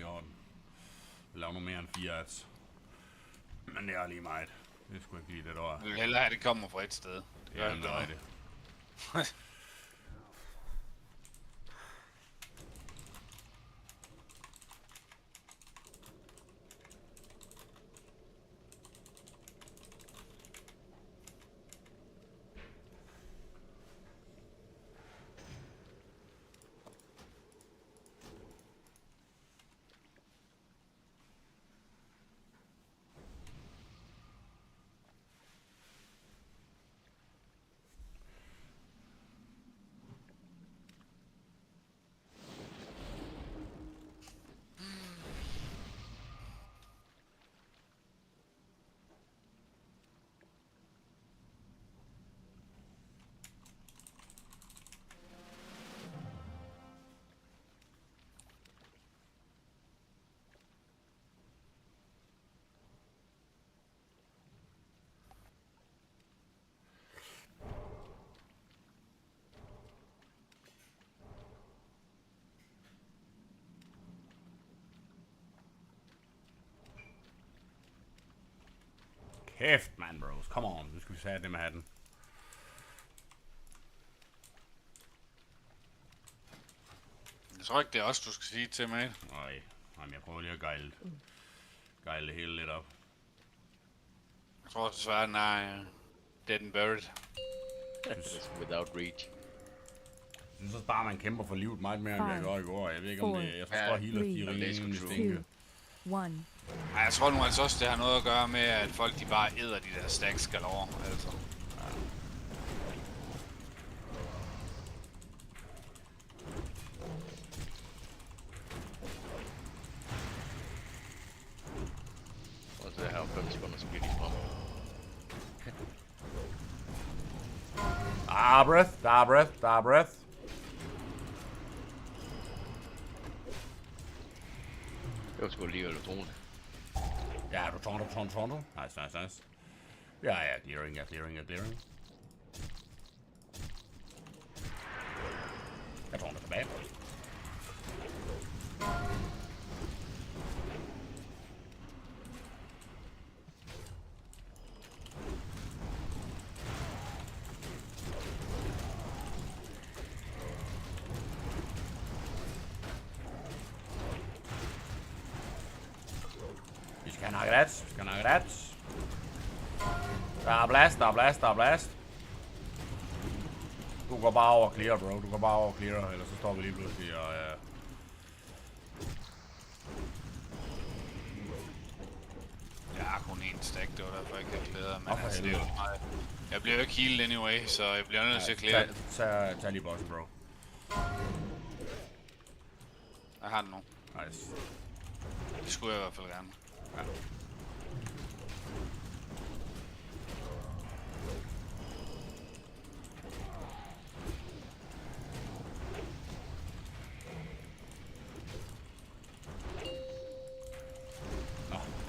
orden. Jeg laver noget mere end 4 ads. Men det er lige meget. Det skulle ikke lige det der. Jeg vil hellere have, at det kommer fra et sted. Det Ja, det er det. Kæft, man, bros. Come on. Nu skal vi tage det med hatten. Jeg tror ikke, det er også du skal sige til mig. Nej, jamen, jeg prøver lige at gejle det hele lidt op. Jeg tror desværre, den er dead and buried. Without reach. Jeg synes bare, man kæmper for livet meget mere, end jeg gjorde i går. Jeg ved ikke, om det jeg tror, healer de rimelig stinke. Nej, jeg tror nu altså også, det har noget at gøre med, at folk de bare æder de der stacks galore, altså. Og så her 5 sekunder, så bliver de frem. Der er breath. Det var sgu lige elektronen. Ja, du Toronto. Nice. Ja, clearing. Jeg tror, tilbage. Vi skal have rats. Der er blast. Du går bare over clear, bro. Ellers så står vi lige pludselig og... Jeg har kun én stack, det var derfor jeg ikke klæder, men altså, det er jo meget. Jeg bliver jo ikke healed anyway, så jeg bliver nødt til at klæde. Tag lige bossen, bro. Jeg har den nu. Nice. Det skulle jeg i hvert fald gerne. Ja.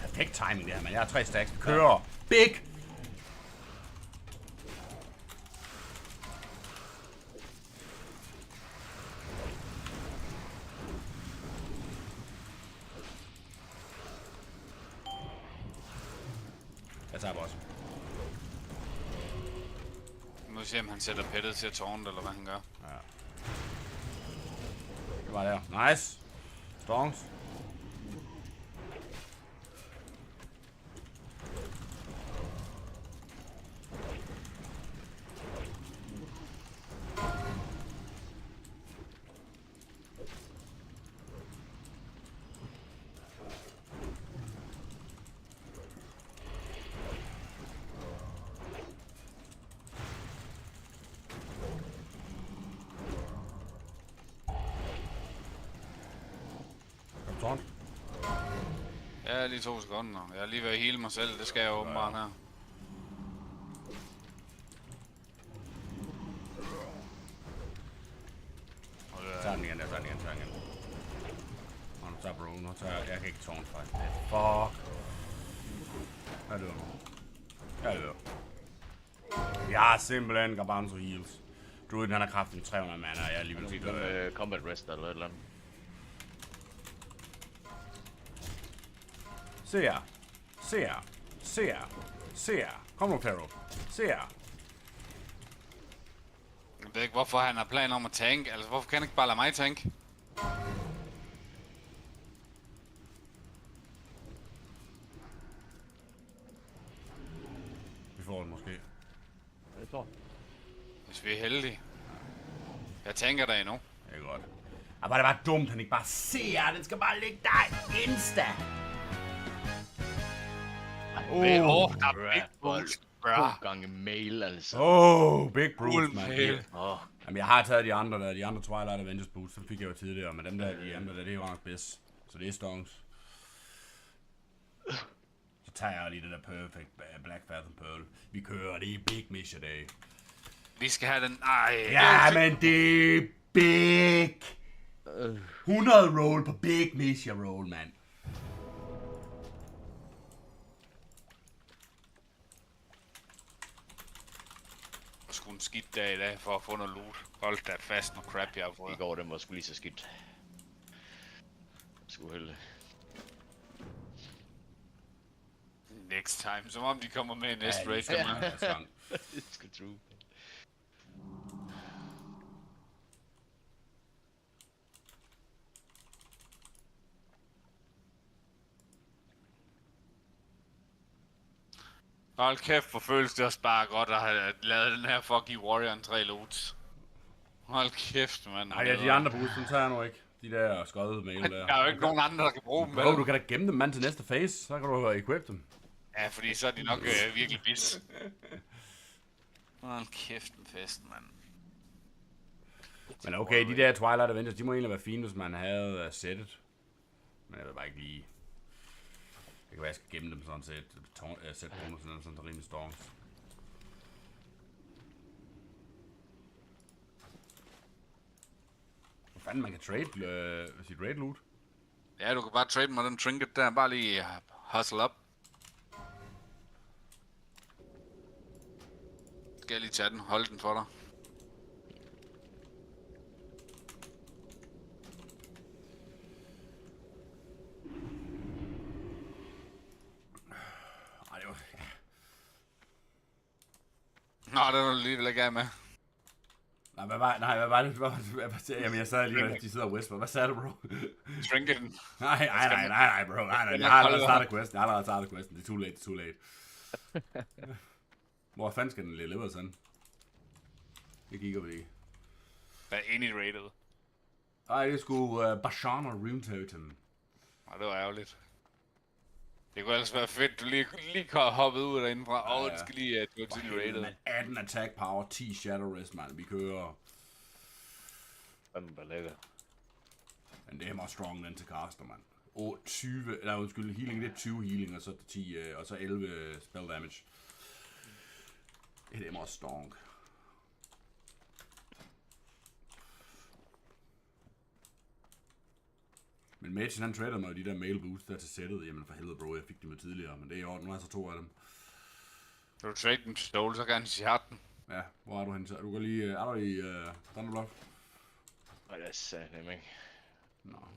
Perfekt timing der, men jeg har 3 stacks. Kører. Big! Jeg tager bossen. Nu må vi se, om han sætter pettet til at tårne, eller hvad han gør. Ja. Det var der. Nice. Stonks. Ja, lige 2 sekunder. Jeg er lige ved at heale mig selv, det skal jeg åbenbart her. Tager den igen. Og nu tager Bruno, jeg kan ikke tårne faktisk. Fuck. Hvad er det nu? Jeg har simpelthen Garbanzo heals. Druiden han har kraften 300 mana, og jeg er alligevel Måske med combat rest eller et eller andet. Se her. Se her. Se her. Se her. Kom nu, Pharaoh. Se her. Jeg ved ikke, hvorfor han har planer om at tanke. Altså, hvorfor kan han ikke bare lade mig tanke? Vi får den måske. Det tror jeg. Hvis vi er heldige. Jeg tænker der endnu. Det er godt. Ah, var det bare dumt, han ikke bare ser. Den skal bare ligge der insta. Der er big balls, bro. 2 gange mail, altså. Big Bruce, man. mail. Jamen, jeg har taget de andre der. De andre Twilight Avengers boots, dem fik jeg jo tidligere. Men dem der, de andre der, det er jo nok bedst. Så det er stonks. Så tager jeg lige det der Perfect Black Phantom Pearl. Vi kører det i Big Mission Day. Vi skal have den. Ej, Ja, men det er big. 100 roll på Big Mission roll, mand. Sgu en skidt dag i dag for at få noget loot. Hold da fast noget crap, jeg har I fået. går, den var sgu lige så skidt. Sgu heldig. Next time, som om de kommer med i næste raid. Ja, Det skal true. Hold kæft, hvor føles det også bare godt at have lavet den her for at give Warrior 3 loots. Hold kæft, mand. Nej, ja, de andre boots, dem tager jeg nu ikke. De der skoddede mail der. Der er jo ikke nogen andre, der kan bruge dem. Bro, du kan da gemme dem, mand, til næste phase. Så kan du equip dem. Ja, fordi så er de nok virkelig bis. Hold kæft en fest, mand. Men okay, de der Twilight Avengers, de må egentlig være fine, hvis man havde sættet. Men jeg ved bare ikke lige... Det kan være, jeg skal gemme dem sådan set. Sæt bonusen, sådan rimelig storms. Hvor fanden man kan trade sit raid loot? Ja, du kan bare trade mig den trinket der. Bare lige hustle op. Skal jeg lige tage den? Hold den for dig. Ej, det var... Nå, det var du lige vil ikke af med. Nej, hvad var det? Jamen, jeg sad lige, og de sidder og whisper. Hvad sagde du, bro? Trinketen. Nej, bro. Nej. Jeg har allerede startet questen. Det er too late. Hvor fanden skal den lille sådan? Det kigger vi lige. Hvad er inde i rated? Ej, det er sgu Bashana Rune Totem. Nej, det var ærgerligt. Det kunne ellers være fedt, du lige kan hoppe ud derindefra. Det skal lige gå til rated. 18 attack power, 10 shadow rest, man. Vi kører. Fanden var lækker. Men det er meget strong den til caster, man. Og 20, eller undskyld, healing, det er 20 healing, og så 10, og så 11 spell damage. Det er meget strong. Men Magen, han tradede mig de der mail boost der til sættet. Jamen for helvede, bro, jeg fik dem jo tidligere, men det er i orden. Nu er jeg så 2 af dem. Kan du trade dem til Ståle, så kan han sige den. Ja, hvor er du henne? Du går lige... Er du i Thunderbluff? Nej, det er satme ikke. Nå.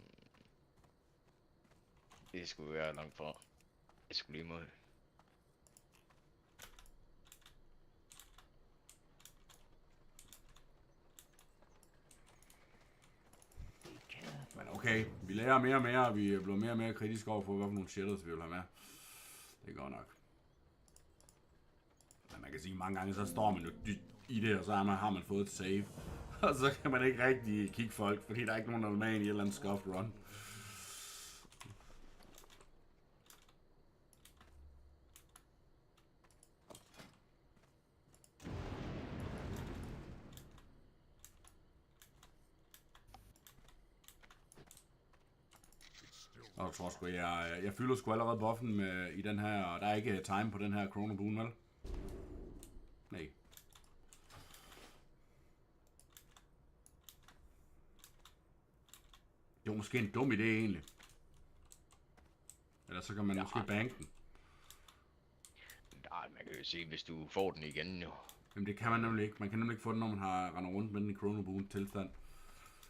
Det skulle være langt fra. Jeg skulle lige mod. Men okay, vi lærer mere og mere, og vi bliver mere og mere kritiske over for, hvad for nogle shadows vi vil have med. Det går nok. Men man kan sige, mange gange så står man jo i det, og så har man fået et save. Og så kan man ikke rigtig kigge folk, fordi der er ikke nogen, der er med i et eller andet scuffed run. Og jeg tror sgu, jeg fylder sgu allerede buffen med, i den her, og der er ikke time på den her Chrono Boon, vel? Nej. Det var måske en dum idé egentlig. Eller så kan man måske banke den. Nej, man kan jo sige, hvis du får den igen jo. Jamen det kan man nemlig ikke. Man kan nemlig ikke få den, når man har rendet rundt med den i Chrono Boon tilstand.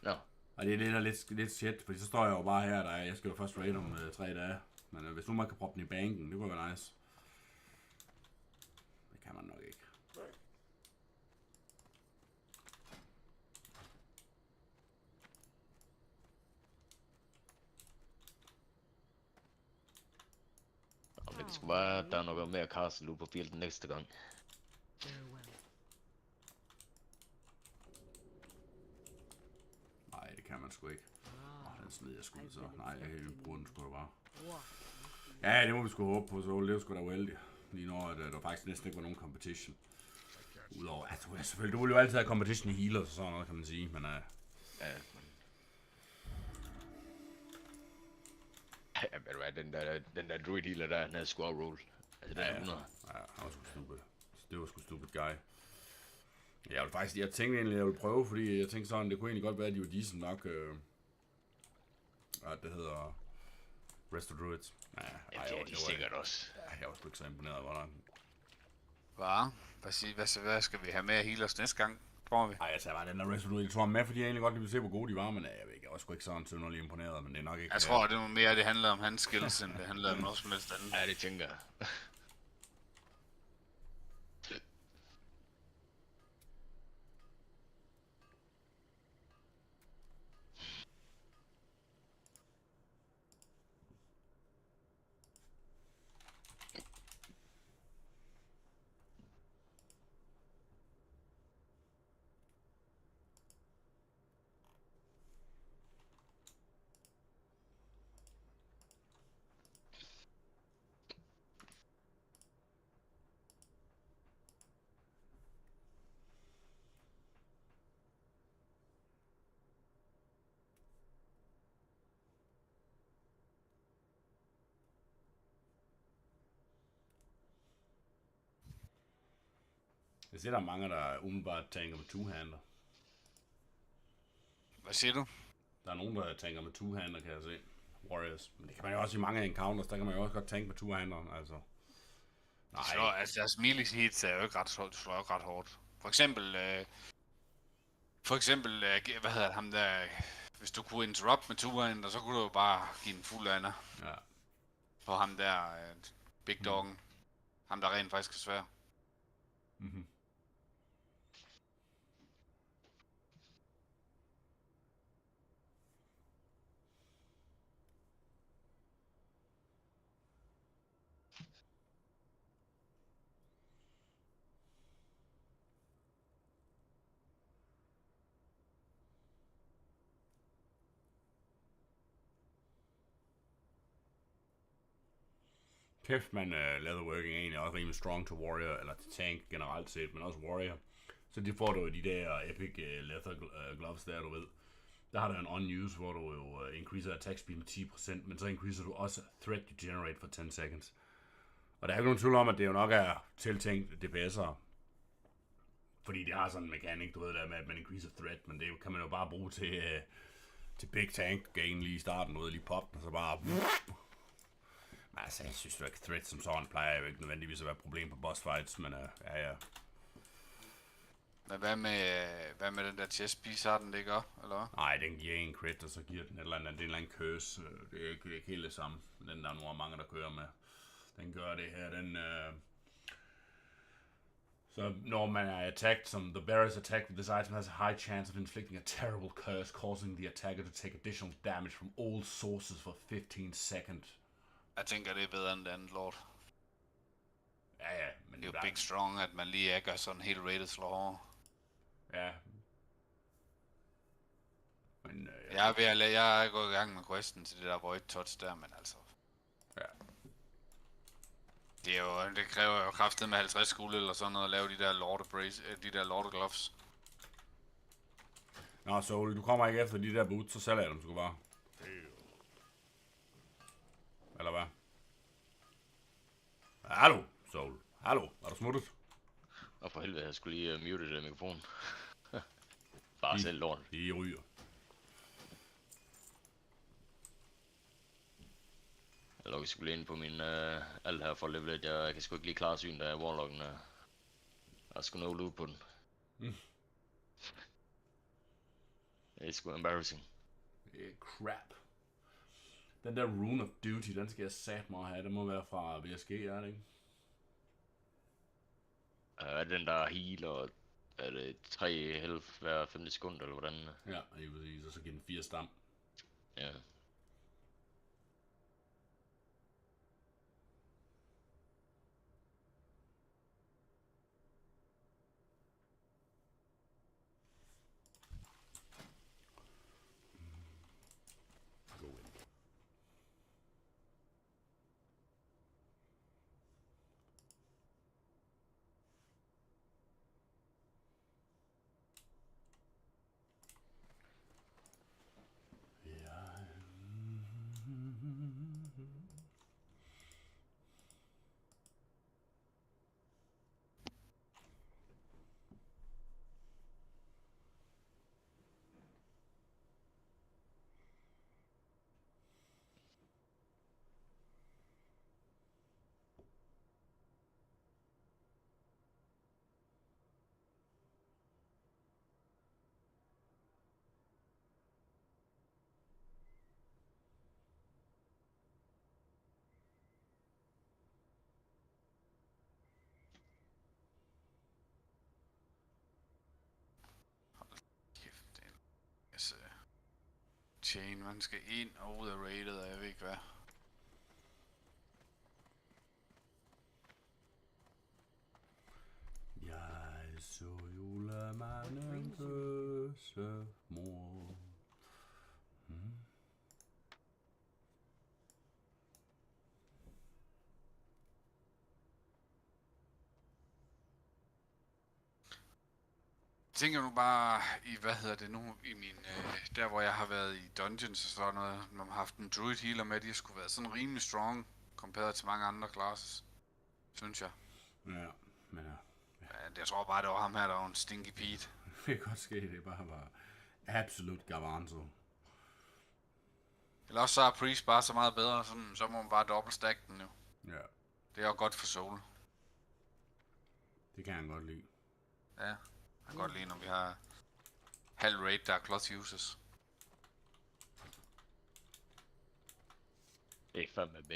Nå. Og det er lidt shit, fordi så står jeg jo bare her, jeg skal jo først raid om 3 dage. Men hvis nu man kan proppe den i banken, det kunne være nice. Det kan man nok ikke. Og det skulle være, der er noget mere castle på fielden næste gang. Nej, det kan man sgu ikke. Den smed jeg sgu så. Nej, jeg kan bruge den sgu da bare. Ja, det må vi sgu håbe på, så det er sgu da uheldigt. Lige når der faktisk næsten ikke var nogen competition. Udover, selvfølgelig, du vil jo altid have competition i healers og sådan noget, kan man sige, men... Ja, ved du hvad, den der druid healer der, den havde squad roll. Altså, den er 100. Ja, han var sgu stupid. Det var sgu stupid guy. Jeg tænkte egentlig, at jeg ville prøve, fordi jeg tænkte sådan, det kunne egentlig godt være, at de var decent nok, at det hedder Rest of Druids. Ja, det er de sikkert også. Ja, jeg var sgu ikke så imponeret over det. Hvad skal vi have med healers næste gang, tror vi? Ej, jeg tager bare den der Rest of Druids. Jeg tror med, fordi jeg egentlig godt ville se, hvor gode de var, men jeg ved ikke, jeg var sgu ikke sådan synderligt imponeret, men det er nok ikke... Jeg tror, det var mere, det handler om hans skills, end det handler om noget som helst andet. Ja, det tænker jeg. Jeg ser, der er mange, der umiddelbart tænker med two-hander. Hvad siger du? Der er nogen, der tænker med two-hander, kan jeg se. Warriors. Men det kan man jo også i mange encounters, der kan man jo også godt tænke med two-handeren, altså. Nej. Så, altså, deres melee hits er jo ikke ret hårdt. For eksempel, hvad hedder ham der, hvis du kunne interrupt med two-hander, så kunne du jo bare give en fuld ander. Ja. På ham der, Big Doggen. Ham der rent faktisk er svær. Mhm. Kæft, man leatherworking er egentlig også rimelig strong til warrior, eller til tank generelt set, men også warrior. Så de får du jo de der epic leather gloves der, du ved. Der har du en on-use, hvor du jo increaser attack speed med 10%, men så increaser du også threat you generate for 10 seconds. Og der er ikke nogen tvivl om, at det jo nok er tiltænkt DPS'ere. Fordi det har sådan en mekanik, du ved der med, at man increaser threat, men det kan man jo bare bruge til big tank gain lige i starten, ud lige pop, og så bare... Men altså, jeg synes jo ikke, threat som sådan plejer jo ikke nødvendigvis at være et problem på boss fights, men ja. Men hvad med den der chest piece, har den det ikke op, eller hvad? Nej, den giver en crit, og så giver den et eller andet, det er en eller anden curse. Det er ikke helt det samme. Den der er nogle mange, der kører med. Den gør det her, den... Så når man er attacked, som the bearer's attack with this item has a high chance of inflicting a terrible curse, causing the attacker to take additional damage from all sources for 15 seconds. Jeg tænker, det er bedre end det andet lort. Ja, men det er jo big strong, at man lige gør sådan helt rated slår over. Ja. Men, jeg er gået i gang med questen til det der void touch der, men altså... Ja. Det kræver jo kraftet med 50 skuld eller sådan noget at lave de der lorte gloves. Nå, Soul, du kommer ikke efter de der boots, så sælger jeg dem sgu bare. Eller hvad? Hallo, Soul. Hallo, er du smuttet? Og for helvede, jeg skulle lige mute det mikrofon. Bare selv lort. De ryger. Jeg lukker skulle ind på min alt her for level. Jeg kan sgu ikke lige klare syn, da warlocken er. Jeg skulle no loot på den. Det er sgu embarrassing. Crap. Den der Rune of Duty, den skal jeg satme have. Den må være fra VSG, er det ikke? Er den der heal, og er det 3 health hver 5 sekund, eller hvordan? Ja, lige præcis. Og så giver den 4 stam. Ja. Go in. Ja. Kæft, det er en masse chain. Man skal ind og ud af rated, og jeg ved ikke hvad. Jeg så julemanden kysse mor. Jeg tænker nu bare i, hvad hedder det nu, i min, der hvor jeg har været i dungeons og sådan noget, når man har haft en druid healer med, de skulle være sådan rimelig strong, compared til mange andre classes, synes jeg. Ja, men ja. Men jeg tror bare, det var ham her, der var en stinky Pete. Det kan godt ske, det bare var absolut Garvanzo. Eller også så er Priest bare så meget bedre, så må man bare dobbeltstack den jo. Ja, Det er jo godt for soul. det kan han godt lide. Ja, jeg kan godt lide, når vi har halv raid, der er cloth users. Det er fandme B.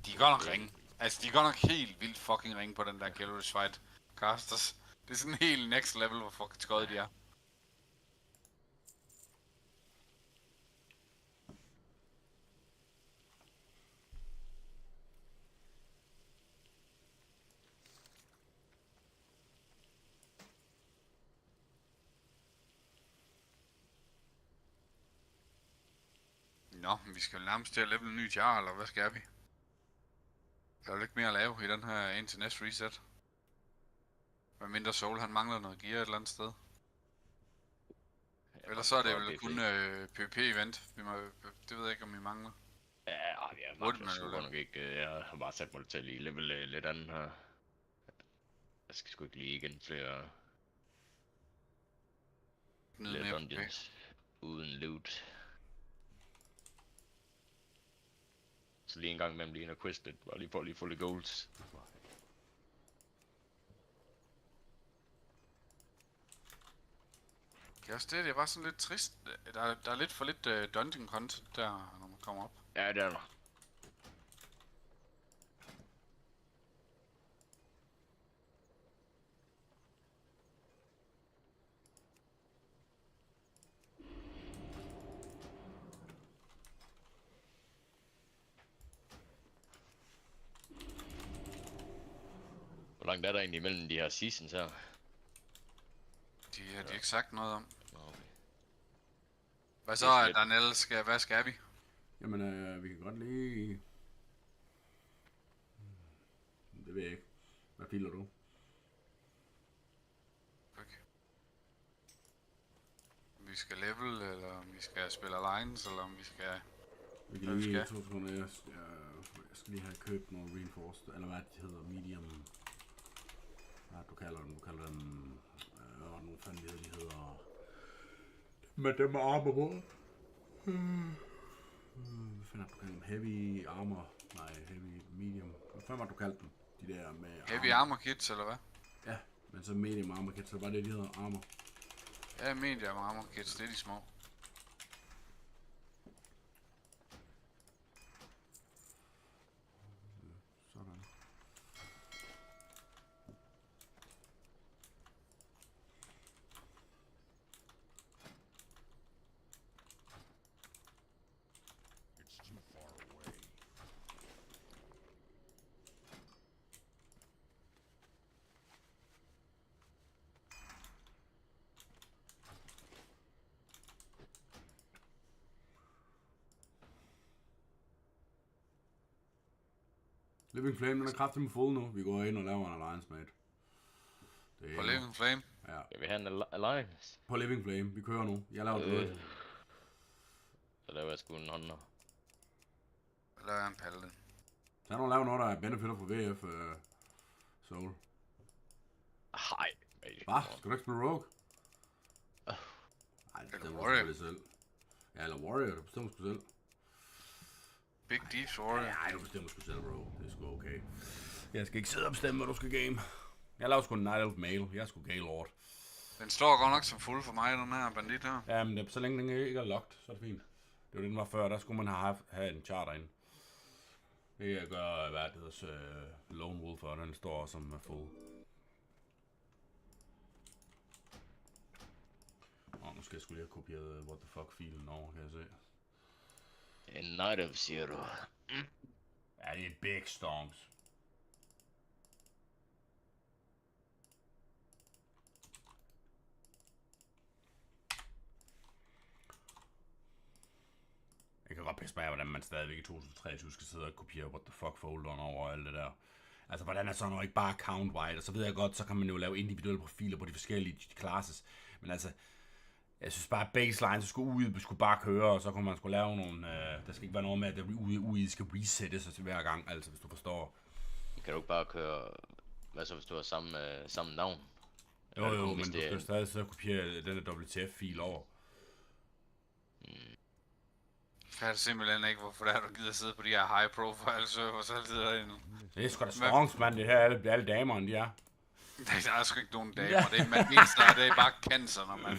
De er godt nok ringe. Altså, de er godt nok helt vildt fucking ringe på den der Kelrish fight casters. Det er sådan helt next level, hvor fucking skøjet de er. Nå, men vi skal jo nærmest til at level en ny jar, eller hvad skal vi? Der er jo ikke mere at lave i den her indtil næste reset. Hvad mindre Soul, han mangler noget gear et eller andet sted. Ellers så er det vel kun PvP-event. Det ved jeg ikke, om vi mangler. Ja, jeg mangler sgu nok ikke. Jeg har bare sat mig til at lige level lidt andet her. Jeg skal sgu ikke lige igen flere dungeons uden loot. Så lige en gang imellem lige en quest lidt, bare lige for at få lidt golds. Ja, det var sådan lidt trist. Der er lidt for lidt dungeon content der, når man kommer op. Ja, det er der. Hvor langt er der egentlig imellem de her seasons her? De har de ikke sagt noget om. Okay. Hvad så, Daniel? Hvad skal vi? Jamen, vi kan godt lige... Det ved jeg ikke. Hvad filer du? Okay. Vi skal level, eller om vi skal spille alliance, eller om vi skal... Vi kan lige 2 sekunder. Jeg skal lige have købt nogle reinforced, eller hvad det hedder, medium... Ja, du kalder dem... nu fanden de hedder... Med dem med armor på. Hvad fanden du kalder dem? Heavy armor? Nej, heavy medium. Hvad fanden du kalder dem? De der med Heavy armor kits, eller hvad? Ja, men så medium armor kits, så bare det, de hedder armor. Ja, medium armor kits, det er de små. Living Flame, den er kraftigt med fuld nu. Vi går ind og laver en alliance, mate. Det er På Living Flame. Ja, Skal vi have en alliance? på Living Flame. Vi kører nu. Jeg laver det. Så laver jeg sgu en hånder. Eller er en paladin. Så er der lavet noget, der er benefitter for VF Soul. Hej, mate. Hvad? Skal du ikke spille Rogue? Nej, det Eller bestemmer du Warrior. selvfølgelig selv. Ja, eller Warrior, du bestemmer sgu selv. Big Deep Warrior. Nej, du bestemmer sgu selv, bro. Det er sgu okay. Jeg skal ikke sidde og bestemme, hvad du skal game. Jeg laver sgu en Night Elf Male. Jeg er sgu Gaylord. Den står godt nok som fuld for mig, den her bandit her. Ja, men så længe den ikke er locked, så er det fint. Det var det, den var før. Der skulle man have en charter ind. Det jeg gør, hvad det hedder, Lone Wolf, og den står også som full. Nu skal jeg sgu lige have kopieret what the fuck filen over, kan jeg se. En Night of Zero. Ja, det er Big Storms. Jeg kan godt pisse mig af, hvordan man stadigvæk i 2023 skal sidde og kopiere what the fuck folderen over og alt det der. Altså, hvordan er sådan noget ikke bare account-wide? Og så ved jeg godt, så kan man jo lave individuelle profiler på de forskellige classes. Men altså, jeg synes bare, at baseline skulle bare køre, og så kunne man skulle lave nogle... der skal ikke være noget med, at det UI skal resettes hver gang, altså, hvis du forstår. Kan du ikke bare køre... Hvad så, hvis du har samme navn? Jo, men du skal stadig sidde og kopiere den der WTF-fil over. Jeg fatter simpelthen ikke, hvorfor der er, du gider sidde på de her high profile servers altid derinde. Det er sgu da strongs, mand, det her alle damerne, de er. Der er sgu ikke nogen damer, det er man eneste der, det er bare cancer, når man...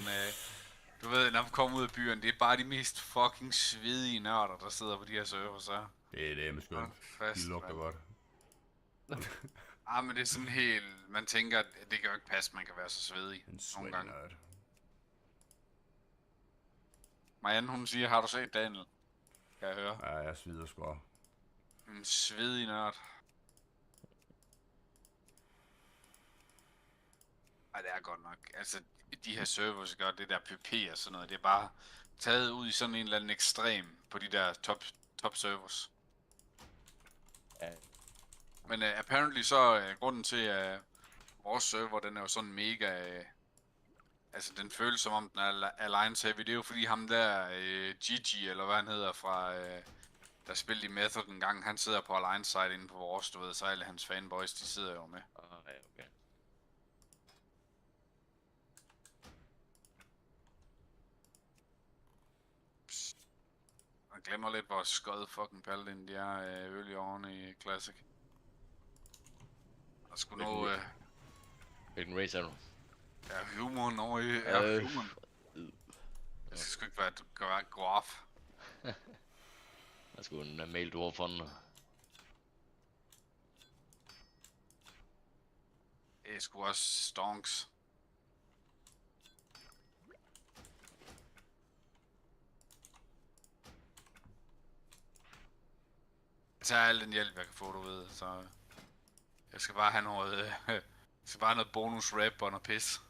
Du ved, når man kommer ud af byen, det er bare de mest fucking svedige nørder, der sidder på de her servers her. Det er med skønt. De lugter godt. Men det er sådan helt... Man tænker, at det kan jo ikke passe, man kan være så svedig nogle gange. Nørd. Marianne, hun siger, har du set Daniel? Kan jeg høre. Ja, jeg svider sgu op. En svedig nørd. Ej, det er godt nok. Altså, de her servers gør det der PP og sådan noget. Det er bare taget ud i sådan en eller anden ekstrem på de der top servers. Ja. Men apparently så grunden til, at vores server, den er jo sådan mega... altså, den føles som om, den er alliance heavy. Det er jo fordi ham der, Gigi, eller hvad han hedder, fra... der spillede i Method en gang, han sidder på alliance side inde på vores, du ved, så alle hans fanboys, de sidder jo med. Ja, okay. Jeg glemmer lidt, hvor skød fucking paladin de er early on i Classic. Der skulle nå... Hvilken race er du? Ja, humoren over i... Ja, humoren. Det skal sgu ikke være grof. Der er sgu en mail dwarf for den. Det er sgu også stonks. Jeg tager al den hjælp, jeg kan få, du ved, så... Jeg skal bare have noget... jeg skal bare have noget bonus rap og noget pis.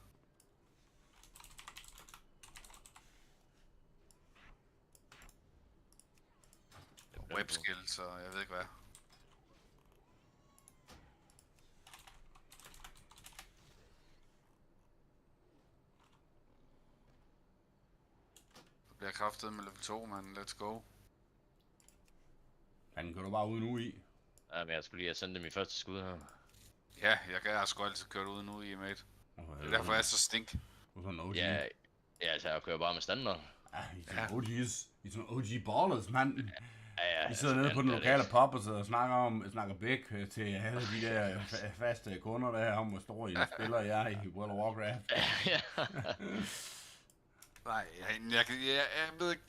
Webskill, så jeg ved ikke hvad. Så bliver jeg kraftet med level 2, man. Let's go. Han kan du bare uden UI. Ja, men jeg skulle lige have sendt dem i første skud her. Ja, jeg har sgu altid kørt ud nu i, mate. Det er derfor, jeg er så stink. Du er sådan en OG. Ja, altså jeg kører bare med standard. Ja, I er sådan OG's. I er sådan OG ballers, mand. Ja, I sidder nede på den lokale pub og sidder og snakker bæk til alle de der faste kunder der om, hvor store I spiller jeg i World of Warcraft. Ja. Nej, jeg ved ikke.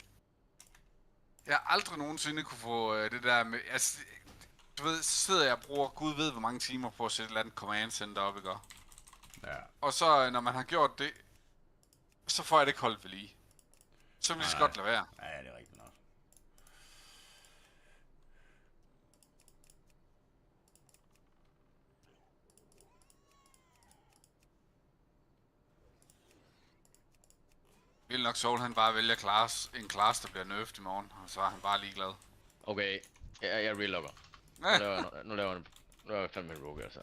Jeg har aldrig nogensinde kunne få det der med... Altså, du ved, så sidder jeg og bruger gud ved hvor mange timer på at sætte et eller andet command center op, ikke? Ja. Og så, når man har gjort det, så får jeg det ikke holdt ved lige. Så vil jeg så godt lade være. Ja, det er rigtigt nok. Vil nok Soul, han bare vælger en class, der bliver nerfed i morgen, og så er han bare ligeglad. Okay, jeg relogger. Nu laver jeg fandme en rogue, altså.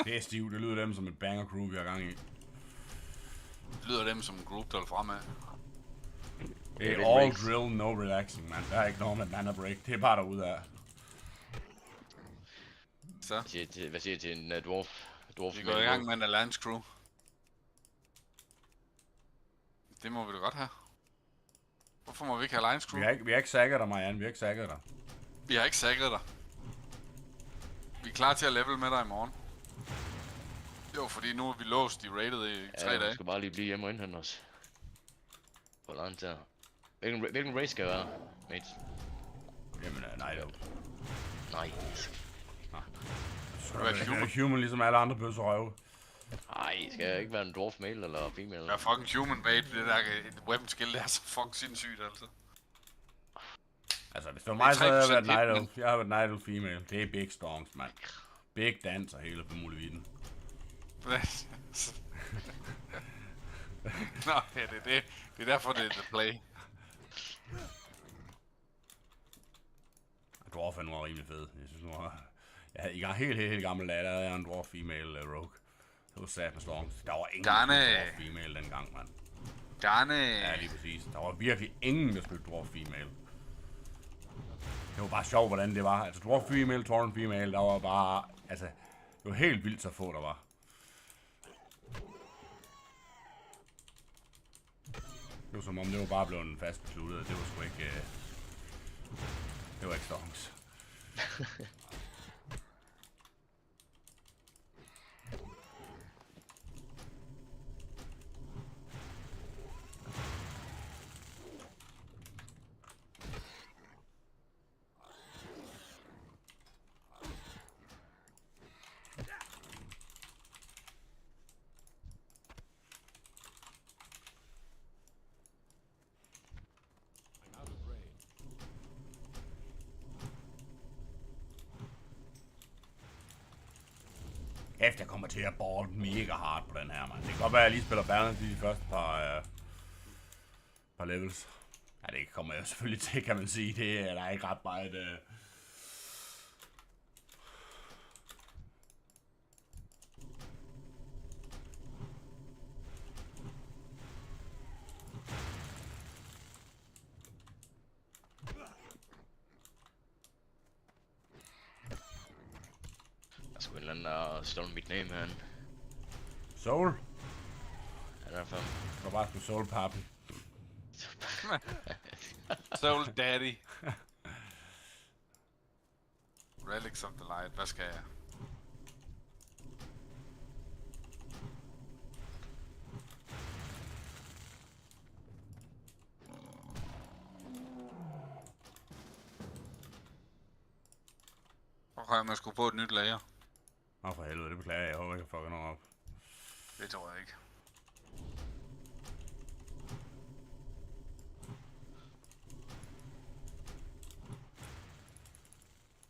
Det er stivt, det lyder dem som et banger crew, vi har gang i. Det lyder dem som en group, der vil fremad. Det er all drill, no relaxing, man. Der er ikke noget med mana break. Det er bare derudad. Så. Hvad siger I til en dwarf? Vi går i gang med en alliance crew. Det må vi da godt have. Hvorfor må vi ikke have alliance crew? Vi har ikke sækket dig, Marianne. Vi har ikke sækket dig. Vi har ikke sækret dig. Vi er klar til at level med dig i morgen. Jo, fordi nu er vi låst i rated i 3 dage. Ja, vi skal bare lige blive hjemme og indhente os. Hvor langt der? Hvilken race skal jeg være, mate? Jamen, nej, det er jo. Nej. Så er human. Human ligesom alle andre bøsser røve. Nej, skal jeg ikke være en dwarf male eller female? Jeg er fucking human bait, det der weapon skill, det er så fucking sindssygt, altså. Altså, hvis det var mig, så havde jeg været Night Elf. Jeg har været Night Elf female. Det er big storms, mand. Big dance og hele muligheden. Nå, ja, det er det. Det er derfor, det er the play. Dwarfen var rimelig fed. Jeg synes nu, jeg havde helt gammel dag, der havde jeg en dwarf female rogue. Det var sat med storms. Der var ingen, der spillede dwarf female dengang, mand. Ja, lige præcis. Der var virkelig ingen, der spillede dwarf female. Det var bare sjovt, hvordan det var. Altså, dwarf female, torrent female, der var bare... Altså, det var helt vildt så få, der var. Det var som om, det var bare blevet fast besluttet. Det var sgu ikke... Det var ikke storms. Efter jeg kommer til at board mega hard på den her, man. Det kan godt være, at jeg lige spiller balance i de første par levels. Ja, det kommer jeg selvfølgelig til, kan man sige. Det er der ikke ret meget... En eller anden, der stjålet mit name, man. Soul? Ja, der er fandme. Det var bare sgu Soul Pappen. Soul Daddy. Relics of the Light, hvad skal jeg? Okay, man skulle på et nyt lager. Nå for helvede, det beklager jeg. Jeg håber ikke, jeg fucker noget op. Det tror jeg ikke.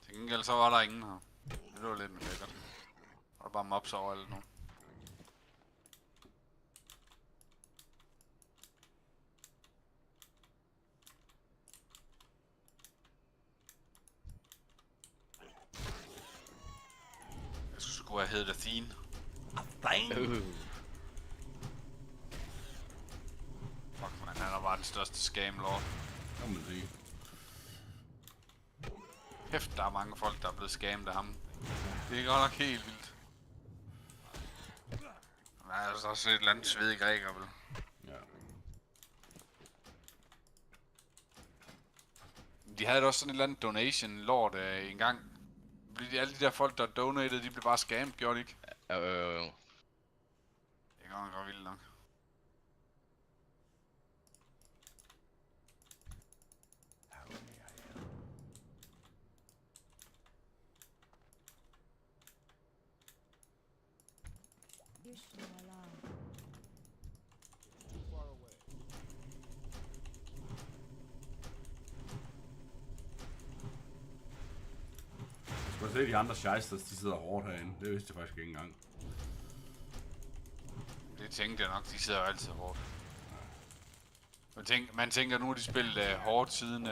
Til gengæld så var der ingen her. Det var lidt mere lækkert. Der var bare mobs over alt nu. Jeg skulle have heddet Athene. Fuck man, han er bare den største scam lord. Kan man sige. Kæft, der er mange folk, der er blevet scammet af ham. Det er godt nok helt vildt. Der er altså også et eller andet svedig græker, vel? Ja. De havde også sådan et eller andet donation lort en gang. Alle de der folk, der donated, de blev bare scammet, gjorde de ikke? Jo. Det er godt nok vildt nok. Jeg se de andre shysters, de sidder hårdt herinde. Det vidste jeg faktisk ikke engang. Det tænkte jeg nok, de sidder jo altid hårdt. Man tænker, nu har de spillet hårdt siden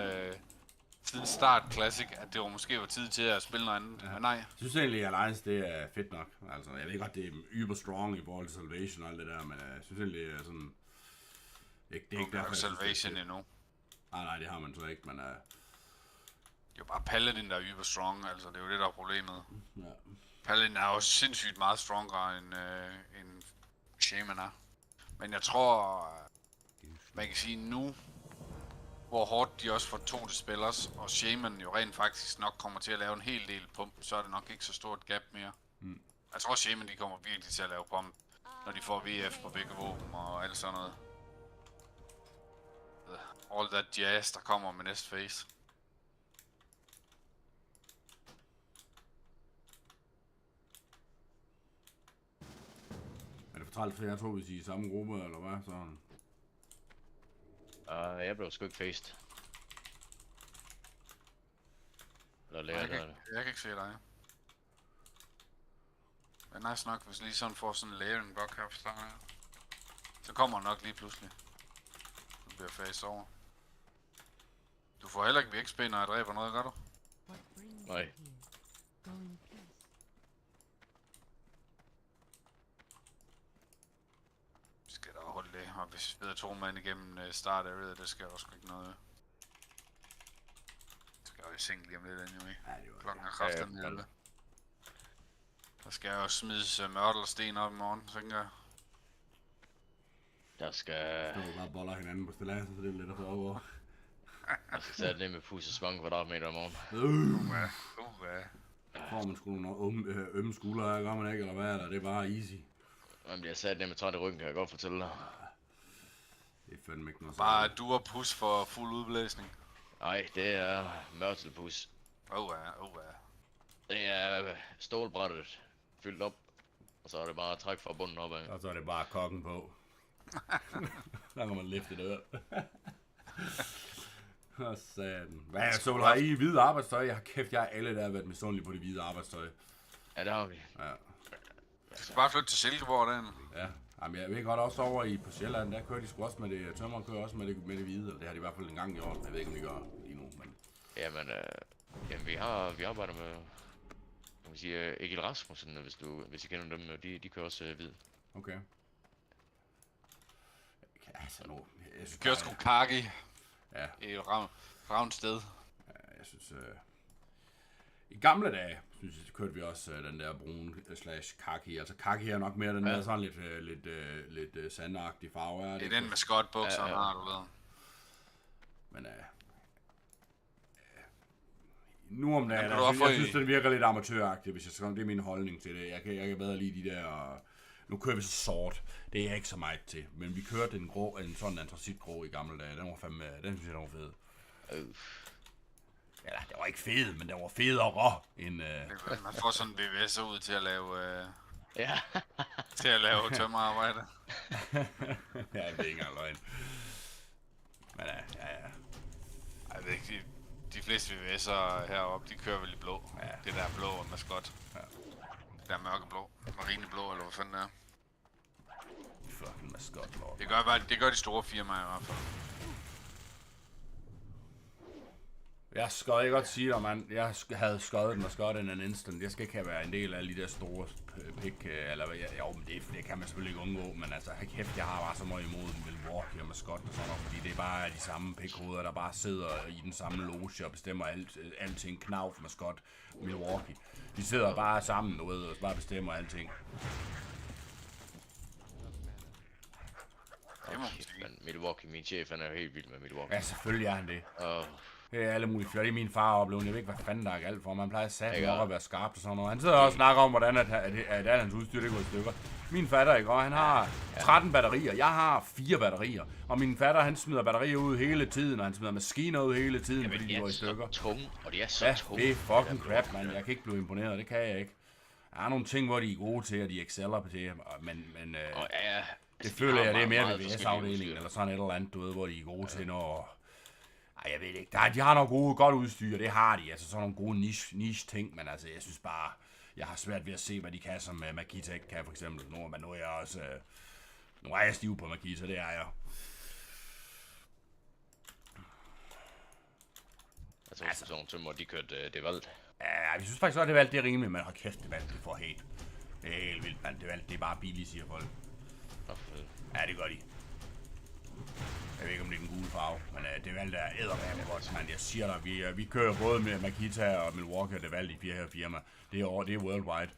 siden Start Classic, at det var måske var tid til at spille noget andet. Ja. Men nej, Jeg synes egentlig, at Alliance det er fedt nok. Altså, jeg ved godt, det er yber strong i forhold til Salvation og alt det der, men jeg synes egentlig, det er sådan... Det er ikke derfor, Salvation endnu. Nej, det har man så ikke, men... Det er jo bare Paladin, der er yber strong, altså det er jo det, der er problemet. Ja. Paladin er jo sindssygt meget strongere end Shaman er. Men jeg tror, man kan sige nu, hvor hårdt de også får 2 spillers, og Shaman jo rent faktisk nok kommer til at lave en hel del pump, så er det nok ikke så stort gap mere. Jeg tror Shaman de kommer virkelig til at lave pump, når de får VF på begge våben og alt sådan noget. All that jazz, der kommer med næste phase. Er det for træls, for jeg tror, hvis I er i samme gruppe, eller hvad? Sådan. Jeg blev sgu ikke faced. Eller lærer Jeg det. kan ikke se dig. Men nice nok, hvis lige sådan får sådan en layering block her for starten her. Så kommer han nok lige pludselig. Du bliver face over. Du får heller ikke VXP, når jeg dræber noget, gør du? Nej. Vi skal da holde det, og hvis vi ved 2 mand igennem start area, det skal der sgu ikke noget. Det skal jo i seng lige om lidt anyway. Ja, det var Klokken er kraften 11. Der skal jo smides mørtel og sten op i morgen, tænker jeg. Der skal... Så bare boller hinanden på stilladset, så det er lidt at få over. Jeg skal sætte det med pus og så mange kvadratmeter om morgen. Får man sgu nogle ømme skuldre, gør man ikke, eller hvad er der? Det er bare easy. Man bliver sat det med træt i ryggen, kan jeg godt fortælle dig. Det er fandme ikke noget Bare du og pus for fuld udblæsning. Nej, det er mørtelpus. Det er stålbrættet fyldt op, og så er det bare at trække fra bunden opad. Og så er det bare kokken på. Der kan man lifte det op. Hvad så har I hvide arbejdstøj? Jeg har kæft, jeg har alle der været misundelig på det hvide arbejdstøj. Ja, det har vi. Ja. Jeg skal bare flytte til Silkeborg den. Ja. Jamen, jeg ved godt også over på Sjælland, der kører de sgu også med det, tømmer kører også med det hvide, og det har de i hvert fald en gang i år. Jeg ved ikke, om de gør lige nu, men... Jamen, vi arbejder med, kan man sige, Egil Rasmussen, hvis I kender dem, de kører også hvid. Okay. Altså nu... Jeg synes, Kører sgu Kaki. Ja. I et ravnt sted. Jeg synes... I gamle dage, synes jeg, kørte vi også den der brun / kaki. Altså kaki er nok mere den der sådan lidt sandagtig farve. Det er den med skotbukserne, har du ved. Men nu om dagen, jeg synes, den virker lidt amatøragtig, hvis jeg skal. Det er min holdning til det. Jeg kan bedre lide de der... Nu kører vi så sort. Det er jeg ikke så meget til. Men vi kørte en sådan antracitgrå i gamle dage. Den var fandme... Den synes jeg, den var fed. Ja, det var ikke fed, men den var federe end... Man får sådan en VVS ud til at lave... Ja. til at lave tømmerarbejde. Ja, det er ikke engang løgn. Men ja. Jeg ved ikke, de fleste VVS'er heroppe, de kører vel i blå. Ja. Det der blå og maskot. Ja. Det der mørkeblå. Marineblå, eller hvad fanden det er. Fucking maskot, lord. Det gør de store firmaer i hvert fald. Jeg skal ikke godt sige dig, mand. Jeg havde skøjet den og skøjet den en instant. Jeg skal ikke være en del af alle de der store pick, eller jo, men det kan man selvfølgelig ikke undgå, men altså, kæft, jeg har bare så meget imod Milwaukee og Mascot og sådan noget, fordi det er bare de samme pickhoveder, der bare sidder i den samme loge og bestemmer alting. Knauf, Mascot, Milwaukee. De sidder bare sammen, du ved, og bare bestemmer alting. Men Milwaukee, min chef, han er helt vild med Milwaukee. Ja, selvfølgelig er han det. Det er alle mulige flotte. Det er min far oplevet. Jeg ved ikke, hvad fanden der er galt for. Man plejer sat nok at være skarpt og sådan noget. Han sidder og snakker om, hvordan at hans udstyr det går i stykker. Min fatter, ikke? Og han har 13 batterier. Jeg har 4 batterier. Og min fatter, han smider batterier ud hele tiden, og han smider maskiner ud hele tiden, jamen, fordi de går i stykker. Tunge, og de er så tunge. Det er fucking crap, man. Jeg kan ikke blive imponeret. Det kan jeg ikke. Der er nogle ting, hvor de er gode til, og de exceller på det. Men det føler jeg, det er mere VVS-afdelingen, eller sådan et eller andet, du ved, hvor de er gode til, når... Ej, jeg ved det ikke. De har noget godt udstyr, det har de. Altså sådan nogle gode niche ting, men altså, jeg synes bare, jeg har svært ved at se, hvad de kan, som Makita ikke kan, for eksempel. Nu er jeg også... Nu er jeg stiv på Makita, det er jeg. Altså, sådan nogle tømmer, de kørte det valgt. Ja, jeg synes faktisk også, det valg, det er rimeligt, men hold kæft, det valg, det får hate. Det er helt vildt, mand. Det valg, det er bare billigt, siger folk. Ja, det gør de. Jeg ved ikke, om det er den gule farve, men det valg, der er eddermame godt, mand. Jeg siger dig, vi kører både med Makita og Milwaukee, det valg i her firma. Det er worldwide.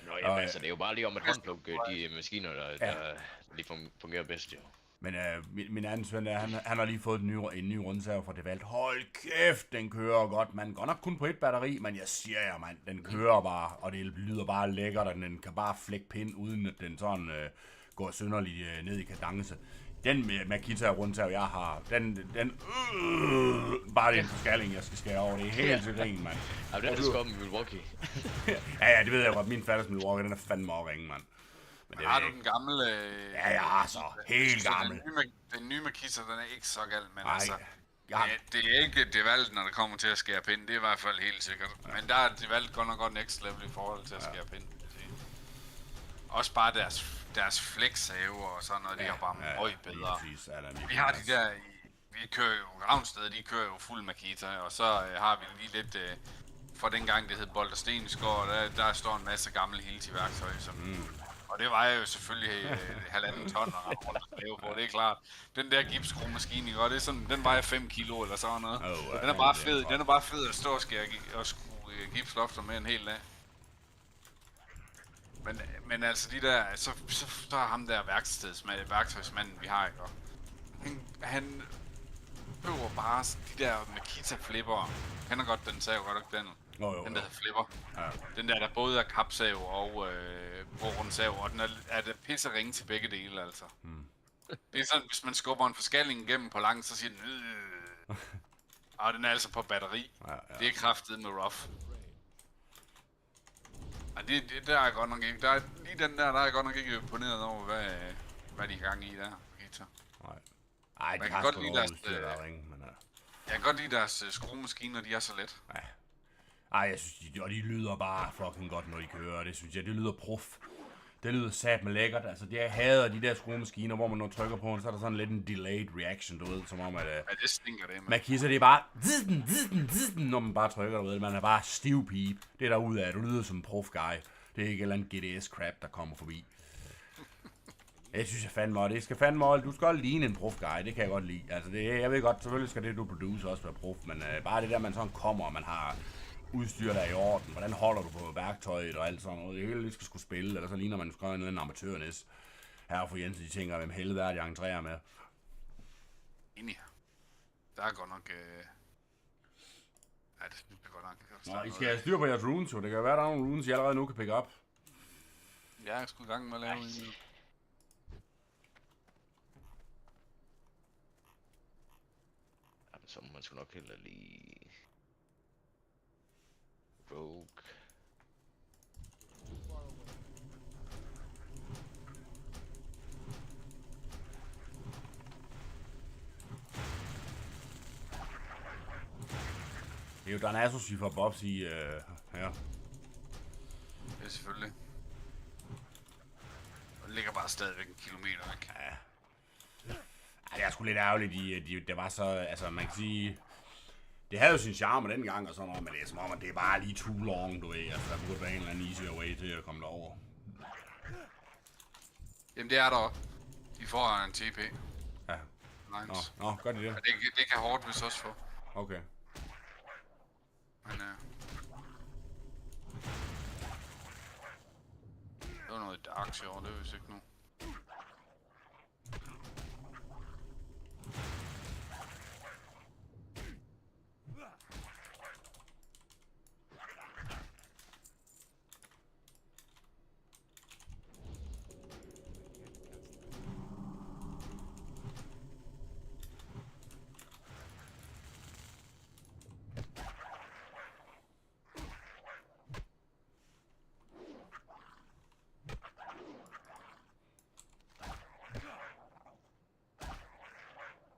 Nå, jamen, altså, det er jo bare lige om et håndpluk, de maskiner, der lige fungerer bedst, jo. Men min anden søn, han har lige fået en ny rundsav fra det valg. Hold kæft, den kører godt, man. Godt nok kun på et batteri, men jeg siger jer, mand, den kører bare, og det lyder bare lækkert, og den kan bare flække pind, uden at den sådan går synderligt ned i kadence. Den Makita rundsav, jeg har, bare det er en forskalling, jeg skal skære over. Det er helt til grin, mand. Ja, den er sgu med Milwaukee. ja, det ved jeg godt. Min fatters Milwaukee, den er fandme over ringe, mand. Men har du den gamle... Ja, jeg har så. Helt gammel. Den nye Makita, den er ikke så gal, men Ej, altså... Det er ikke det valg, når det kommer til at skære pind. Det er i hvert fald helt sikkert. Ja. Men der er det valg godt nok godt next level i forhold til at skære pind. Også bare deres flex-have og sådan noget, det er bare meget bedre. Vi har de der... Vi kører jo Ravnsted, de kører jo fuld Makita, og så har vi lige lidt... fra dengang det hed Bold og Stensgaard, der står en masse gamle Hilti-værktøj, som... Og det vejer jo selvfølgelig 1,5 ton og rundt og lave på, det er klart. Den der gipskromaskine, det er sådan, den vejer 5 kilo eller sådan noget. Den er bare fed, at stå og skrue gipslofter med en hel dag. Men altså de der, så er ham der værktøjsmanden, vi har, ikke? Han øver bare de der Makita-flipper. Kender godt den sav, godt ikke den? Den der hedder flipper. Ja. Den der både er kapsav og rundsav, og den er der pisse ringe til begge dele, altså. Det er sådan, hvis man skubber en forskalling igennem på langt, så siger den og den er altså på batteri. Ja. Det er kraftigt med rough. Og der er godt nok ikke, lige den der er jeg godt nok ikke imponeret over, hvad de er i gang i der. Nej, jeg kan godt lide deres, jeg kan godt lide deres skruemaskiner, de er så let. Ja. Ej, jeg synes, de lyder bare fucking godt, når de kører. Det synes jeg, det lyder prof. Det lyder satme lækkert. Altså, jeg hader de der skruemaskiner, hvor man nu trykker på den, så er der sådan lidt en delayed reaction, du ved, som om at... Ja, det stinker det, man. Makita, det er bare... når man bare trykker, du ved. Man er bare stiv pip. Det er derude af, du lyder som en prof-guy. Det er ikke et eller andet GDS-crap, der kommer forbi. Jeg synes, jeg fandme, og det skal fandme holde. Du skal også ligne en prof-guy, det kan jeg godt lide. Altså, jeg ved godt, selvfølgelig skal det, du producer, også være prof, men bare det der, man sådan kommer, og man har... udstyr der i orden, hvordan holder du på værktøjet og alt sådan noget, det hele skal skulle spille, eller så ligner man sgu en amatørnæs. Her for Jensen, de tænker, hvem helvede er de entrerer med. Enig. Der er godt nok... Ja, det synes jeg godt nok. Nå, I skal have styr på jeres runes, jo. Det kan være, der er nogle runes, I allerede nu kan pick up. Ja, jeg skulle i gang med at lave en... Jamen, så må man sgu nok heller lige... Rogue. Det er jo Darnassus fra Bobs i her. Det er selvfølgelig. Det ligger bare stadigvæk en kilometer, ikke? Ja. Ej, det er sgu lidt ærgerligt, det var så, altså man kan sige... Det havde jo sin charme dengang og sådan noget, men det er som om, at det er bare lige too long, du ved. Altså, der burde være en eller anden easier way til at komme derover. Jamen, det er der også. De får en TP. Ja. Nå, gør de det? Ja, det kan hårdt hvis også få. Okay. Men det var noget dark sjovt, det er vist ikke nu.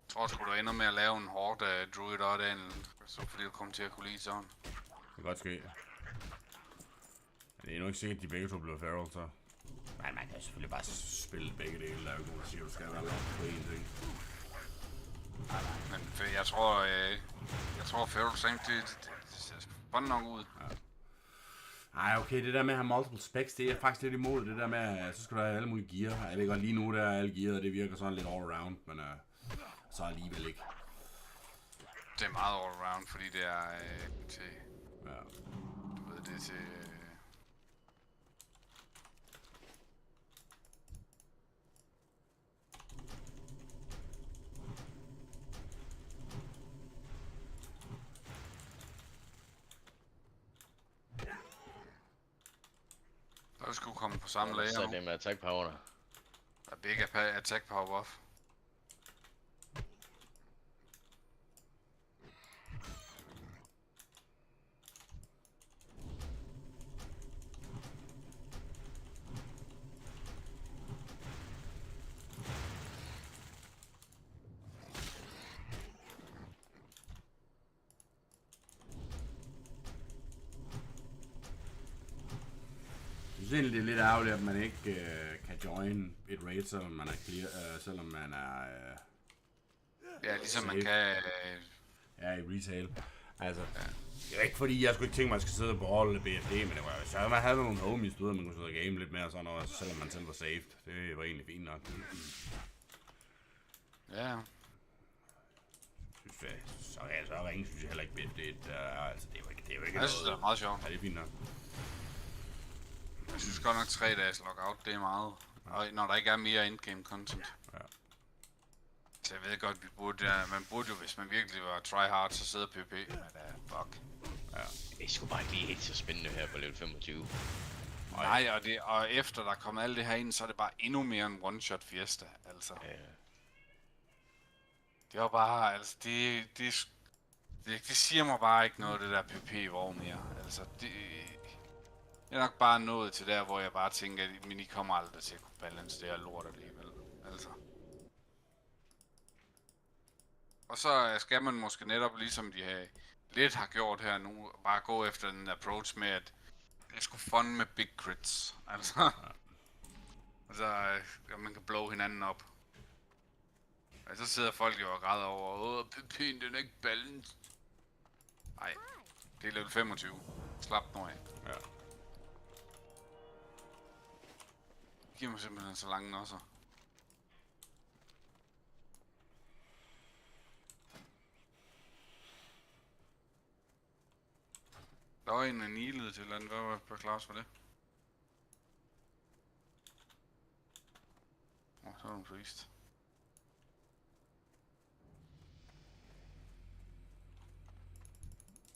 Jeg tror sgu, du ender med at lave en horde af druid og den, så fordi du kommer til at kunne lide sådan. Det kan godt ske. Men det er nu ikke sikkert, at de begge to bliver feral, så... Men man kan selvfølgelig bare spille begge dele, der er jo ikke nogen, der siger, at du skal være nok på én ting. Men jeg tror, Jeg tror, Feral Saint, det ser sgu godt nok ud. Ej, okay, det der med at have multiple specs, det er jeg faktisk lidt imod. Det der med, at så skal du have alle mulige gear. Jeg ved godt, lige nu der er alle gear, og det virker sådan lidt all around, men så alligevel ikke. Det er meget all around, fordi det er til... Ja. Du ved, det er til... Der skulle komme på samme lager Så nu. det med attack power der. Der er begge attack power buff. Jeg synes egentlig, det er lidt ærgerligt, at man ikke kan join et raid, selvom man er clear, selvom man er Ja, ligesom man safe. kan... Ja, i retail. Altså, det er ikke fordi, jeg skulle ikke tænke mig, at jeg skal sidde og beholde BFD, men det var jo så, at man havde nogle homies ude, og man kunne sidde og game lidt mere og sådan noget, selvom man selv var saved. Det var egentlig fint nok. Ja, Synes jeg, så ringe synes jeg heller ikke BFD. Altså, det er jo ikke jeg synes, det er meget sjovt. Ja, det er fint nok. Jeg synes godt nok 3 dages lockout, det er meget. Og når der ikke er mere endgame content. Ja. Så jeg ved godt, man burde jo, hvis man virkelig var tryhard, så sidder PP. Men fuck. Ja. Det er sgu bare ikke lige helt så spændende her på level 25. Nej, og efter der kommer alt det her ind, så er det bare endnu mere en one-shot fiesta, altså. Ja. Det var bare, altså, det siger mig bare ikke noget, det der PP-vogn mere. Altså, det er nok bare nået til der, hvor jeg bare tænker, at I kommer aldrig til at kunne balance det her lort alligevel. Altså. Og så skal man måske netop, ligesom de lidt har gjort her nu, bare gå efter den approach med, at det er sgu fun med big crits. Altså, at man kan blow hinanden op. Og så sidder folk jo og græder over, PP'en den er ikke balanced. Nej, det er level 25. Slap nu af. Ja. Giv mig simpelthen så lange også. Der var en nilede til eller hvad var Klaus for det? Så er du en priest.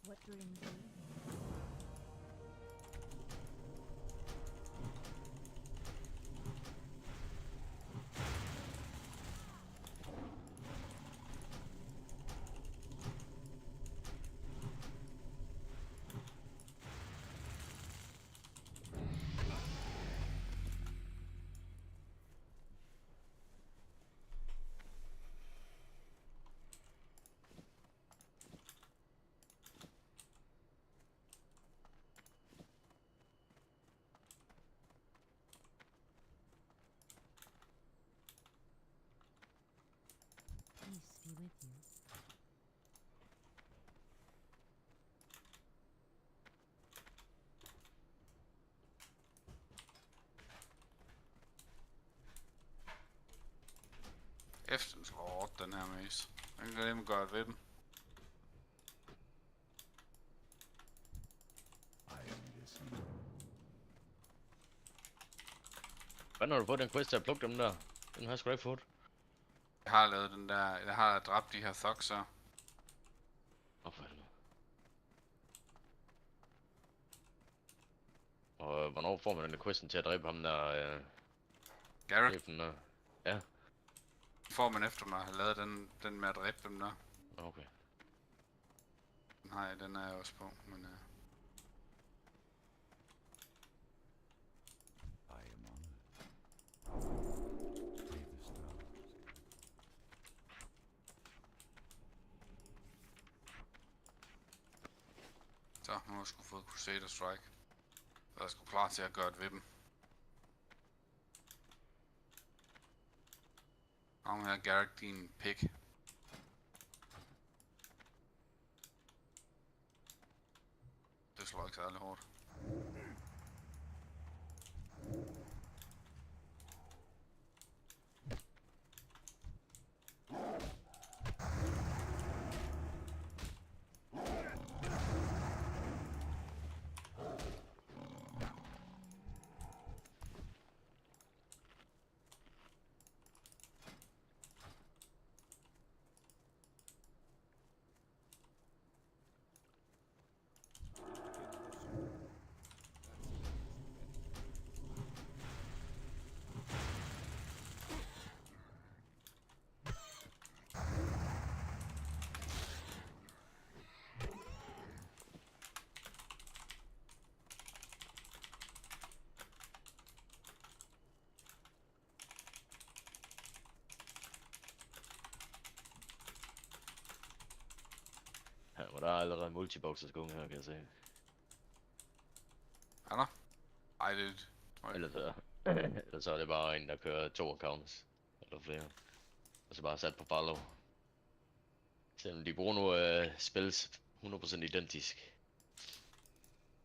What brings you? Peace be with you. Efter den slår hårdt, den her mace. Den kan nemlig gøre ved den. Hvad når du fået den quest til at plukke dem der? Den har jeg sgu da ikke fået. Jeg har lavet den der, jeg har dræbt de her thugs her. For helvede. Og hvornår får man den der questen til at dræbe ham der, Garrett chefen der? Ja, får man efter mig at have lavet den med at dræbe dem der. okay. Nej, den er jeg også på, men så nu har jeg sgu fået Crusader Strike. Så er jeg sgu klar til at gøre det ved dem. Nu er Garrett din pik. ikke særlig hårdt. Ja, men der er allerede multiboxers gang her, kan jeg se. Er der? Ej, det tror jeg ikke. Ellers så er det bare en, der kører 2 accounts. Eller flere. Og så bare sat på follow. Selvom de bruger nu spils 100% identisk.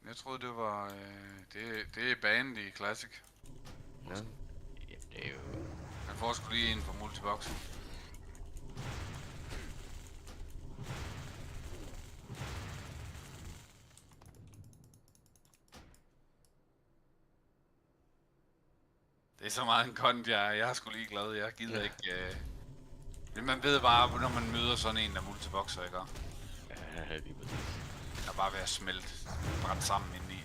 Jeg troede, det var... det er banen i Classic. Ja. Jamen, det er jo... Han får sgu lige en fra multiboxen. Det er så meget en kont, jeg er sgu lige glad. Jeg gider ikke... Men man ved bare, når man møder sådan en, der multiboxer, ikke? Ja, lige præcis. Der er bare ved at smelte brændt sammen indeni.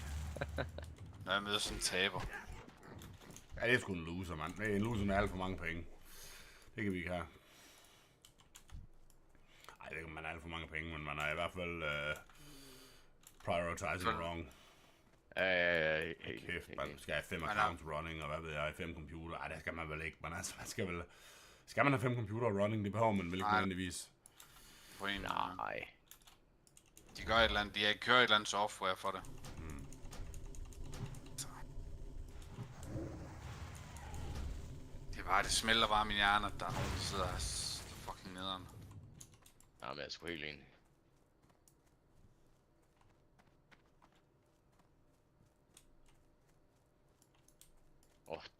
Når jeg møder sådan en taber. Ja, det er sgu en loser, mand. Det er en loser med alt for mange penge. Det kan vi ikke have. Ej, det kan man have alt for mange penge, men man er i hvert fald prioritizing wrong. Ja. Kæft, man skal have 5 accounts running, og hvad ved jeg, 5 computer. Ej, det skal man vel ikke, men altså, man skal vel... Skal man have 5 computer running? Det behøver man vel ikke nødvendigvis. På en... Nej. De gør et eller andet, de kører et eller andet software for det. Det er bare, det smelter bare min hjerne, at der er nogen, der sidder og fucking nederen. Ja, men jeg er sgu helt enig.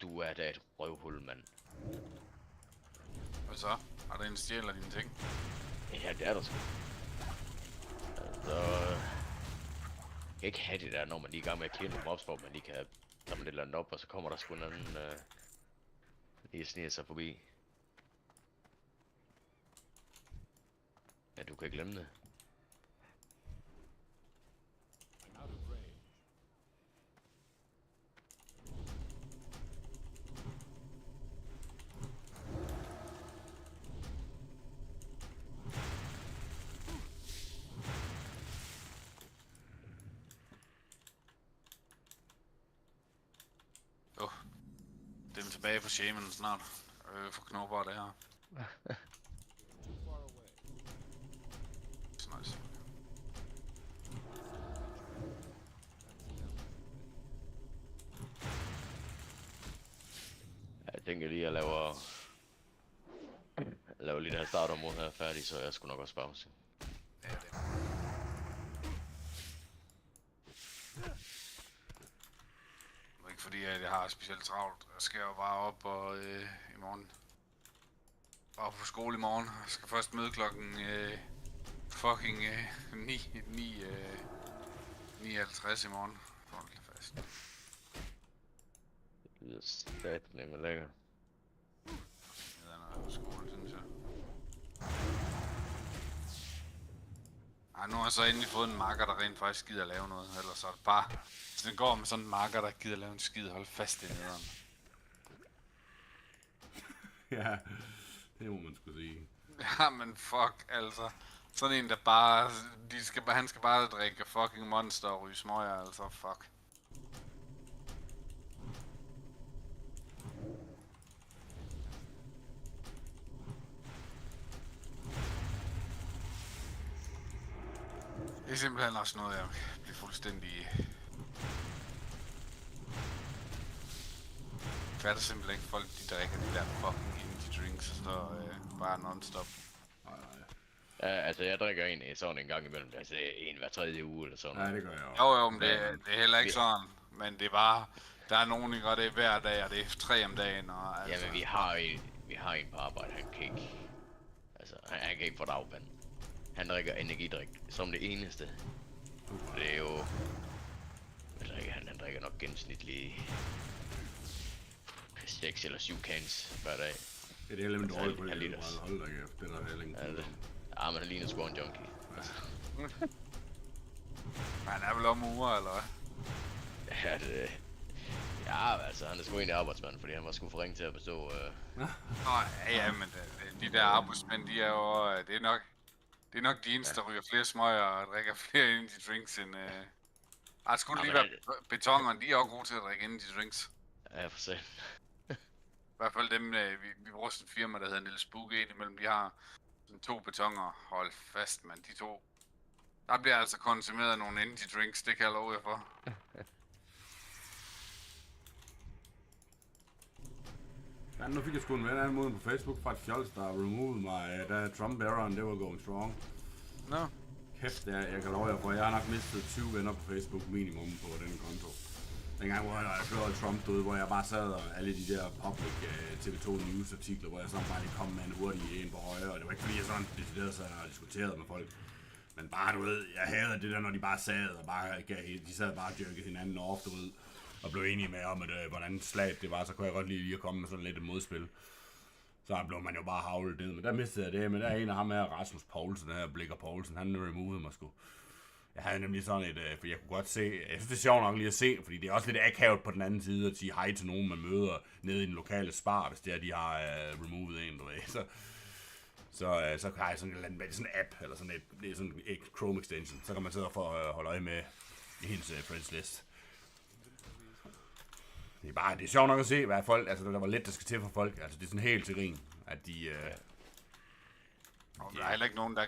Du er da et røvhul, mand. Hvad så? Har der en stjæler dine ting? Ja, det er der sgu. Altså... Jeg kan ikke have det der, når man lige er i gang med at kende nogle mobs, hvor man lige kan samle et eller andet op, og så kommer der sgu en anden... lige sniger sig forbi. Ja, du kan ikke glemme det. Dem tilbage på shaman snart. For knopper det her. Nice. Jeg tænker lige at lave lige det her startområde her færdig, så jeg skulle nok også pause. Ja, det. Ikke fordi jeg har specielt travlt. Jeg skal jo bare op og i morgen. Bare på skole i morgen. Jeg skal først møde klokken fucking 9:50 i morgen. Hold da fast. Det lyder satan med lækker. Det er noget på skole, synes jeg. Ej, nu har jeg så endelig fået en marker, der rent faktisk gider at lave noget. Ellers så er det bare... Så den går med sådan en marker, der gider at lave en skid. Hold fast i nederen. Ja, det må man sgu sige. Ja, men fuck, altså. Sådan en, der bare... han skal bare drikke fucking Monster og ryge smøger, altså. Fuck. Det er simpelthen også noget, jeg bliver fuldstændig... Fatter simpelthen ikke folk, de drikker de der fucking energy drinks, og så bare non-stop. Nej. Altså, jeg drikker egentlig sådan en gang imellem. Altså, en hver tredje uge eller sådan Ja, noget. det gør jeg også. Jo, men det er heller ikke sådan. Men det er bare, der er nogen, der gør det hver dag, og det er 3 om dagen. Og, altså, Jamen, vi har en på arbejde, han kan ikke... Altså, han kan ikke få dagpand. Han drikker energidrik som det eneste. Det er jo... Jeg drikker, han drikker nok gennemsnitligt 6 eller 7 cans hver dag. Det er det heller Altså, dårligt på halv det. liters. Hold da kæft, det er der heller ingen tvivl om. Men han ligner sgu en junkie. Altså, han er vel om uger, eller hvad? ja, det... Ja, altså, han er sgu egentlig arbejdsmand, fordi han var sgu for ringe til at bestå... Ja, men de der arbejdsmænd, de er jo... Det er nok de eneste, der ryger flere smøger og drikker flere energy drinks end... Det skulle lige være betonerne, de er også gode til at drikke energy drinks. Ja, for sig. I hvert fald dem, vi bruger sådan et firma, der hedder Niels Spook imellem. De har sådan 2 betoner. Hold fast, mand. De 2. Der bliver altså konsumeret nogle energy drinks, det kan jeg love jer for. Ja, nu fik jeg sgu en ven anmoden på Facebook fra et fjols, der removed mig, da Trump-erreren, det var going strong. Nå. Kæft, jeg kan love jer for, jeg har nok mistet 20 venner på Facebook minimum på den konto. Dengang, hvor jeg før Trump døde, hvor jeg bare sad og alle de der public TV2 News artikler, hvor jeg sådan bare lige kom med en hurtig en på højre, og det var ikke fordi jeg sådan decideret sad og diskuterede med folk. Men bare, du ved, jeg havde det der, når de bare sad og bare de sad bare og jerkede hinanden off, du ved, og blev enige med om, at hvordan slaget det var, så kunne jeg godt lige at komme med sådan lidt et modspil. Så blev man jo bare havlet ned, men der mistede jeg det, men der er en af ham her, Rasmus Poulsen, der Blikker Poulsen, han removede mig sgu. Jeg havde nemlig sådan et, for jeg kunne godt se, jeg synes det er sjovt nok lige at se, fordi det er også lidt akavet på den anden side at sige hej til nogen, man møder nede i den lokale spar, hvis det er, de har removed en, du ved. Så har jeg sådan en eller anden, sådan en app, eller sådan det er sådan et Chrome extension, så kan man sidde og holde øje med i hendes friends list. Det er sjovt nok at se, hvad folk, altså der var lidt, der skal til for folk, altså det er sådan helt til grin, at de... Der er heller ikke nogen, der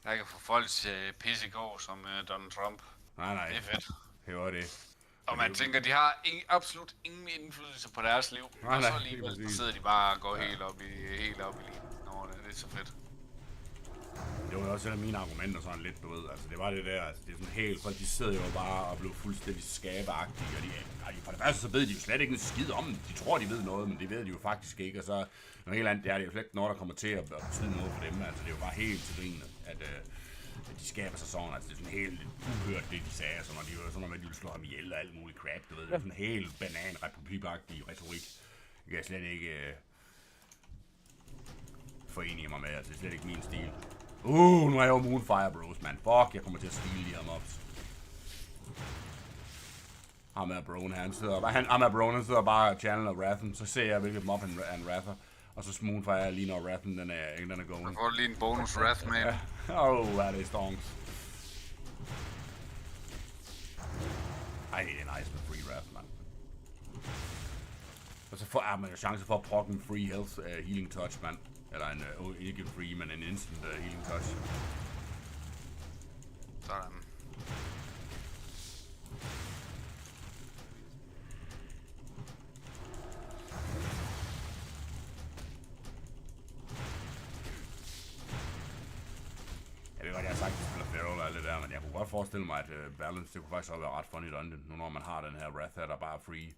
kan få folks pisse gå som Donald Trump. Nej. Det er fedt. Det var det. Og man tænker, de har absolut ingen indflydelse på deres liv. Nej, og så lige alligevel præcis. sidder de bare og går helt op i livet over det. Det er så fedt. Det var jo også et af mine argumenter sådan lidt, du ved, altså det var det der, altså det er sådan helt, folk de sidder jo bare og blev fuldstændig skabeagtige, og de for det første så ved de jo slet ikke en skid om det. De tror de ved noget, men det ved de jo faktisk ikke, og så noget helt andet, det er jo slet ikke noget, der kommer til at betyde noget for dem, altså det er jo bare helt til grinet, at de skaber sig sådan, altså det er sådan helt uhørt det de sagde, så når de jo sådan noget, de ville slå ham ihjel og alt muligt crap, du ved, det er sådan helt banan-republikagtig retorik, det kan jeg slet ikke forene mig med, altså det er slet ikke min stil. Nu er jeg jo Moonfire Bros, man. Fuck, jeg kommer til at stile lige ham op. Ham er Broen her, han sidder bare og channeler Wrathen, så ser jeg, hvilket mob han Wrather. Og så Moonfire lige når Wrathen, den er going. Så får du lige en bonus Wrath med. Hvad er det stonks. Ej, det er nice med free Wrath, man. Og så får man jo chance for at prokke en free health healing touch, man. Eller ikke free, men en instant healing touch. Sådan. Jeg ved godt, jeg har sagt, at jeg spiller Feral og alt det der, men jeg kunne godt forestille mig, at Balance, det kunne faktisk også være ret funny dungeon, nu når man har den her Wrath her, der bare er free.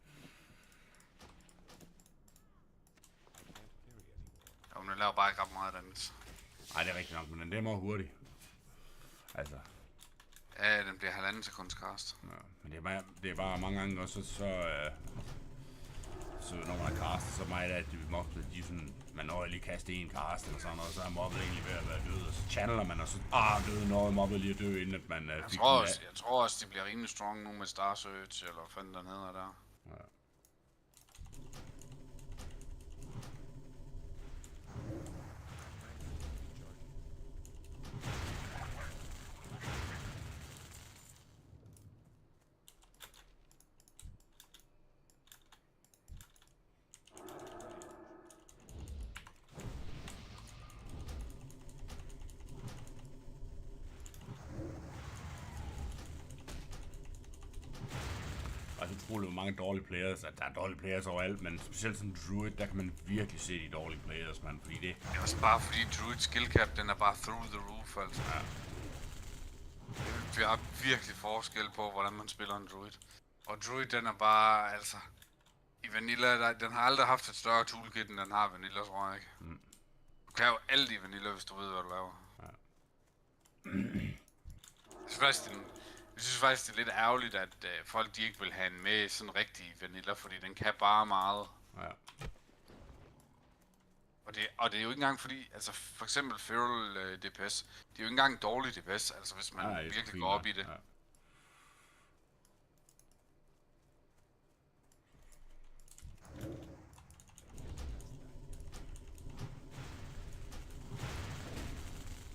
Jo, men jeg laver bare ikke ret meget damage. Nej, det er rigtigt nok, men den dæmmer hurtigt. Altså, Ja, den bliver 1,5 sekunds cast. ja, men det er bare mange gange også, så når man har castet, så meget af det mobbet, de sådan, man når lige kaste en cast eller sådan noget, så er mobbet egentlig ved at være død, og så channeler man, og så døde noget mobbet lige at dø, inden at man Jeg fik tror også, de bliver rimelig strong nu med Star Search, eller hvad fanden dernede og der. Ja. fuld af mange dårlige players. Der er dårlige players overalt, men specielt som Druid, der kan man virkelig se de dårlige players, man. Fordi det er også bare fordi Druid skill cap, den er bare through the roof, altså. Ja. Vi har virkelig forskel på, hvordan man spiller en Druid. Og Druid, den er bare, altså... I Vanilla, den har aldrig haft et større toolkit, end den har Vanilla, tror jeg ikke. Du kan jo alt i Vanilla, hvis du ved, hvad du laver. Ja. Jeg synes faktisk, det er lidt ærgerligt, at folk de ikke vil have en med sådan rigtig Vanilla, fordi den kan bare meget. Ja. Og det er jo ikke engang fordi, altså for eksempel Feral DPS, det er jo ikke engang dårlig DPS, altså hvis man virkelig går op i det. Ja.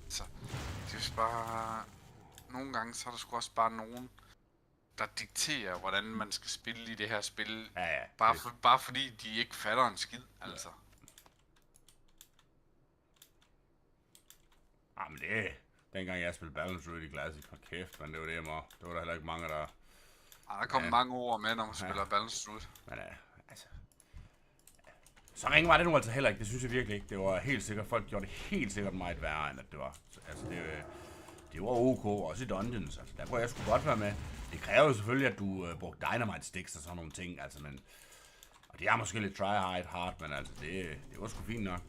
Så, det er jo bare... Nogle gange så er der sgu også bare nogen, der dikterer, hvordan man skal spille i det her spil. Ja. Bare fordi de ikke fatter en skid, altså. Men det... Dengang jeg spillede Balance Road i Classic, hold kæft, men det var det, der var der heller ikke mange, der... Der kom mange ord med, når man spiller Balance Road. Men altså... Så ringe var det nu altså heller ikke, det synes jeg virkelig ikke. Det var helt sikkert, folk gjorde det helt sikkert meget værre, end at det var. Altså det var ok, også i Dungeons, altså der kunne jeg sgu godt være med. Det kræver jo selvfølgelig, at du brugte Dynamite Sticks og sådan nogle ting, altså men... Og det er måske lidt hard, men altså det var sgu fint nok.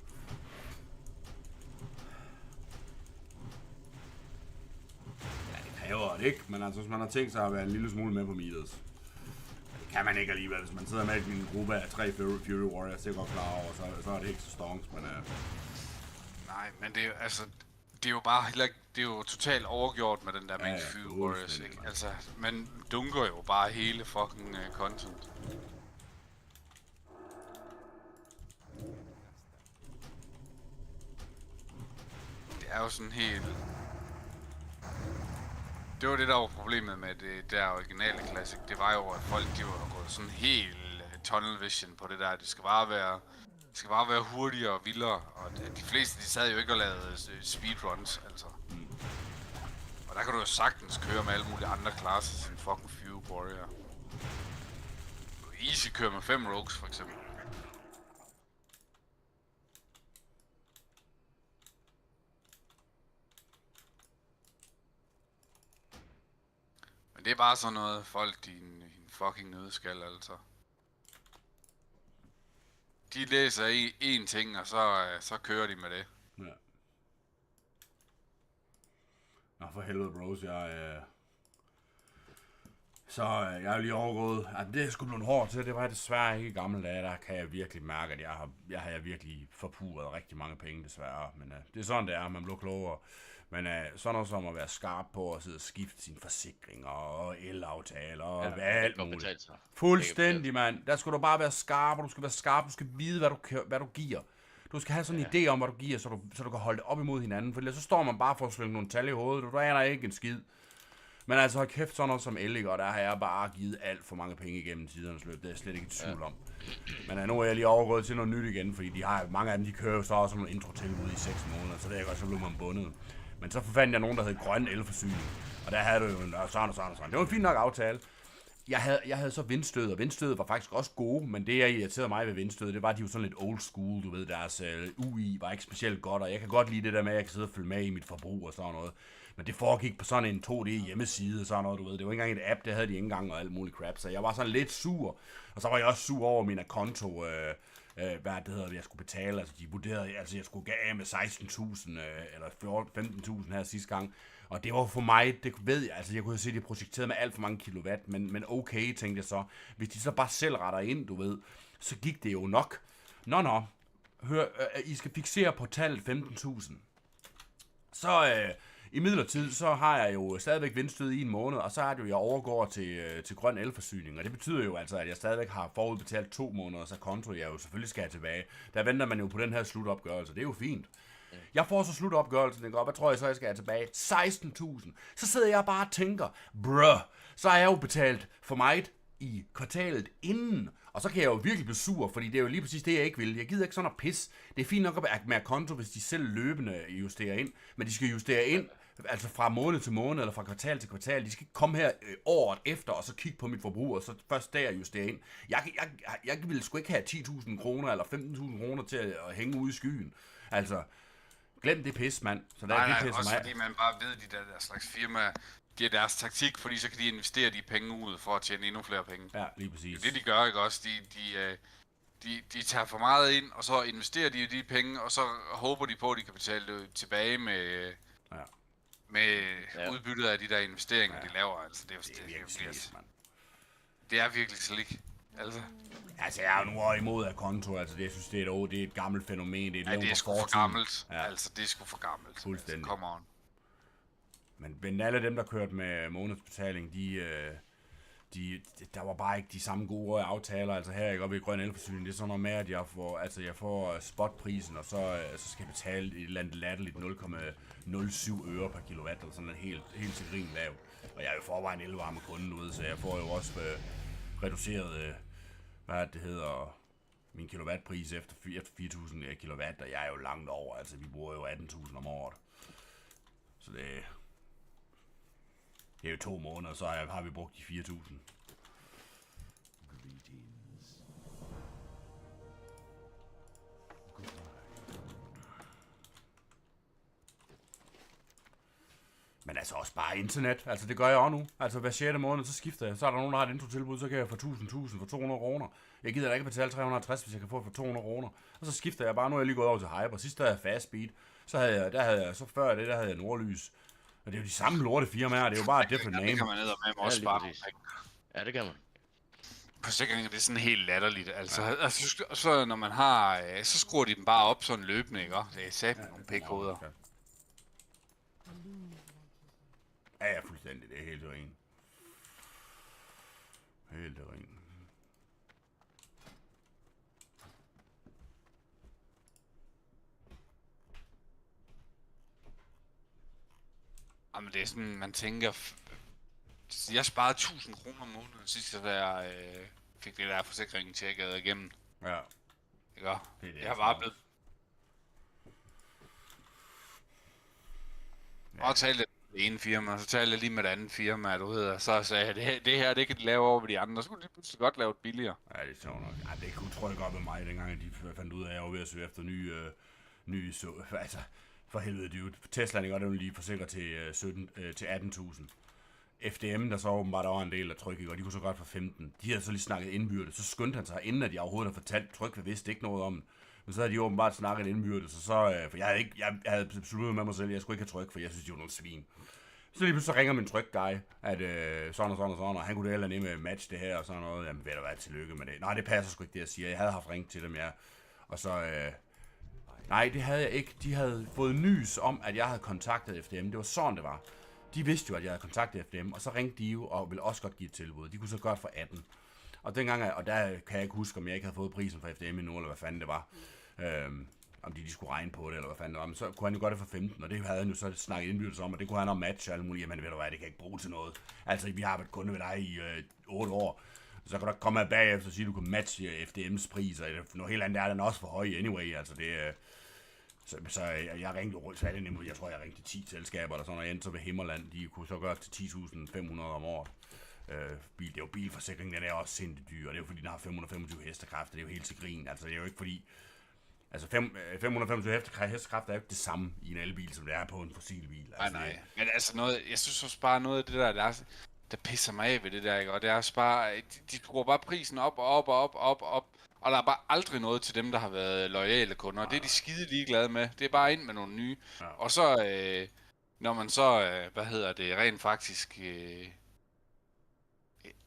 Ja, det kræver det ikke, men altså hvis man har tænkt sig at være en lille smule med på meters. Det kan man ikke alligevel, hvis man sidder med i en gruppe af 3 Fury Warriors, det er godt klar over, så er det ikke så stonks, men... Nej, men det er jo, altså... Det er jo bare heller ikke, det er jo totalt overgjort med den der med Fury Warriors, ikke? Altså, man dunker jo bare hele fucking content. Det er jo sådan helt... Det var det, der var problemet med det der originale Classic. Det var jo, at folk de var gået sådan helt tunnel vision på det der. Det skal bare være hurtigere og vildere, og de fleste de sad jo ikke og lavede speedruns, altså. Og der kan du jo sagtens køre med alle mulige andre klasser, som fucking Fury Warrior. Easy kører med 5 rogues, for eksempel. Men det er bare sådan noget, folk de en fucking nødskal, altså. De læser én ting, og så kører de med det. Ja. Nå for helvede, bros, jeg er lige overgået. Det er sgu blevet hårdt til, det var jeg desværre ikke i gamle dage. Der kan jeg virkelig mærke, at jeg har virkelig forpurret rigtig mange penge, desværre. Men det er sådan, det er, man bliver klogere. Men sådan noget som at være skarp på at sidde og skifte sin forsikring og el-aftaler og alt muligt. Fuldstændig, mand. Der skal du bare være skarp, og du skal være skarp, du skal vide, hvad du giver. Du skal have sådan en idé om, hvad du giver, så du kan holde det op imod hinanden, for ellers så står man bare for at slynge nogle tal i hovedet, du aner ikke en skid. Men altså, hold kæft, sådan noget som Ellig, og der har jeg bare givet alt for mange penge igennem tidernes løb, det er jeg slet ikke i tvivl om. Men nu er jeg lige overgået til noget nyt igen, fordi mange af dem, de kører jo så også nogle intro-tilbud i 6 måneder, så det er godt, så blev man bundet. Men så fandt jeg nogen, der hed grøn elforsyning, og der havde du jo sådan og sådan. Det var en fin nok aftale. Jeg havde så vindstød, og vindstødet var faktisk også gode, men det, jeg irriterede mig ved vindstødet, det var, at de var sådan lidt old school, du ved, deres UI var ikke specielt godt, og jeg kan godt lide det der med, at jeg kan sidde og følge med i mit forbrug og sådan noget. Men det foregik på sådan en 2D hjemmeside og sådan noget, du ved. Det var ikke engang et app, det havde de ikke engang og alt muligt crap, så jeg var sådan lidt sur. Og så var jeg også sur over min konto, jeg skulle betale, altså de vurderede, altså jeg skulle af med 16.000 eller 15.000 her sidste gang, og det var for mig, det ved jeg, altså jeg kunne se, det projekteret med alt for mange kilowatt, men okay, tænkte jeg så, hvis de så bare selv retter ind, du ved, så gik det jo nok. Hør, I skal fixere på tallet 15.000. Så i midlertid, så har jeg jo stadigvæk vindstød i en måned, og så er det jo, jeg overgår til grøn elforsyning, og det betyder jo altså, at jeg stadigvæk har forudbetalt 2 måneder, så konto jeg jo selvfølgelig skal have tilbage. Der venter man jo på den her slutopgørelse, det er jo fint. Jeg får så slutopgørelsen, ikke? Og hvad tror jeg så, jeg skal have tilbage? 16.000. Så sidder jeg bare og tænker, så har jeg jo betalt for meget i kvartalet inden. Og så kan jeg jo virkelig blive sur, fordi det er jo lige præcis det, jeg ikke vil. Jeg gider ikke sådan at pis. Det er fint nok at med konto, hvis de selv løbende justerer ind, men de skal justere ind altså fra måned til måned, eller fra kvartal til kvartal. De skal ikke komme her året efter, og så kigge på mit forbrug, og så først der justere ind. Jeg vil sgu ikke have 10.000 kroner, eller 15.000 kroner til at hænge ude i skyen. Altså, glem det pis, mand. Så der Nej, det pisser også mig. fordi man bare ved, de der slags firmaer, det er deres taktik, fordi så kan de investere de penge ud for at tjene endnu flere penge. Ja, lige præcis. Det de gør, ikke også? De tager for meget ind, og så investerer de penge, og så håber de på, at de kan betale det tilbage med udbyttet af de der investeringer, de laver. Altså, det er virkelig slidt, mand. Det er virkelig slidt. Altså, jeg er nu også imod af konto, altså det, jeg synes, det er et gammelt fænomen. Det er sgu for gammelt. Ja. Altså, det er sgu for gammelt. Fuldstændig. Altså, come on. Men alle dem, der kørte med månedsbetaling, der var bare ikke de samme gode aftaler. Altså her, ikke, oppe i Grøn Elforsyning, det er sådan noget med, at jeg får spotprisen, og så skal jeg betale et eller andet latterligt 0,07 øre per kilowatt, eller sådan noget helt til grin lavt. Og jeg er jo forvejen elvarme kunden ude, så jeg får jo også reduceret, min kilowattpris efter 4.000 kilowatt, og jeg er jo langt over, altså vi bruger jo 18.000 om året. Så det er jo 2 måneder, så har vi brugt de 4.000. Men altså også bare internet. Altså det gør jeg også nu. Altså hver 6. måned, så skifter jeg. Så er der nogen, der har et introtilbud, så kan jeg få 1.000 for 200 kroner. Jeg gider da ikke betale 350, hvis jeg kan få for 200 kroner. Og så skifter jeg bare. Nu er jeg lige gået over til Hyper. Sidst havde jeg Fast Speed. Så før det, der havde jeg Nordlys. Og det er jo de samme lorte firmaer, det er jo bare et different name. Det kan man ned og med også spare. Ja, det kan man. Forsikringer, det er sådan helt latterligt. Altså, så når man har, så skruer de dem bare op sådan løbende, ikke? Det er sat med nogle pikhoveder. Ja, fuldstændig. Det er helt ren. Helt ren. Jamen det er sådan, man tænker, jeg sparede 1.000 kroner om måneden sidst, da jeg fik det der forsikringen tjekket igennem. Ja. Ikke? Jeg har bare blevet... Og talte med det ene firma, så talte jeg lige med det andet firma, du ved, og så sagde jeg, det her, det kan de lave over ved de andre, så kunne de pludselig godt lave det billigere. Ja, det er sjovt nok. Ja, det kunne trykke op med mig, dengang de fandt ud af, at jeg var ved at søge efter nye altså, for helvede, dude. Tesla, ikke, og den lige forsikret til 18.000. FDM, der så åbenbart der var en del, der tryk, og de kunne så godt for 15. De havde så lige snakket indbyrdes, så skyndte han sig, inden at de overhovedet havde fortalt tryk, jeg vidste ikke noget om. Men så havde de åbenbart snakket indbyrdes, og så, for jeg havde besluttet med mig selv, at jeg skulle ikke have tryk, for jeg synes, de var nogle svin. Så lige pludselig så ringer min tryk-guy, at sådan, og han kunne det heller nemme match det her, og sådan noget. Jamen, ved du hvad, tillykke med det. Nej, det passer sgu ikke, det jeg siger. Jeg havde haft ringet til dem, ja. Og så, nej, det havde jeg ikke. De havde fået nys om, at jeg havde kontaktet FDM. Det var sådan, det var. De vidste jo, at jeg havde kontaktet FDM, og så ringte de jo, og ville også godt give et tilbud. De kunne så godt for 18. Og dengang, og der kan jeg ikke huske, om jeg ikke havde fået prisen fra FDM endnu, eller hvad fanden det var. Om de skulle regne på det, eller hvad fanden det var. Men så kunne han jo godt det for 15, og det havde han jo så snakket indbyrdes om, og det kunne han også matche alle mulige. Jamen ved du hvad, det kan jeg ikke bruge til noget. Altså, vi har arbejdet kun ved dig i 8 år. Så kan du komme bagefter og sige, at du kan matche FDM's pris, og noget helt andet er den også for høj anyway. Altså det så jeg ringte rundt, så jeg tror, jeg ringte 10 selskaber, eller sådan, og jeg endte så ved Himmerland. De kunne så gøre til 10.500 om året. Det er jo bilforsikringen, den er også sindssygt dyr, og det er jo fordi, den har 525 hestekræfter, det er jo helt til grin. Altså det er jo ikke fordi, altså 525 hestekræfter er jo ikke det samme i en elbil, som det er på en fossilbil. Altså, nej. Men altså noget, jeg synes også bare noget af det der pisser mig af ved det der, ikke? Og det er også bare, de skruer bare prisen op, og der er bare aldrig noget til dem, der har været loyale kunder. Det er de skide ligeglade med. Det er bare ind med nogle nye. Ja. Og så, når man så, rent faktisk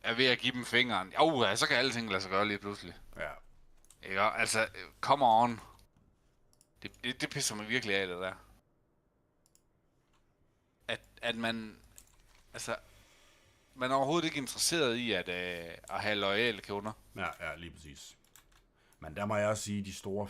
er ved at give dem fingeren. Så kan alting lade sig gøre lige pludselig. Ja. Ikke? Altså, come on. Det pisser mig virkelig af, det der. At man, altså, man er overhovedet ikke interesseret i at have loyale kunder. Ja, lige præcis. Men der må jeg også sige, de store,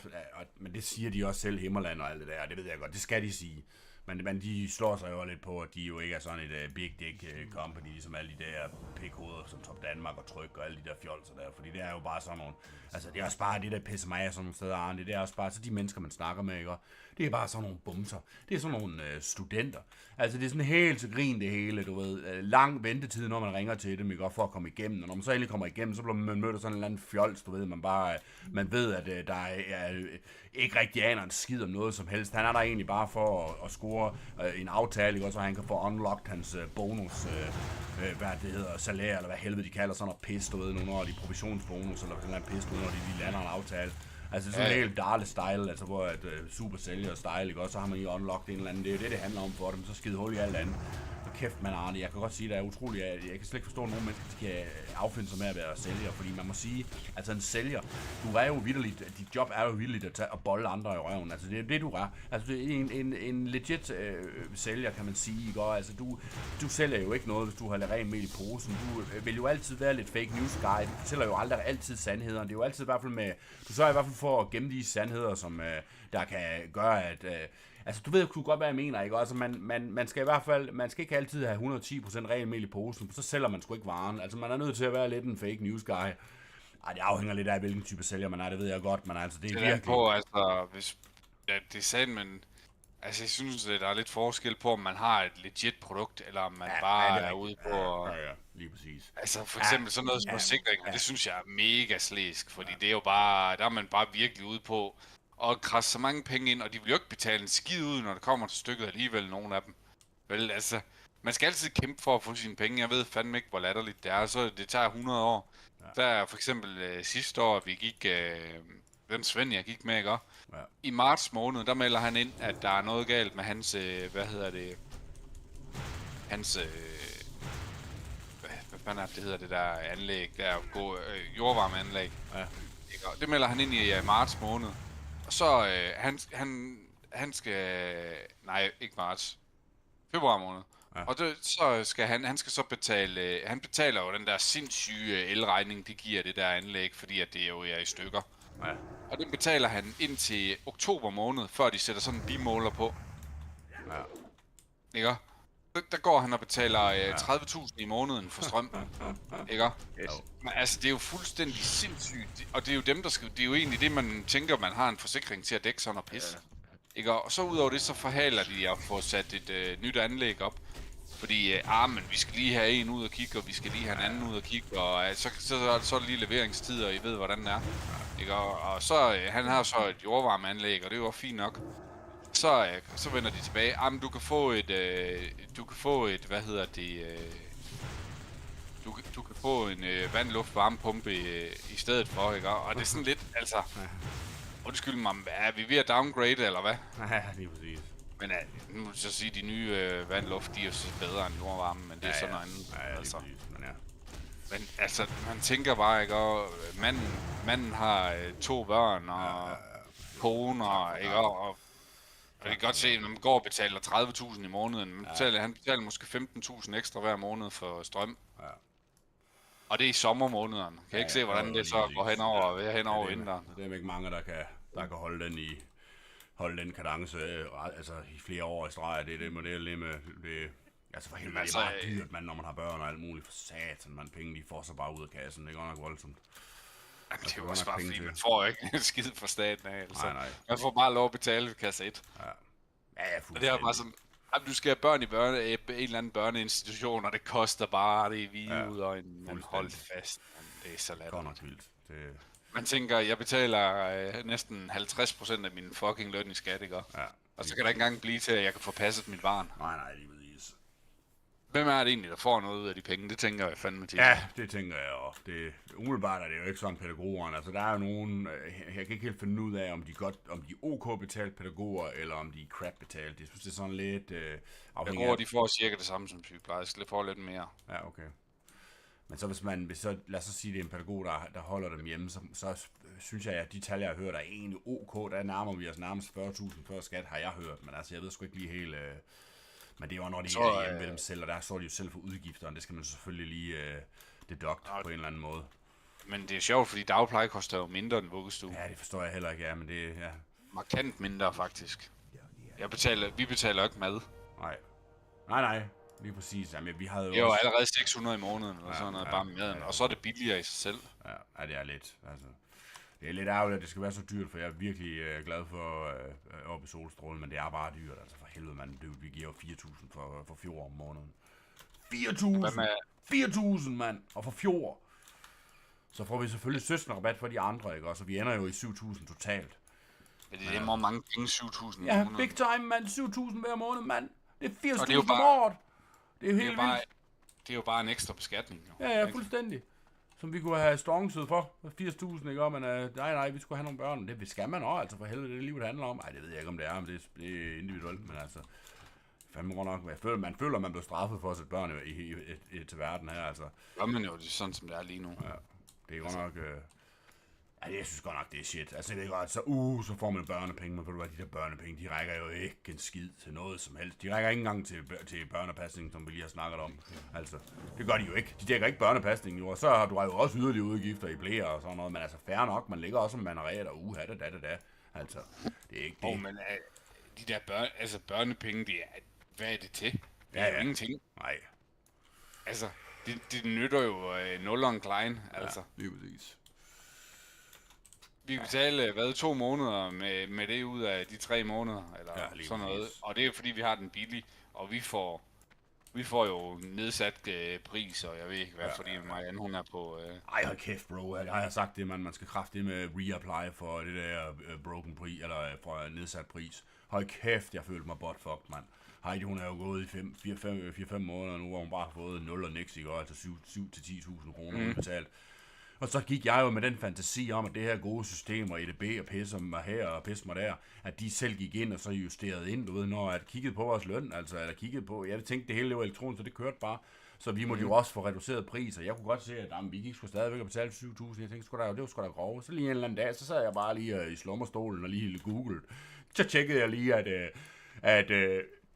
men det siger de også selv, Himmerland og alt det der, det ved jeg godt, det skal de sige. Men de slår sig jo lidt på, at de jo ikke er sådan et big dick company, ligesom alle de der pikhoveder som Top Danmark og Tryk og alle de der fjolser der, fordi det er jo bare sådan nogle, altså det er også bare det, der pisser mig af sådan nogle steder, Arne, det er også bare, så de mennesker, man snakker med, ikke? Det er bare sådan nogle bumser, det er sådan nogle studenter, altså det er sådan helt til grin det hele, du ved, lang ventetid, når man ringer til dem, ikke? For at komme igennem, og når man så endelig kommer igennem, så bliver man mødt af sådan en eller anden fjols, du ved, man ved, at der er ikke rigtig aner en skid om noget som helst. Han er der egentlig bare for at score en aftale, ikke? Så han kan få unlocked hans bonus, hvad det hedder, salær, eller hvad helvede de kalder, sådan noget pis, du ved, nogle af de provisionsbonus, eller sådan noget pis, når de lander en aftale. Altså sådan en helt darle style, altså hvor et super sælger style, ikke? Og så har man jo unlocked en eller anden, det er jo det handler om for dem, så skide hul i alt andet. Kæft, man, Arne, jeg kan godt sige, at det er utroligt, jeg kan slet ikke forstå, at nogen mennesker kan affinde sig med at være sælger, fordi man må sige, altså en sælger, du er jo vitterligt, dit job er jo vitterligt at tage og bolle andre i røven, altså det er det, du er. Altså en legit sælger, kan man sige, ikke? Og altså du sælger jo ikke noget, hvis du har ren mel i posen, du vil jo altid være lidt fake news guy, du fortæller jo aldrig altid sandheder, det er jo altid i hvert fald med, du sørger i hvert fald for at gemme de sandheder, som der kan gøre, at altså, du ved jo godt, hvad jeg mener, ikke? Altså, man skal i hvert fald, man skal ikke altid have 110% ren mel i posen, for så sælger man sgu ikke varen. Altså, man er nødt til at være lidt en fake news guy. Ej, det afhænger lidt af, hvilken type sælger man er, det ved jeg godt, men altså, det er virkelig... på, altså, hvis... Ja, det er sandt, men... Altså, jeg synes, at der er lidt forskel på, om man har et legit produkt, eller om man bare er ude på... Ja, lige præcis. Altså, for eksempel sådan noget som forsikring, det synes jeg er mega slæsk, fordi det er jo bare... Der er man bare virkelig ude på og krasse så mange penge ind, og de vil jo ikke betale en skid ud, når det kommer til stykket alligevel, nogle af dem. Vel, altså, man skal altid kæmpe for at få sine penge. Jeg ved fandme ikke, hvor latterligt det er, så det tager 100 år. Ja. Der er for eksempel sidste år, vi gik, den Svend, jeg gik med, ikke? Ja. I marts måned, der melder han ind, at der er noget galt med hans, hans, hvad fanden er det hedder det der anlæg, der jordvarmeanlæg. Ja. Ikke? Det melder han ind i marts måned. Og så, han skal, nej, ikke marts, februar måned. Ja. Og så skal han skal så betale, han betaler jo den der sindssyge elregning, det giver det der anlæg, fordi at det jo er i stykker. Ja. Og den betaler han indtil oktober måned, før de sætter sådan en bimåler på. Ja. Ikke? Der går han og betaler 30.000 i måneden for strøm. Ikke? Yes. Men altså, det er jo fuldstændig sindssygt. Og det er jo dem, der skal... Det er jo egentlig det, man tænker, man har en forsikring til at dække sådan og pisse. Ikke? Og så udover det, så forhaler de at få sat et nyt anlæg op. Fordi, men vi skal lige have en ud og kigge, og vi skal lige have en anden ud og kigge, og så er der lige leveringstid, og I ved, hvordan det er. Ikke? Og så, han har så et jordvarmeanlæg, og det er jo fint nok. Så vender de tilbage. Du kan få et, hvad hedder det, du kan få en vand-luft-varmepumpe i stedet for, ikke? Og det er sådan lidt, altså, undskyld mig, er vi ved at downgrade, eller hvad? Ja, lige præcis. Men nu vil jeg så sige, de nye vandluft, de er jo så bedre end jordvarme, men det er sådan noget andet. Ja, altså. præcis, Men altså, man tænker bare, ikke? Og manden har 2 børn og koner, ikke? Og jeg kan godt se, at man går og betaler 30.000 i måneden. Han betaler måske 15.000 ekstra hver måned for strøm. Ja. Og det er i sommermånederne. Kan jeg ikke se, hvordan det så går henover vinteren. Det er ikke mange, der kan holde den kadence altså i flere år i streg. Det er det model med det. Altså for helvede, det er bare dyrt, man, når man har børn og alt muligt. For satan, man, penge, de får sig bare ud af kassen. Det er godt nok voldsomt. Jamen, det er jo også bare fordi, man får ikke en skid fra staten af. Altså. Nej. Man får bare lov at betale ved kasse 1. Ja, det er bare sådan, du skal have børn i en eller anden børneinstitution, og det koster bare det i hvide ud og en hold fast. Det er så latterligt. Godt nok vildt. Man tænker, jeg betaler næsten 50% af min fucking løn i skat, ikke? Ja, og så kan der ikke engang blive til, at jeg kan få passet mit barn. Nej, lige præcis. Hvem er det egentlig, der får noget ud af de penge? Det tænker jeg fandme til. Ja, det tænker jeg også. Umiddelbart er det jo ikke sådan pædagogerne. Altså, der er jo nogen... Jeg kan ikke helt finde ud af, om de er OK betalt pædagoger, eller om de er crap betalt. Jeg synes, det er sådan lidt afhængigt af... de får cirka det samme som sygeplejerske. Det får lidt mere. Ja, okay. Men så hvis lad os så sige, det er en pædagog, der holder dem hjemme, så synes jeg, at de tal, jeg har hørt, er egentlig OK. Der nærmer vi os nærmest 40.000 før skat, har jeg hørt. Men altså, jeg ved sgu ikke lige helt... Men det er jo, når de er hjemme ved dem selv, og der står de jo selv for udgifterne. Det skal man selvfølgelig lige deduct på en eller anden måde. Men det er sjovt, fordi dagpleje koster jo mindre end vuggestue. Ja, det forstår jeg heller ikke, men det er... Ja. Markant mindre, faktisk. Vi betaler ikke mad. Nej. Lige præcis. Jamen, vi havde jo Det er jo også... allerede 600 i måneden, eller sådan noget, bare med maden. Og så er det billigere i sig selv. Ja, det er lidt. Altså, det er lidt ærgerligt, at det skal være så dyrt, for jeg er virkelig glad for oppe i Solstrålen, men det er bare dyrt. Altså, for helvede, mand. Vi giver jo 4.000 for fjord om måneden. 4.000, mand! Og for fjord. Så får vi selvfølgelig søsterrabat for de andre, ikke? Og så vi ender jo i 7.000 totalt. Men det er mange penge, 7.000 Ja, big time, mand. 7.000 hver måned, mand. Det er 80.000 om bare, året. Det er jo helt vildt. Det er jo bare en ekstra beskatning. Jo. Ja, fuldstændig. Som vi kunne have stronget for 80.000, ikke? Men nej, vi skulle have nogle børn. Det skal man også, altså for helvede, det er livet, det handler om. Ej, det ved jeg ikke, om det er, men det er individuelt, men altså... Fandme godt nok, man føler, man bliver straffet for at sætte børn til verden her, altså. Gør man jo, det er sådan, som det er lige nu. Ja, det er godt nok... jeg synes godt nok, det er shit. Altså, det er godt, så får man børnepenge, men ved du hvad, de der børnepenge, de rækker jo ikke en skid til noget som helst. De rækker ikke engang til børnepasning, som vi lige har snakket om. Altså, det gør de jo ikke. De dækker ikke børnepasning jo, og så har du jo også yderligere udgifter i blæer og sådan noget, men altså, fair nok, man ligger også som manaret og da. Altså, det er ikke det. Men de der børnepenge, hvad er det til? Det er jo ingenting. Nej. Altså, det nytter jo nulleren klein, altså. Ja, lige præcis. Vi betaler 2 måneder med det ud af de 3 måneder, eller sådan noget. Og det er fordi, vi har den billig, og vi får jo nedsat pris, og jeg ved ikke hvad, fordi Marianne, hun er på... Ej, hold kæft, bro. Jeg har sagt det, man skal kraftigt med reapply for det der broken pris, eller for nedsat pris. Hold kæft, jeg følte mig buttfucked, mand. Heidi, hun er jo gået i 4-5 måneder nu, hvor hun bare har fået 0 og niks, ikke? Altså 7-10.000 kroner betalt. Og så gik jeg jo med den fantasi om, at det her gode system, og EDB og pisse mig her og pisse mig der, at de selv gik ind og så justerede ind, du ved, når jeg kiggede på vores løn, altså, eller kiggede på, jeg tænkte, det hele det var elektronisk, så det kørte bare. Så vi måtte jo også få reduceret priser. Jeg kunne godt se, at vi gik sgu stadigvæk at betale 7.000. Jeg tænkte, det var sgu da grove. Så lige en eller anden dag, så sad jeg bare lige i slummerstolen og lige googlede. Så tjekkede jeg lige, at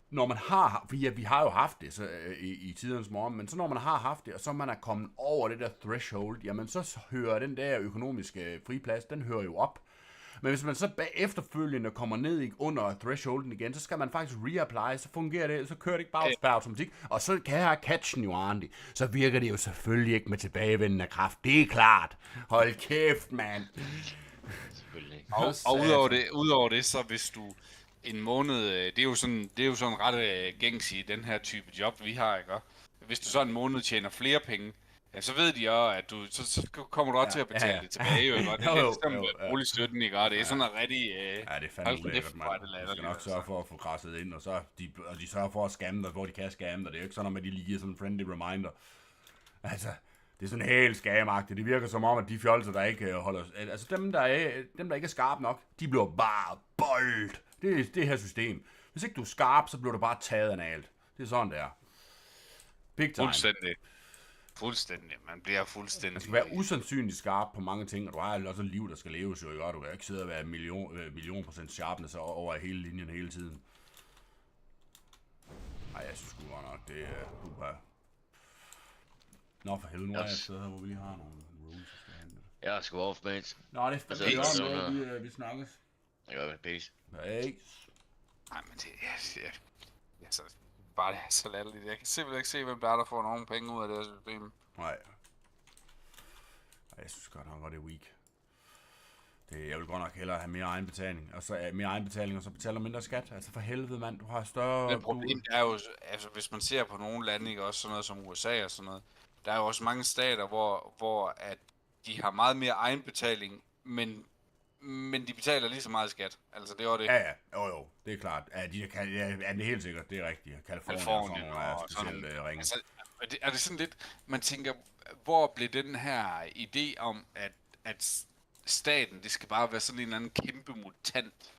når man har, fordi vi har jo haft det så, i tidernes morgen, men så når man har haft det, og så man er kommet over det der threshold, jamen så hører den der økonomiske friplads, den hører jo op. Men hvis man så efterfølgende kommer ned under thresholden igen, så skal man faktisk reapply, så fungerer det, så kører det ikke bare per automatik. Og så kan jeg catchen jo, Andy, så virker det jo selvfølgelig ikke med tilbagevendende kraft. Det er klart. Hold kæft, mand. Og udover det, så hvis du en måned, det er jo sådan ret gængs i den her type job, vi har, ikke? Hvis du så en måned tjener flere penge, ja, så ved de også, at så kommer du også til at betale det tilbage, ikke? Det er lidt som boligstøtten, ikke? Det er sådan en rigtig... ja, det er fandme ulækkert, mand. De skal nok sørge for at få krasset ind, og så de sørger for at skamme dig, hvor de kan skamme dig. Det er jo ikke sådan, at de lige giver sådan en friendly reminder. Altså, det er sådan helt skæmagtigt. Det virker som om, at de fjolser, der ikke holder... Altså, dem, der ikke er skarpe nok, de bliver bare bold. Det er det her system. Hvis ikke du er skarp, så bliver du bare taget analt. Det er sådan, det er. Big time. Fuldstændig. Man bliver fuldstændig... Man skal være usandsynligt skarp på mange ting, og du har også et liv, der skal leves jo, ikke? Du kan ikke sidde og være million% sharpness over hele linjen hele tiden. Ej, jeg synes sgu godt nok, det er bare... Nå, for helvede, nu er jeg et sted her, hvor vi lige har nogle rules, der skal handle. Jeg er sgu off, mate. Nå, det er fint, vi snakkes. Jeg gør det, peace. Peace. Nej, men det er så bare det er så latterligt. Jeg kan simpelthen ikke se, hvem der får nogen penge ud af det her system. Nej. Jeg synes godt nok, at det er weak. Jeg vil godt nok hellere have mere egenbetaling, og så betaler mindre skat. Altså for helvede, mand, du har større... Det problem er jo, altså hvis man ser på nogle lande, ikke, også sådan noget som USA og sådan noget, der er jo også mange stater, hvor at de har meget mere egenbetaling, men de betaler lige så meget skat. Altså det var det. Ja, jo, det er klart. Ja, det er helt sikkert, det er rigtigt. Californien og specielt ringe. Altså, er det sådan lidt, man tænker, hvor blev den her idé om, at staten, det skal bare være sådan en eller anden kæmpe mutant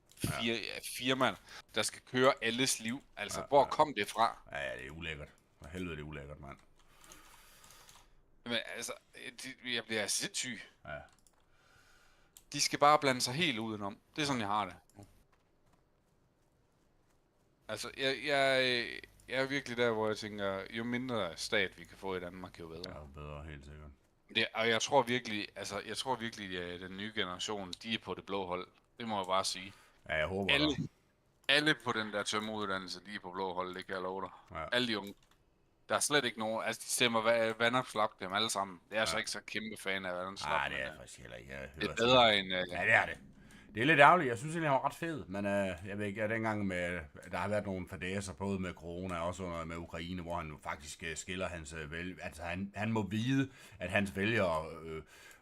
firma, der skal køre alles liv. Altså, hvor kom det fra? Ja, det er ulækkert. For helvede, det er ulækkert, mand. Men altså, jeg bliver sindssyg. Ja. De skal bare blande sig helt udenom. Det er sådan, jeg har det. Altså, jeg er virkelig der, hvor jeg tænker, jo mindre stat vi kan få i Danmark, jo bedre. Ja, bedre, helt sikkert. Og jeg tror virkelig, at den nye generation, de er på det blå hold. Det må jeg bare sige. Ja, jeg håber alle på den der tømmeruddannelse, de er på blå hold, det kan jeg love dig. Ja. Alle de unge. Der er slet ikke nogen, altså de stemmer Vandopslag, dem alle sammen. Det er altså ikke så kæmpe fan af Vandopslag. Nej, det er faktisk heller ikke. Det er bedre end... Ja, det er det. Det er lidt ærgerligt. Jeg synes egentlig, han var ret fed. Men jeg ved ikke, at dengang med, der har været nogle fadæser, både med corona og også med Ukraine, hvor han faktisk skiller hans vælger. Altså han må vide, at hans vælgere,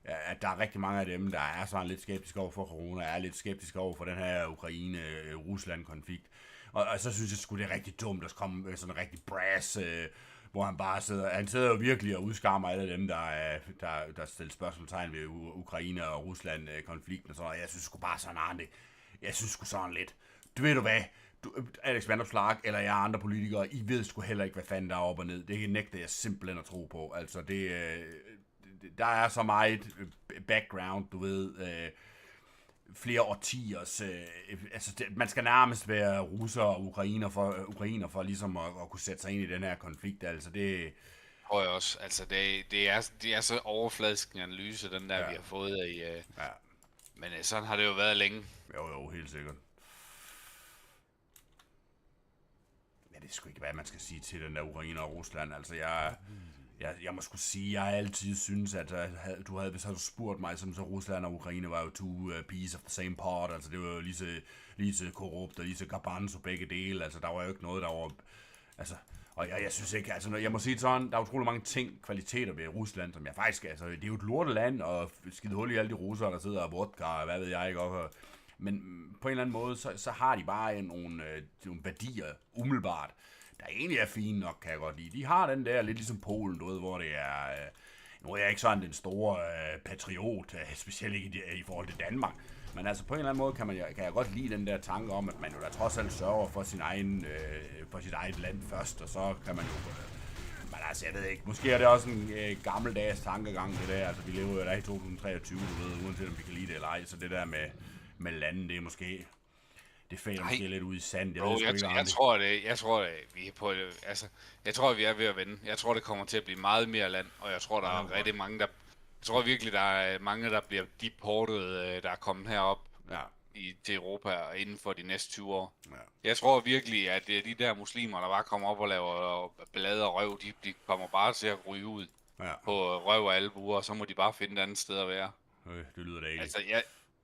at der er rigtig mange af dem, der er sådan lidt skeptiske over for corona, er lidt skeptiske over for den her Ukraine-Rusland-konflikt. Og så synes jeg sgu, det er rigtig dumt at komme sådan en rigtig brass, hvor han bare sidder, han sidder jo virkelig og udskammer alle dem, der stiller spørgsmålstegn ved Ukraine og Rusland-konflikten og sådan noget. Jeg synes sgu bare sådan, Arne, jeg synes sgu sådan lidt, du ved du hvad, Alex Vanopslagh eller jeg andre politikere, I ved sgu heller ikke, hvad fanden der er op og ned. Det nægter jeg simpelthen at tro på. Altså der er så meget background, du ved, flere årtiers, man skal nærmest være russer og ukrainer for ligesom at kunne sætte sig ind i den her konflikt, altså det... Tror jeg også, altså det er så overfladisk en analyse, den der, vi har fået i... Ja. Men sådan har det jo været længe. Jo, helt sikkert. Ja, det er sgu ikke, hvad man skal sige til den der Ukraine og Rusland, altså jeg må sgu sige, jeg altid synes, at hvis du spurgt mig, så Rusland og Ukraine var jo two pieces of the same pot, altså det var jo lige så korrupt og lige så garbanzo begge dele, altså der var jo ikke noget, der var, altså, og jeg synes ikke, altså jeg må sige sådan, der er utrolig mange kvaliteter ved Rusland, som jeg faktisk, altså det er jo et lorteland, og skide hul i alle de russere, der sidder og vodka, og hvad ved jeg ikke, og, men på en eller anden måde, så har de bare nogle værdier, umiddelbart, der egentlig er fine nok, kan jeg godt lide. De har den der, lidt ligesom Polen, du ved, hvor det er... nu er jeg ikke sådan den store patriot, specielt ikke i forhold til Danmark, men altså på en eller anden måde kan jeg godt lide den der tanke om, at man jo da trods alt sørger for for sit eget land først, og så kan man jo... men altså, jeg ved ikke, måske er det også en gammeldags tankegang, det der, altså vi lever jo der i 2023, du ved, uanset om vi kan lide det eller ej, så det der med landet, det er måske... Det falder måske lidt ud i sand. Jeg tror, vi er ved at vende. Jeg tror, det kommer til at blive meget mere land, og jeg tror, der er rigtig mange, der... Jeg tror virkelig, der er mange, der bliver deportet, der er kommet herop til Europa inden for de næste 20 år. Ja. Jeg tror virkelig, at det er de der muslimer, der bare kommer op og laver ballade og røv, de kommer bare til at ryge ud på røv og albuer, og så må de bare finde et andet sted at være. Det lyder da ikke. Altså,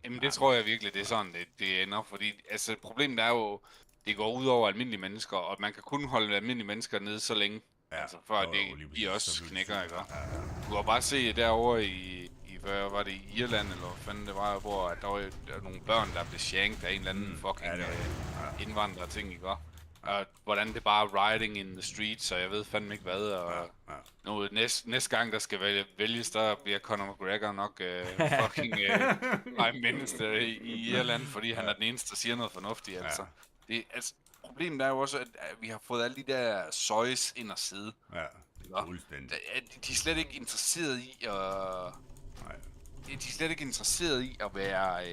jamen det tror jeg virkelig, det er sådan, det ender, fordi altså, problemet er jo, det går ud over almindelige mennesker, og man kan kun holde almindelige mennesker nede så længe, altså før de også knækker, ikke? Du kan bare se derovre i hvad var det, i Irland, eller hvad fanden det var, hvor der var nogle børn, der blev shanked af en eller anden fucking indvandrer ting, ikke? Og hvordan det bare er rioting in the streets, og jeg ved fandme ikke hvad, og nu næste gang der skal vælges, der bliver Conor McGregor nok fucking prime minister i Irland, fordi han er den eneste, der siger noget fornuftigt, altså. Altså, problemet er jo også, at vi har fået alle de der søjs ind og sidde. Ja, fuldstændig. De er slet ikke interesseret i at... De er slet ikke interesseret i at være...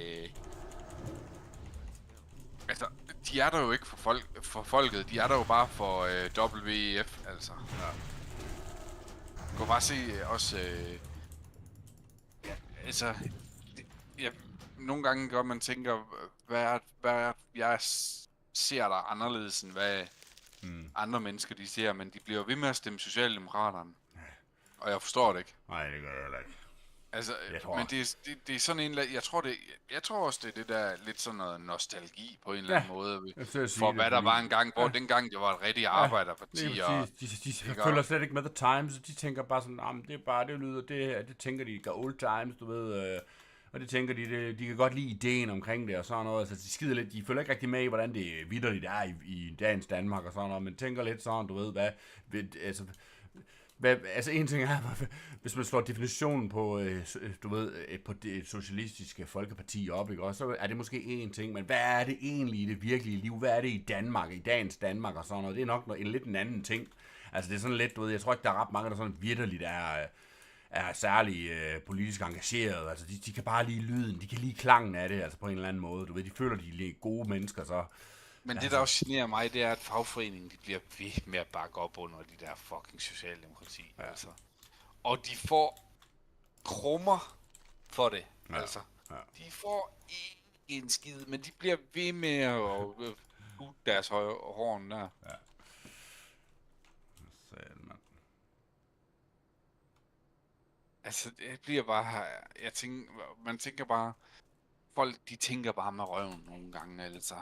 Altså, de er der jo ikke for folket, de er der jo bare for WEF, altså. Du kan bare se også... altså... nogle gange gør man tænker, hvad jeg ser der anderledes end hvad andre mennesker de ser, men de bliver ved med at stemme Socialdemokraterne. Og jeg forstår det ikke. Nej, det gør jeg heller ikke. Altså, men det er sådan en, jeg tror også, det er det der lidt sådan noget nostalgi på en eller anden måde, for hvad der var engang, hvor dengang det var et rigtigt arbejderparti. Og, de følger slet ikke med the times, de tænker bare sådan, det er bare, det lyder, det tænker de, old times, du ved, og det tænker de kan godt lide ideen omkring det og sådan noget, altså de skider lidt, de følger ikke rigtig med i, hvordan det vitterligt er i dagens Danmark og sådan noget, men tænker lidt sådan, du ved, altså en ting er, hvis man slår definitionen på, du ved, på det socialistiske folkeparti op, ikke? Og så er det måske en ting, men hvad er det egentlig i det virkelige liv? Hvad er det i Danmark, i dagens Danmark og sådan noget? Det er nok lidt en anden ting. Altså det er sådan lidt, du ved, jeg tror ikke, der er ret mange, der sådan vitterligt er særlig politisk engageret. Altså de kan bare lide lyden, de kan lide klangen af det, altså på en eller anden måde. Du ved, de føler, de er gode mennesker, så... Men det, der også generer mig, det er, at fagforeningen, de bliver ved med at bakke op under de der fucking socialdemokrati, altså. Og de får krummer for det, altså. De får ikke en skid, men de bliver ved med at skudt deres horn der. Ja. Sådan, mand. Altså, det bliver bare... Man tænker bare... Folk, de tænker bare med røven nogle gange, altså.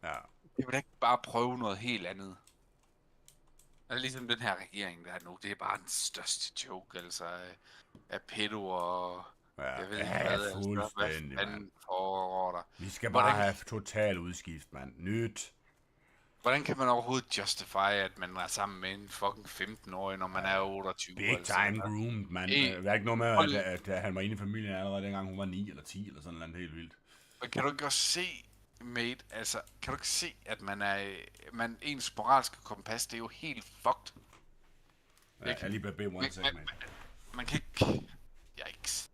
Ja. Det vil da ikke bare prøve noget helt andet. Altså, ligesom den her regering, der er nu, det er bare den største joke, altså. Af pedo og... Ja, jeg ved ikke, hvad fuldstændig, hvad mand. foregår der. Vi skal bare have total udskift, mand. Nyt. Hvordan kan man overhovedet justify, at man er sammen med en fucking 15-årig, når man er 28? Big time groomed, mand. Det er ikke noget med, at han var inde i familien allerede dengang, hun var 9 eller 10 eller sådan noget helt vildt. Men kan du ikke også se, mate, altså, kan du ikke se, at ens moralske kompas, det er jo helt fucked. Ja, jeg lige blevet bedt one second, man kan ikke... Yikes.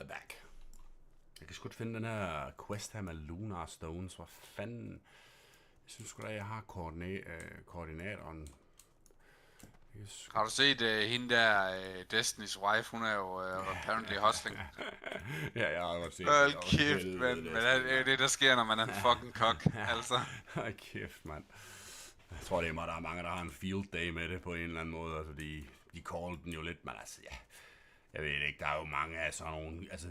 Back. Jeg kan sgu ikke finde den her quest her med Lunar Stones. Hvor fanden... Jeg synes sgu da, jeg har koordinatoren. Har du set hende der, Destiny's wife? Hun er jo apparently hustling. Ja, jeg har godt set det. Hold kæft, men det er det, der sker, når man er en fucking kok, altså. Hold kæft, mand. Jeg tror, det er mig, der er mange, der har en field day med det på en eller anden måde. Altså, de called den jo lidt, men altså, ja... Jeg ved ikke, der er jo mange af sådan nogle, altså...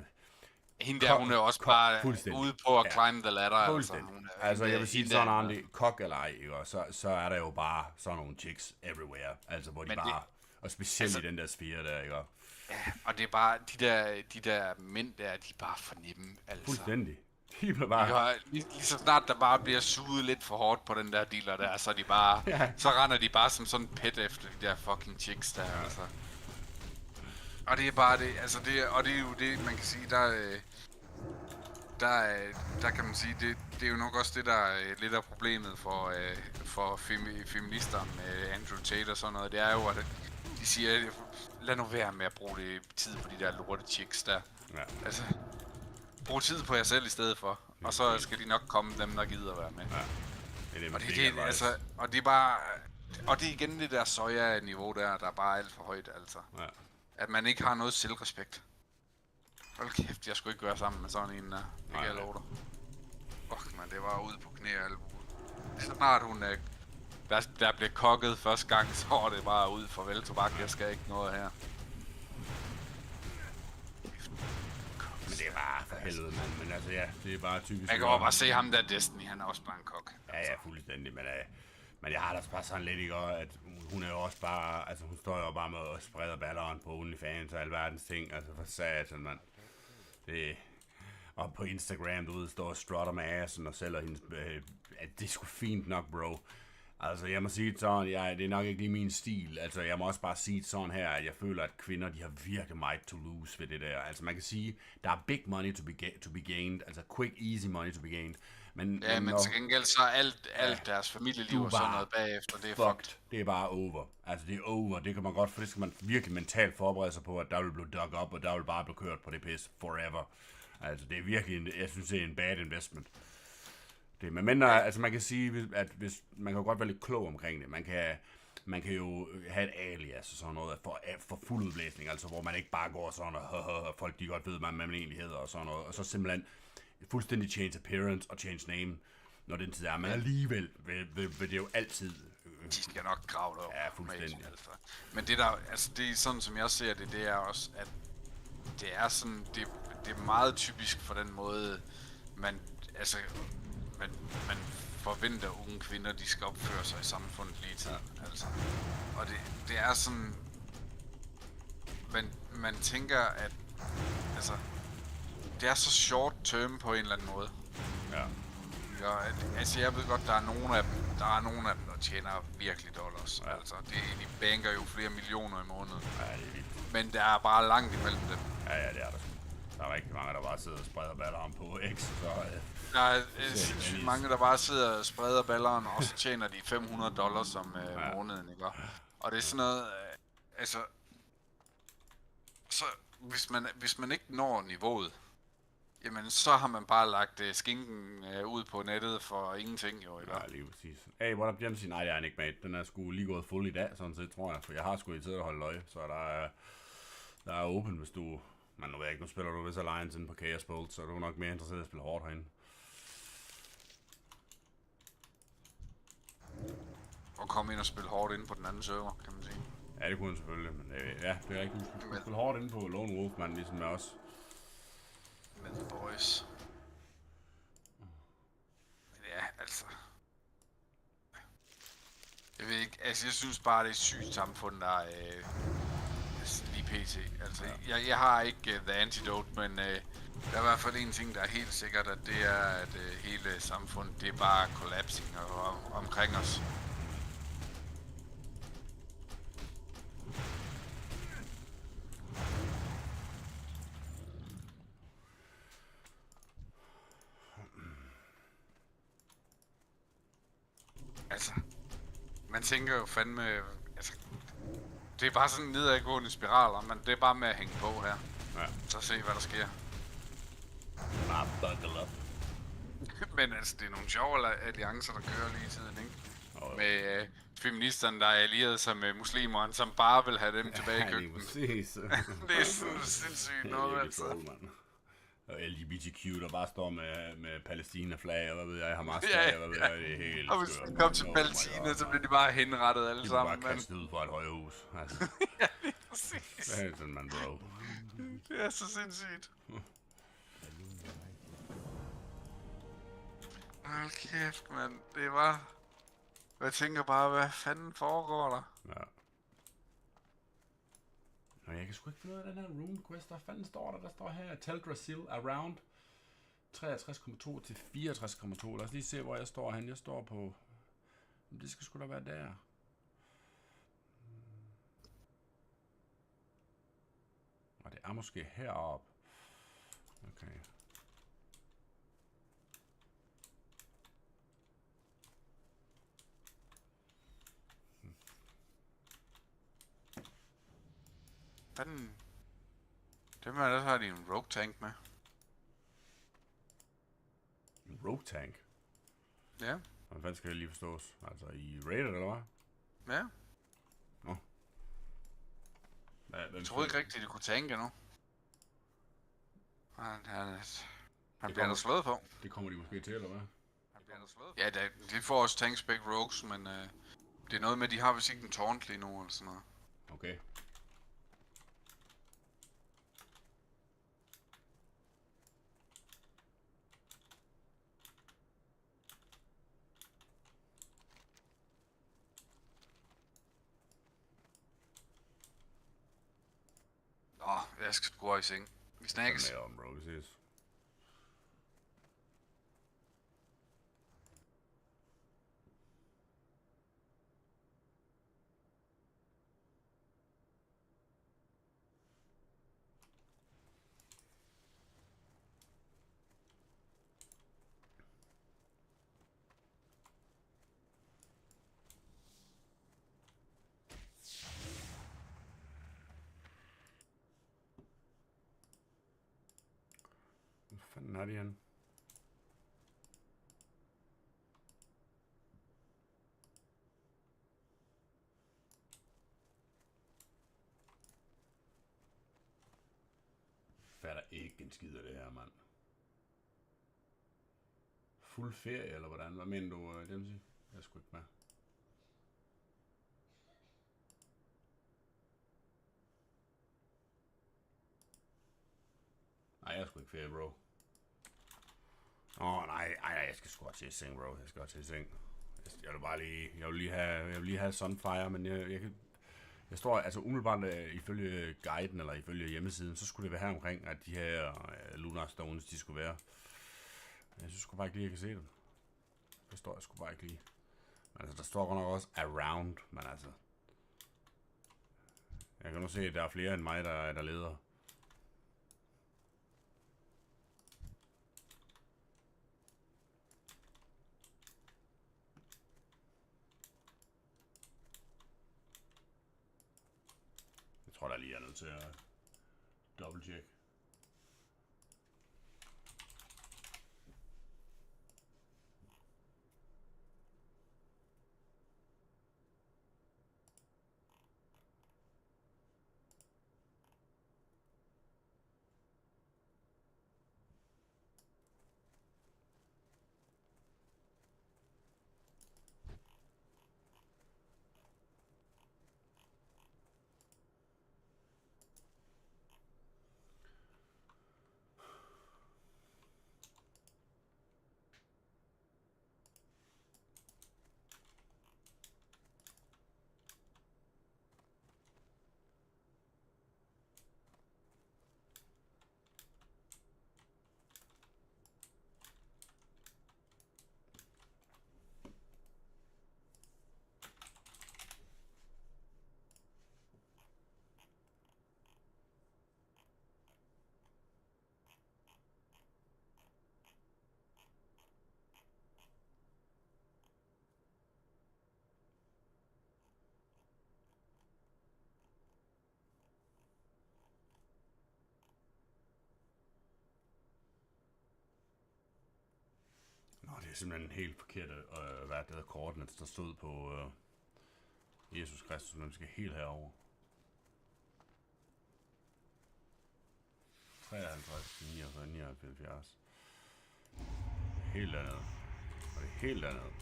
Hende der, hun er også bare ude på at climb the ladder, altså. Altså, jeg vil sige sådan, Andy, kok eller ej, ikke? Og så er der jo bare sådan nogle chicks everywhere, altså, hvor de bare... Og specielt altså, i den der sfære der, ikke? Ja, og det er bare, de der mænd der, de er bare for nemme, altså. Fuldstændig. De bliver bare... Lige så snart der bare bliver suget lidt for hårdt på den der dealer der, så er de bare... Ja. Så render de bare som sådan en pet efter de der fucking chicks der, altså. Og det er bare det, altså det er jo det, man kan sige, der kan man sige, det er jo nok også det, der er lidt af problemet for feminister med Andrew Tate og sådan noget. Det er jo, at de siger, lad nu være med at bruge tid på de der lorte chicks der. Ja. Altså, brug tid på jer selv i stedet for, og så skal de nok komme dem, der gider være med. Ja. Og det er bare, og det er igen det der soja-niveau der er bare alt for højt, altså. Ja. At man ikke har noget selvrespekt. Hold kæft, jeg skulle ikke gøre sammen med sådan en der. Det kan jeg love dig. Fuck, man, det var ude på knæ og albu. Så snart hun der blev kokket første gang, så var det bare ud for vel tobak. Jeg skal ikke noget her. Men det er bare for helvede, mand. Men altså ja, det er bare typisk... Jeg kan bare se ham der Destiny, han er også bare en kok. Ja, fuldstændig, men jeg har da bare sådan lidt, ikke, at hun er jo også bare, altså hun står jo bare med og spreder balleren på OnlyFans og alverdens ting, altså for satan, mand. Det, og på Instagram, du ved, står og strutter med assen og sælger hendes, det er sgu fint nok, bro. Altså, jeg må sige sådan, det er nok ikke lige min stil, altså jeg må også bare sige sådan her, at jeg føler, at kvinder, de har virkelig meget to lose ved det der. Altså man kan sige, der er big money to be gained, altså quick, easy money to be gained. Men til gengæld så er alt deres familieliv og sådan noget bagefter, det er fucked. Det er bare over. Altså det er over, det kan man godt, for det skal man virkelig mentalt forberede sig på, at der vil blive dug op, og der vil bare blive kørt på det pis forever. Altså det er virkelig, jeg synes det er en bad investment. Det, men mindre, altså man kan sige, at hvis man kan godt være lidt klog omkring det. man kan jo have et alias og sådan noget for fuld udblæsning, altså hvor man ikke bare går sådan og folk de godt ved, hvad man egentlig hedder og sådan noget, og så simpelthen fuldstændig change appearance og change name, når den tid er, men alligevel vil det jo altid... De skal nok grave det op. Ja, fuldstændig. Altså. Men det der, altså det er sådan som jeg ser det, det er også, at det er sådan, det er meget typisk for den måde, man forventer unge kvinder, de skal opføre sig i samfundet lige til. Altså. Og det er sådan, man tænker, at altså, det er så short term på en eller anden måde. Ja. Ja, altså jeg ved godt, der er nogle af dem, der tjener virkelig dollars. Ja. Altså, de banker jo flere millioner i måneden. Ja, det er vildt. Men der er bare langt imellem dem. Ja, det er der. Der er rigtig mange, der bare sidder og spreder balleren på X, så... Der er sindssygt mange, der bare sidder og spreder balleren, og så tjener de $500 om måneden, ikke? Og det er sådan noget, altså... Så hvis man ikke når niveauet, jamen så har man bare lagt skinken ud på nettet for ingenting, jo, ikke? Ja, lige præcis. Hey, what up, Jensen? Nej, det er han ikke, mate. Den er sgu lige gået fuld i dag, sådan set, tror jeg. For jeg har sgu i tid at holde øje, så der er open, hvis du... Men nu ved jeg ikke, nu spiller du vist Alliance inde på Chaos Bolt, så er du nok mere interesseret i at spille hårdt herinde. Og komme ind og spille hårdt inde på den anden server, kan man sige. Ja, det kunne han selvfølgelig, men ja, det er rigtigt. Du skal spille hårdt inde på Lone Wolf, man, ligesom jeg også. Med The Boys. Men ja, altså... Jeg ved ikke, altså jeg synes bare, det er et sygt samfund, der er lige pt. Altså, jeg har ikke The Antidote, men der er i hvert fald en ting, der er helt sikkert, at det er, at hele samfundet, det er bare collapsing omkring os. Altså, man tænker jo fandme, altså, det er bare sådan nedadgående spiraler, men det er bare med at hænge på her. Ja. Så se, hvad der sker. Men altså, det er nogle sjove alliancer, der kører lige i tiden, ikke? Med feministerne, der er allieret sig med muslimerne, som bare vil have dem tilbage i køkkenet. Præcis. Det er sådan sindssygt noget, altså. Og LGBTQ, der bare står med Palæstina-flag, og hvad ved jeg, Hamas-flag, og hvad ved jeg, det er helt og hvis de kom til Palæstina, så bliver de bare henrettet alle sammen. De bliver bare kastet ud fra et højhus. Altså. Ja, det er præcis. Det er sådan, man, bro. Det er så sindssygt. Hold kæft, mand. Det var... Jeg tænker bare, hvad fanden foregår der? Ja. Nå, jeg kan sgu ikke finde ud af den her rune quest. Hvad fanden står der? Der står her, Teldrassil around 63,2 til 64,2. Lad os lige se, hvor jeg står hen. Jeg står på... Det skal sgu da være der. Og det er måske heroppe. Okay. Fanden... Dem er der, så har de en rogue tank med. En rogue tank? Ja. Hvordan fanden skal det lige forstås? Altså i Raid, eller hvad? Ja. Nå. Jeg troede ikke rigtigt, det kunne tanke nu. Han bliver der slået på. Det kommer de måske til, eller hvad? Ja, de får også tanks begge rogues, men det er noget med, de har vist ikke en taunt lige nu, eller sådan noget. Okay. Jeg skal sgu i seng. Vi snakkes. Med om, bro. Vi ses. Hvor fanden er de henne? fatter ikke en skid af det her, mand. Fuld ferie, eller hvordan? Hvad mener du, Dempsey? Jeg er sgu ikke med. Nej, jeg er sgu ikke ferie, bro. Nej, jeg skal sgu også til seng, bro. Jeg skal også til seng. Jeg vil bare lige, jeg vil lige have Sunfire, men jeg står, altså umiddelbart ifølge guiden, eller ifølge hjemmesiden, så skulle det være her omkring, at de her Lunar Stones, de skulle være. Jeg synes sgu bare ikke lige, jeg kan se dem. Det står jeg sgu bare ikke lige. Men altså, der står godt nok også around, men altså. Jeg kan nu se, at der er flere end mig, der leder. Jeg tror, der lige er nødt til at dobbelt-check. Nå, det er simpelthen helt forkert, hvad det hedder coordinates, der stod på Jesus Kristus, men vi skal helt herover. 53, 49, 79. Helt dernede. Og det er helt dernede.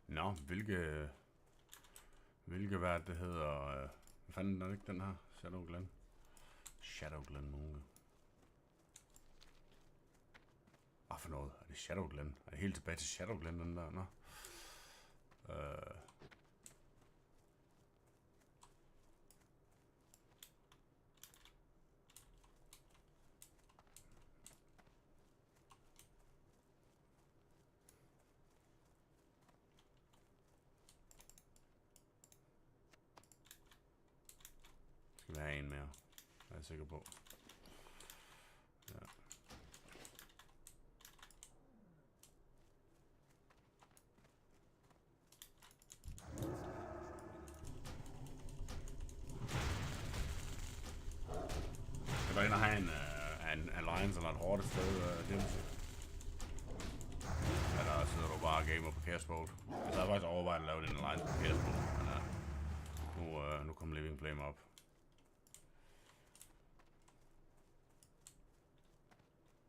Nå, hvilke hvad det hedder, hvad fanden er det ikke den her? Shadow Glen Munke. Hvad for noget? Er det Shadow Glen? Er det helt tilbage til Shadow Glen, den der? Nå. Skal vi have en mere? Er jeg sikker på. Ja. Jeg går ind og have en alliance eller et hårdt sted, Dempsey. Eller sidder du bare og gamer på Chaos Bolt? Jeg havde faktisk overvejet at lave den alliance på Chaos Bolt, men nu kommer Living Flame op.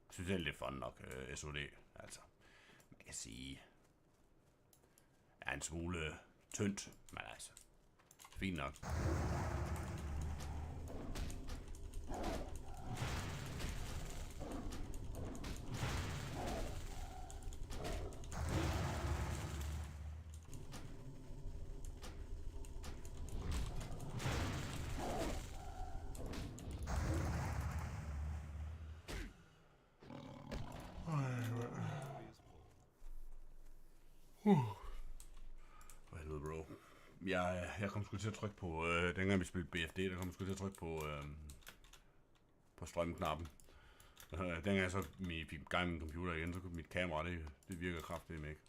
Jeg synes det er fun nok, SOD, altså. Man kan sige, er en smule tyndt, men altså, fint nok. Jeg kom sgu til at trykke på, dengang vi spillede BFD, der kom jeg sgu til at trykke på strømknappen. Dengang jeg så fik gang min computer igen, så kunne mit kamera, det virker kraftigt ikke.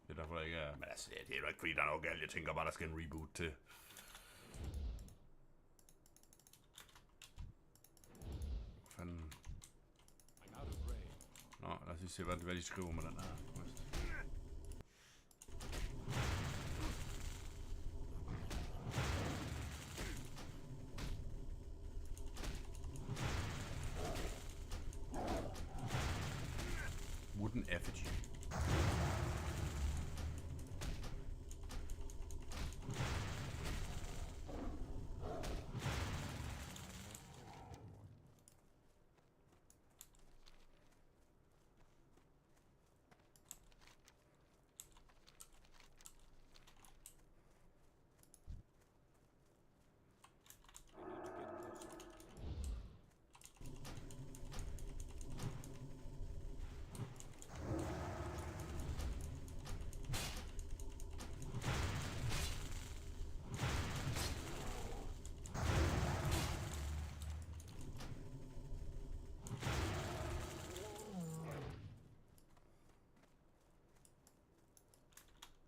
Det er derfor, der ikke er... Men altså, det er jo ikke fordi, der er noget galt. Jeg tænker bare, der skal en reboot til. Hvad fanden? Nå, lad os lige se, hvad de skriver med den her quest. Wooden effigy.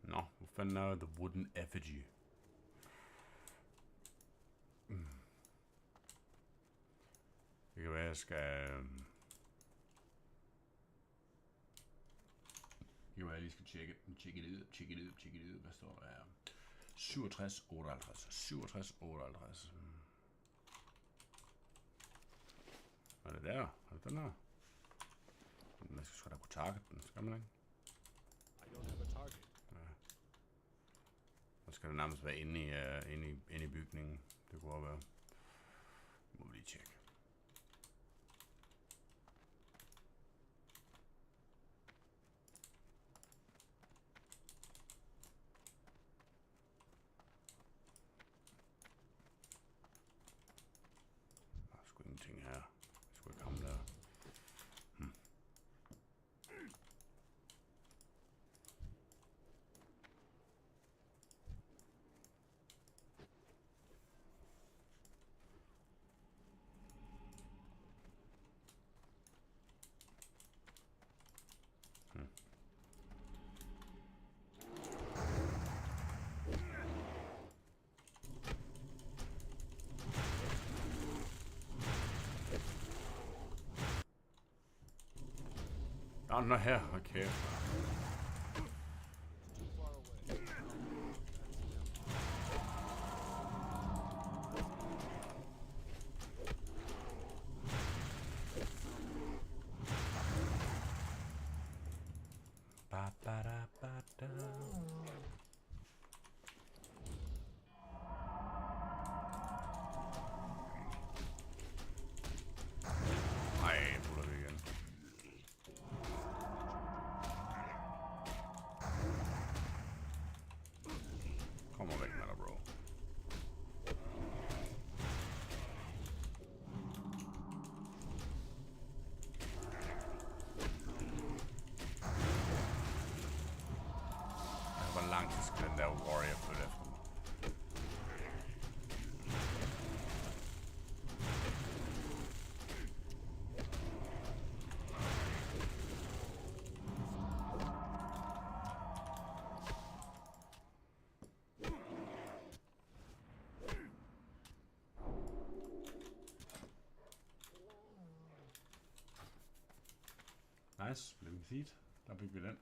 Nå, hvor fanden er The Wooden Effigy? Det kan være, jeg skal... Det kan være, jeg lige skal tjekke det ud. Hvad står der her? 67, 58. 67, 58. Hvad er det der? Er det den her? Man skal sgu da kunne target den, skal man ikke? Så skal det nærmest være inde i bygningen. Det kunne også være. Må vi lige tjekke. Der er sgu ingenting her. Jeg skulle ikke komme der. Nå, her, okay. Ej, puller vi igen. Kom og væk med dig, bro. Hvor langt skal den der warrior følge efter mig? Nice, living seed. Der fik vi den.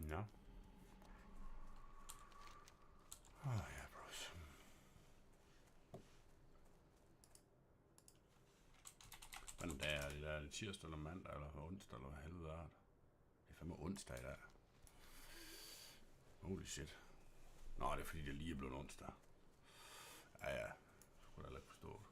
Ja. Ja, bros. Men det er tirsdag eller mandag eller onsdag eller hvad helvede er det? Det er fandme onsdag i dag. Holy shit. Nå, det er fordi det lige er blevet onsdag. Ja. Skulle da ikke forstå det.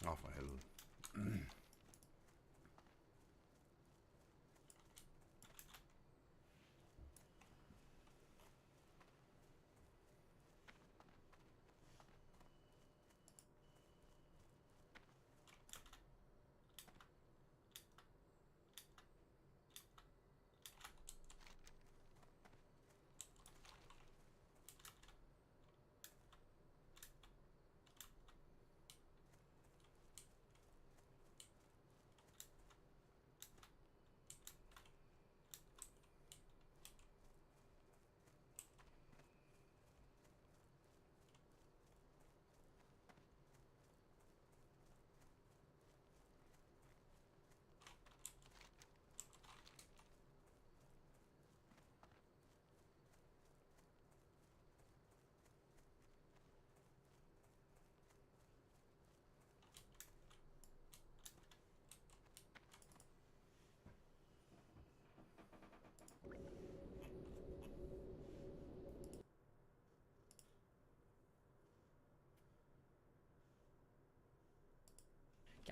Åh, for helvede.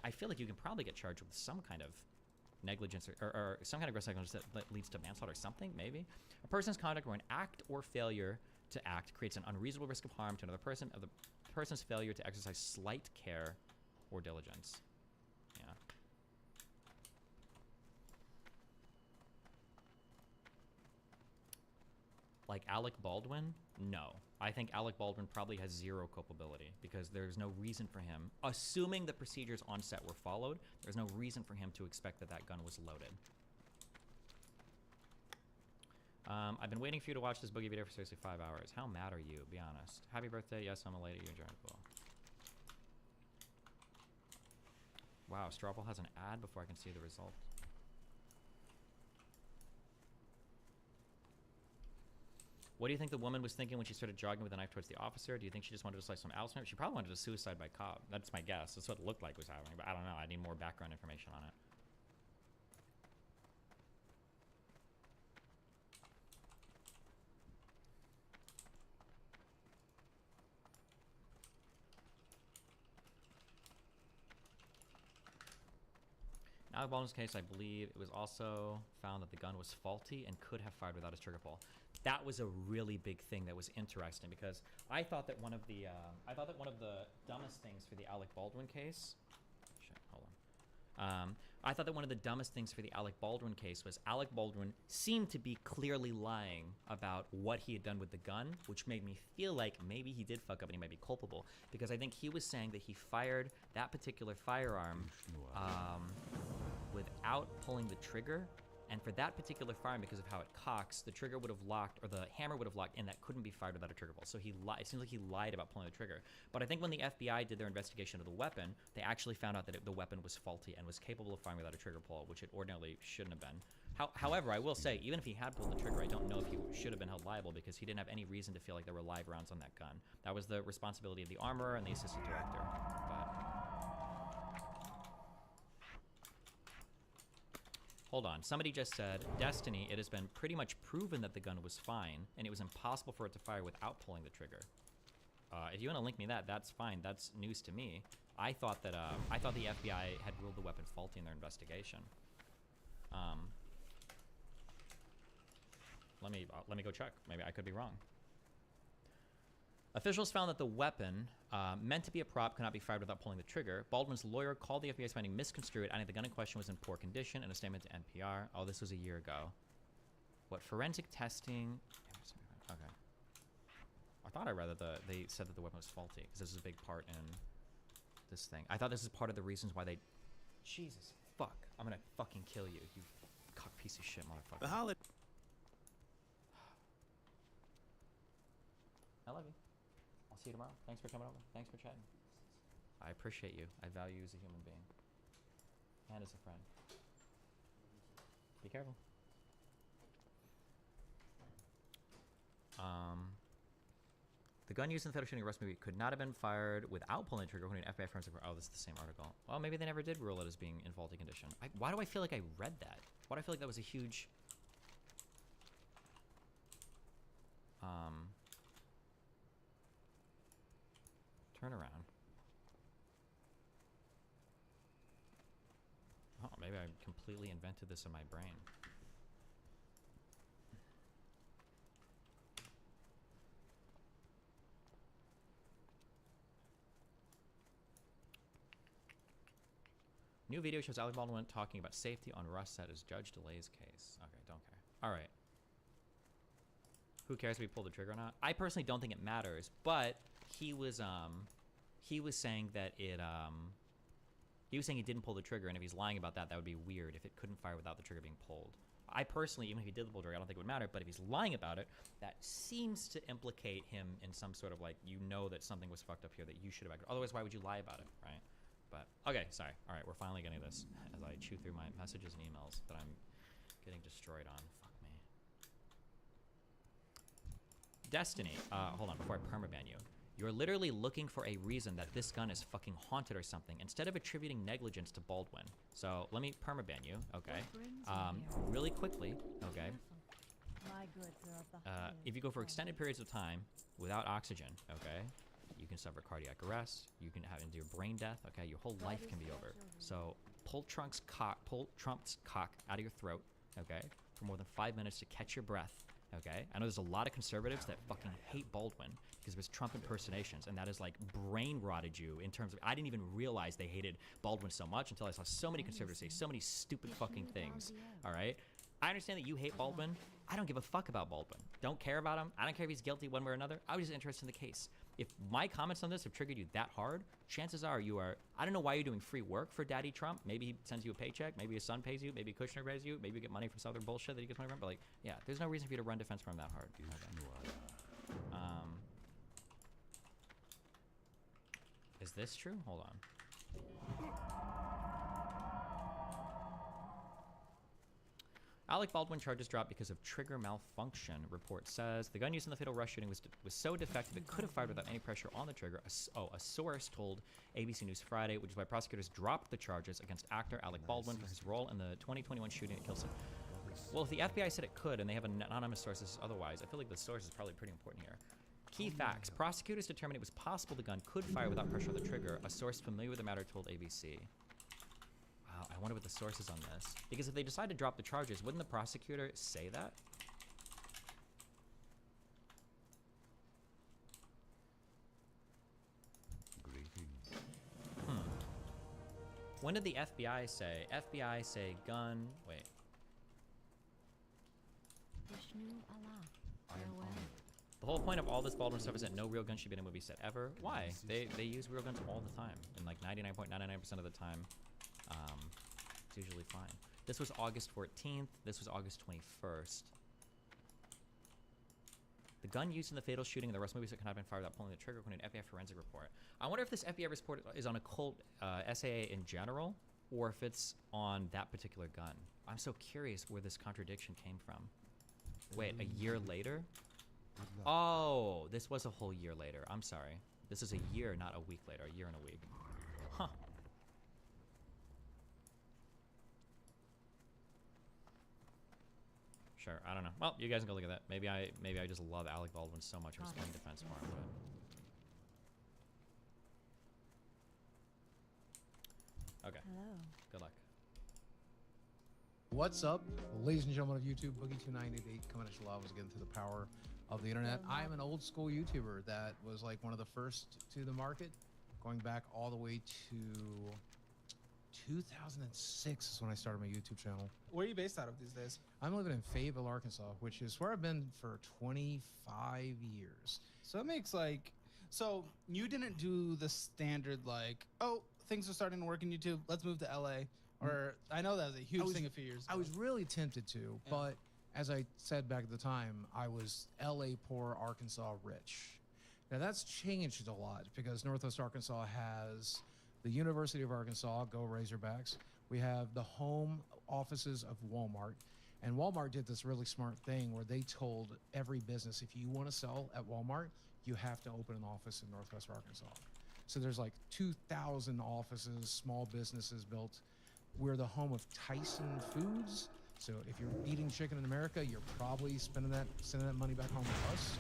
I feel like you can probably get charged with some kind of negligence or some kind of gross negligence that leads to manslaughter or something, maybe. A person's conduct or an act or failure to act creates an unreasonable risk of harm to another person of the person's failure to exercise slight care or diligence. Yeah. Like Alec Baldwin? No. I think Alec Baldwin probably has zero culpability because there's no reason for him, assuming the procedures on set were followed, there's no reason for him to expect that that gun was loaded. I've been waiting for you to watch this boogie video for seriously 5 hours. How mad are you? Be honest. Happy birthday. Yes, I'm a lady. You enjoyed it. Cool. Wow, Strawball has an ad before I can see the result. What do you think the woman was thinking when she started jogging with a knife towards the officer? Do you think she just wanted to slice some Alice? She probably wanted a suicide by cop. That's my guess. That's what it looked like was happening, but I don't know. I need more background information on it. Alec Baldwin's case, I believe it was also found that the gun was faulty and could have fired without a trigger pull. That was a really big thing that was interesting because I thought that one of the dumbest things for the Alec Baldwin case. Shit, hold on. I thought that one of the dumbest things for the Alec Baldwin case was Alec Baldwin seemed to be clearly lying about what he had done with the gun, which made me feel like maybe he did fuck up and he might be culpable. Because I think he was saying that he fired that particular firearm without pulling the trigger. And for that particular firearm, because of how it cocks, the trigger would have locked, or the hammer would have locked, and that couldn't be fired without a trigger pull. So he lied. It seems like he lied about pulling the trigger. But I think when the FBI did their investigation of the weapon, they actually found out that the weapon was faulty and was capable of firing without a trigger pull, which it ordinarily shouldn't have been. However, I will say, even if he had pulled the trigger, I don't know if he should have been held liable because he didn't have any reason to feel like there were live rounds on that gun. That was the responsibility of the armorer and the assistant director. But hold on, somebody just said, Destiny, it has been pretty much proven that the gun was fine, and it was impossible for it to fire without pulling the trigger. If you want to link me that, that's fine. That's news to me. I thought the FBI had ruled the weapon faulty in their investigation. Let me go check. Maybe I could be wrong. Officials found that the weapon, meant to be a prop, could not be fired without pulling the trigger. Baldwin's lawyer called the FBI's finding misconstrued, adding the gun in question was in poor condition in a statement to NPR. Oh, this was a year ago. What, forensic testing? Okay. I thought I read that they said that the weapon was faulty, because this is a big part in this thing. I thought this is part of the reasons why they... Jesus, fuck. I'm gonna fucking kill you, you cock piece of shit, motherfucker. The holiday. I love you. I'll see you tomorrow. Thanks for coming over. Thanks for chatting. I appreciate you. I value you as a human being. And as a friend. Be careful. The gun used in the fatal shooting arrest movie could not have been fired without pulling the trigger according to FBI forensic. Oh, this is the same article. Well, maybe they never did rule it as being in faulty condition. Why do I feel like I read that? Why do I feel like that was a huge... turnaround. Oh, maybe I completely invented this in my brain. New video shows Alec Baldwin talking about safety on Russ set as judge delays case. Okay, don't care. All right. Who cares if we pull the trigger or not? I personally don't think it matters, but he was saying that it he was saying he didn't pull the trigger, and if he's lying about that, that would be weird if it couldn't fire without the trigger being pulled. I personally, even if he did pull the trigger, I don't think it would matter, but if he's lying about it, that seems to implicate him in some sort of like, you know that something was fucked up here that you should have acted. Otherwise, why would you lie about it, right? But, okay, sorry. All right, we're finally getting this as I chew through my messages and emails that I'm getting destroyed on. Fuck me. Destiny. Hold on, before I permaban you. You're literally looking for a reason that this gun is fucking haunted or something, instead of attributing negligence to Baldwin. So, let me permaban you, okay? Really quickly, okay? If you go for extended periods of time without oxygen, okay? You can suffer cardiac arrest, you can have your brain death, okay? Your whole life can be over. So, pull Trump's cock out of your throat, okay? For more than 5 minutes to catch your breath, okay? I know there's a lot of conservatives that fucking hate Baldwin because of his Trump impersonations, and that has like brain rotted you in terms of, I didn't even realize they hated Baldwin so much until I saw so many conservatives say so many stupid fucking things, all right? I understand that you hate Baldwin. I don't give a fuck about Baldwin. Don't care about him. I don't care if he's guilty one way or another. I was just interested in the case. If my comments on this have triggered you that hard, chances are you are, I don't know why you're doing free work for Daddy Trump. Maybe he sends you a paycheck. Maybe his son pays you. Maybe Kushner pays you. Maybe you get money from some other bullshit that he gets money from. But like, yeah, there's no reason for you to run defense for him that hard. Okay. Is this true? Hold on. Alec Baldwin charges dropped because of trigger malfunction. Report says the gun used in the fatal Rush shooting was so defective it could have fired without any pressure on the trigger. A source told ABC News Friday, which is why prosecutors dropped the charges against actor Alec Baldwin for his role in the 2021 shooting at Kilson. Well, if the FBI said it could, and they have an anonymous sources otherwise, I feel like the source is probably pretty important here. Key facts. Prosecutors determined it was possible the gun could fire without pressure on the trigger. A source familiar with the matter told ABC. Wow, I I wonder what the source is on this. Because if they decide to drop the charges, wouldn't the prosecutor say that? When did the FBI say? FBI say gun. Wait. Vishnu Allah. Farewell. The whole point of all this Baldwin stuff is that no real gun should be in a movie set ever. Why? They use real guns all the time, and like 99.99% of the time, it's usually fine. This was August 14th. This was August 21st. The gun used in the fatal shooting in the Rust movies that cannot have been fired without pulling the trigger, according to an FBI forensic report. I wonder if this FBI report is on occult SAA in general, or if it's on that particular gun. I'm so curious where this contradiction came from. Wait, a year later? Oh, this was a whole year later. I'm sorry. This is a year, not a week later. A year and a week. Huh. Sure, I don't know. Well, you guys can go look at that. Maybe I just love Alec Baldwin so much I'm just playing defense for him. But... Okay. Hello. Good luck. What's up, ladies and gentlemen of YouTube? Boogie2988 coming at you live again through the power of the internet. I am an old school YouTuber that was like one of the first to the market, going back all the way to 2006 is when I started my YouTube channel. Where are you based out of these days? I'm living in Fayetteville, Arkansas, which is where I've been for 25 years. So it makes like, so you didn't do the standard like, oh, things are starting to work in YouTube, let's move to LA. Or I know that was a huge thing a few years ago. I was really tempted to, but as I said back at the time, I was LA poor, Arkansas rich. Now that's changed a lot because Northwest Arkansas has the University of Arkansas, go Razorbacks. We have the home offices of Walmart. And Walmart did this really smart thing where they told every business, if you want to sell at Walmart, you have to open an office in Northwest Arkansas. So there's like 2,000 offices, small businesses built. We're the home of Tyson Foods. So if you're eating chicken in America, you're probably sending that money back home with us.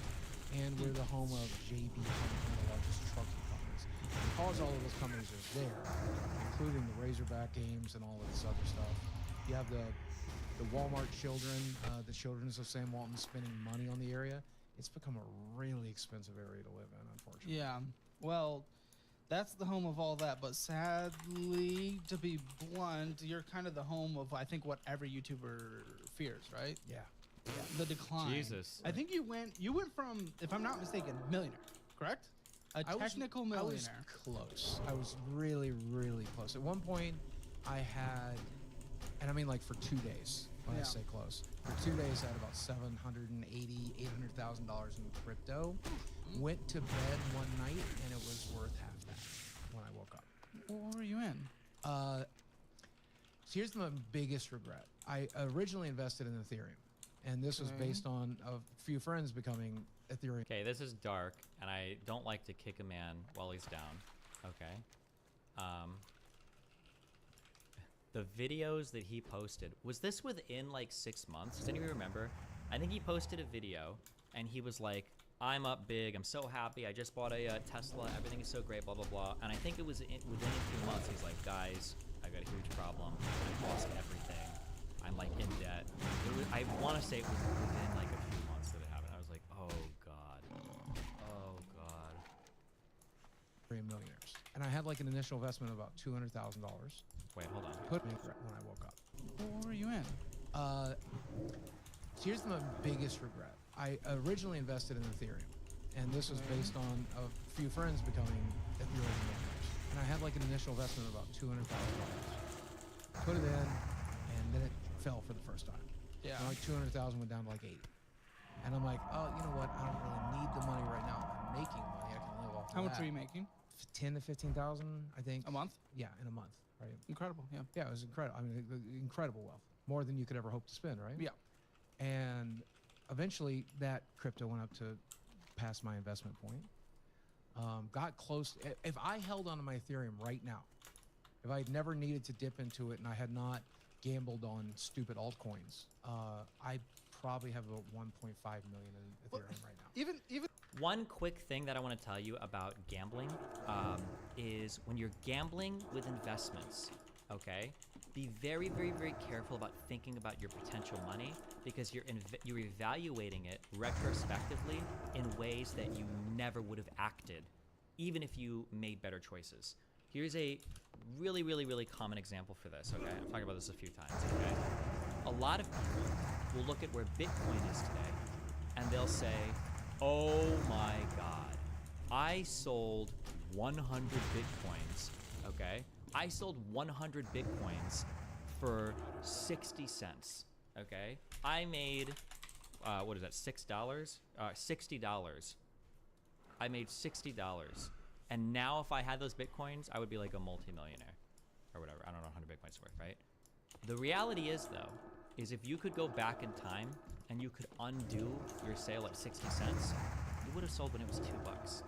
And we're the home of JB, one of the largest trucking companies. Because all of those companies are there, including the Razorback games and all of this other stuff, you have the Walmart children, the Children's of Sam Walton spending money on the area. It's become a really expensive area to live in, unfortunately. Yeah, well, that's the home of all that, but sadly, to be blunt, you're kind of the home of, I think, what every YouTuber fears, right? Yeah. The decline. Jesus. I think you went from, if I'm not mistaken, millionaire, correct? A technical millionaire. I was close. I was really, really close. At one point, I had, and I mean like for 2 days, when I say close, for 2 days I had about $780,000, $800,000 in crypto. Went to bed one night and it was worth half that when I woke up. What were you in? So here's my biggest regret. I originally invested in Ethereum, and this was based on a few friends becoming Ethereum. Okay, this is dark, and I don't like to kick a man while he's down. Okay. The videos that he posted, was this within like 6 months? Does anybody remember? I think he posted a video, and he was like, I'm up big, I'm so happy, I just bought a Tesla, everything is so great, blah, blah, blah. And I think it was within a few months, he's like, guys, I got a huge problem, I lost everything, I'm like in debt. I want to say it was within like a few months that it happened. I was like, oh God, oh God. Millionaires. And I had like an initial investment of about $200,000. Wait, hold on. Put me when I woke up. What were you in? So here's my biggest regret. I originally invested in Ethereum, and this was based on a few friends becoming Ethereum millionaires. And I had like an initial investment of about $200,000. Put it in, and then it fell for the first time. Yeah. And like 200,000 went down to like 80. And I'm like, oh, you know what? I don't really need the money right now. I'm making money. I can live off of How much that. were you making? 10 to 15,000, I think. A month? Yeah, in a month, right? Incredible, yeah. Yeah, it was incredible. I mean, incredible wealth. More than you could ever hope to spend, right? Yeah. And eventually that crypto went up to past my investment point. Got close. If I held onto my Ethereum right now, if I had never needed to dip into it and I had not gambled on stupid altcoins, I probably have about 1.5 million in Ethereum right now. Even One quick thing that I want to tell you about gambling is when you're gambling with investments, okay, be very, very, very careful about thinking about your potential money because you're evaluating it retrospectively in ways that you never would have acted, even if you made better choices. Here's a really, really, really common example for this, okay? I've talked about this a few times, okay? A lot of people will look at where Bitcoin is today and they'll say, oh my God, I sold 100 Bitcoins, okay? I sold 100 Bitcoins for 60 cents, okay? I made, what is that, $6? $60. I made $60. And now if I had those Bitcoins, I would be like a multimillionaire or whatever. I don't know 100 Bitcoins worth, right? The reality is though, is if you could go back in time and you could undo your sale at 60 cents, you would have sold when it was $2.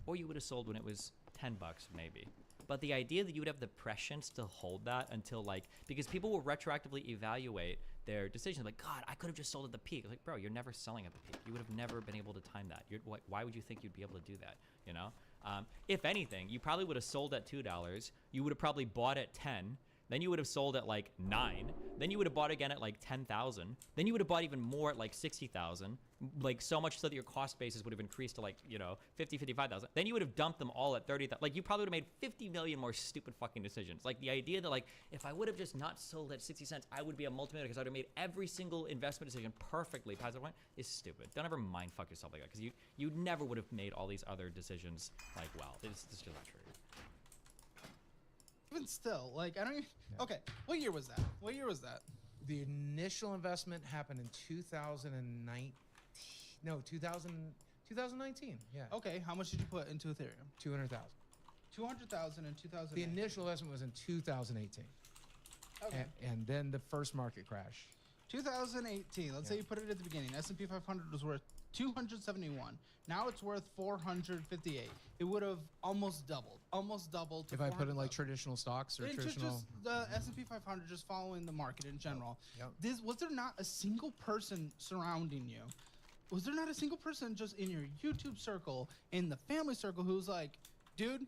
Or you would have sold when it was 10 bucks maybe. But the idea that you would have the prescience to hold that until like, because people will retroactively evaluate their decisions like, God, I could have just sold at the peak. Like, bro, you're never selling at the peak. You would have never been able to time that. Why would you think you'd be able to do that, you know? If anything, you probably would have sold at $2. You would have probably bought at 10. Then you would have sold at like 9. Then you would have bought again at like 10,000. Then you would have bought even more at like 60,000. Like so much so that your cost basis would have increased to like, you know, 50, 55,000. Then you would have dumped them all at 30,000. Like you probably would have made 50 million more stupid fucking decisions. Like the idea that like, if I would have just not sold at 60 cents, I would be a multimillionaire because I would have made every single investment decision perfectly past that point is stupid. Don't ever mind fuck yourself like that because you never would have made all these other decisions like well. It's just not true. Even still, like, I don't even... Yeah. Okay, what year was that? What year was that? The initial investment happened in 2019. No, 2019. Yeah. Okay, how much did you put into Ethereum? 200,000. 200,000 in 2000. The initial investment was in 2018. Okay. And then the first market crash. 2018. Let's say you put it at the beginning. S&P 500 was worth 271. Now it's worth 458. It would have almost doubled. Almost doubled. To If I put in 400,000. like traditional stocks or traditional... Just the S&P 500, just following the market in general. Yep. Was there not a single person surrounding you? Was there not a single person just in your YouTube circle, in the family circle, who's like, dude,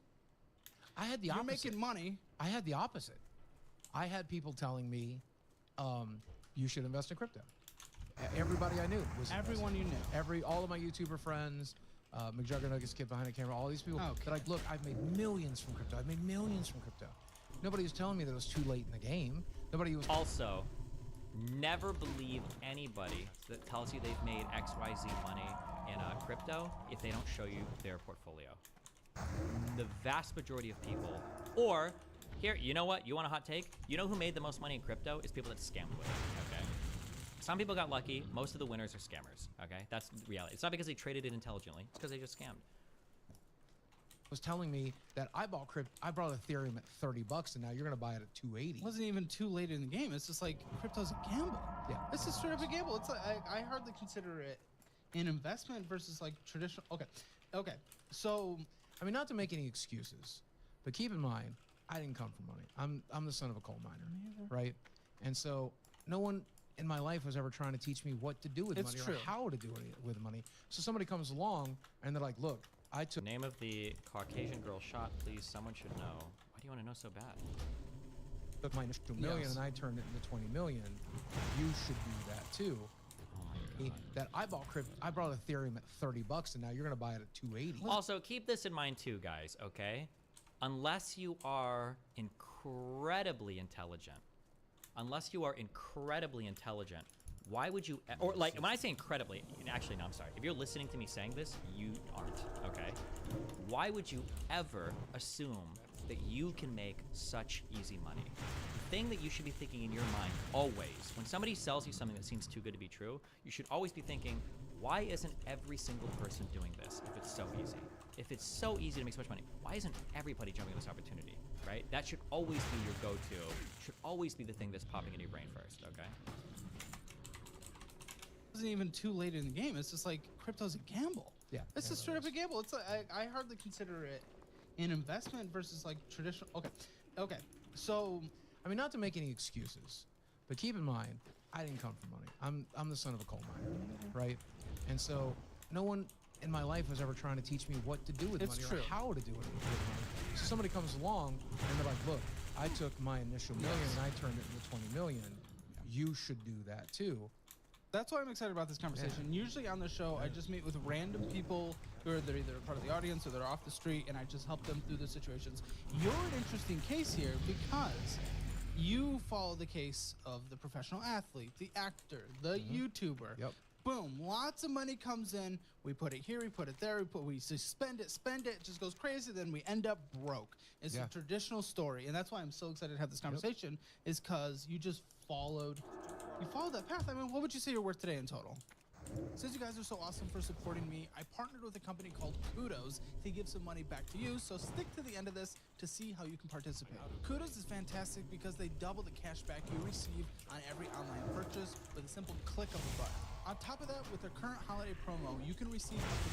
I had the you're opposite. making money. I had the opposite. I had people telling me, you should invest in crypto. Everybody I knew was Everyone you knew. all of my YouTuber friends, McJuggernuggets kid behind the camera, all these people. Okay. They're like, look, I've made millions from crypto. I've made millions from crypto. Nobody was telling me that it was too late in the game. Nobody was. Also, never believe anybody that tells you they've made XYZ money in crypto if they don't show you their portfolio. The vast majority of people, or here, you know what? You want a hot take? You know who made the most money in crypto? Is people that scammed with it, okay? Some people got lucky. Most of the winners are scammers, okay? That's the reality. It's not because they traded it intelligently. It's because they just scammed. Was telling me that I bought Ethereum at $30 and now you're gonna buy it at 280. It wasn't even too late in the game. It's just like crypto's a gamble. Yeah. It's just straight up a gamble. It's like I hardly consider it an investment versus like traditional. Okay. So I mean, not to make any excuses, but keep in mind, I didn't come from money. I'm the son of a coal miner, right? And so no one in my life was ever trying to teach me what to do with It's money true. or how to do it with money. So somebody comes along and they're like, look, I took Name of the Caucasian girl shot, please. Someone should know. Why do you want to know so bad? my initial million Yes. and I turned it into 20 million. You should do that too. Oh my God. That I bought Ethereum at $30 and now you're gonna buy it at 280. Also, keep this in mind too, guys, okay? Unless you are incredibly intelligent, why would you, or like, when I say incredibly, actually, no, I'm sorry. If you're listening to me saying this, you aren't, okay? Why would you ever assume that you can make such easy money? The thing that you should be thinking in your mind always, when somebody sells you something that seems too good to be true, you should always be thinking, why isn't every single person doing this if it's so easy? If it's so easy to make so much money, why isn't everybody jumping on this opportunity, right? That should always be your go-to, should always be the thing that's popping into your brain first, okay? it wasn't even too late in the game. It's just like crypto's a gamble. Yeah, It's yeah, just it straight up is. a gamble. It's like I hardly consider it an investment versus like traditional. Okay. So I mean, not to make any excuses, but keep in mind, I didn't come from money. I'm the son of a coal miner, right? And so no one in my life was ever trying to teach me what to do with It's money true. or how to do it with money. So somebody comes along and they're like, look, I took my initial million and I turned it into 20 million. You should do that too. That's why I'm excited about this conversation. Usually on the show, I just meet with random people who are they're either part of the audience or they're off the street, and I just help them through the situations. You're an interesting case here because you follow the case of the professional athlete, the actor, the YouTuber. Yep. Boom, lots of money comes in. We put it here, we put it there, we spend it, it just goes crazy. Then we end up broke. It's a traditional story, and that's why I'm so excited to have this conversation. Is because you just followed that path. I mean, what would you say you're worth today in total? Since you guys are so awesome for supporting me, I partnered with a company called Kudos to give some money back to you, so stick to the end of this to see how you can participate. Kudos is fantastic because they double the cash back you receive on every online purchase with a simple click of a button. On top of that, with their current holiday promo, you can receive up to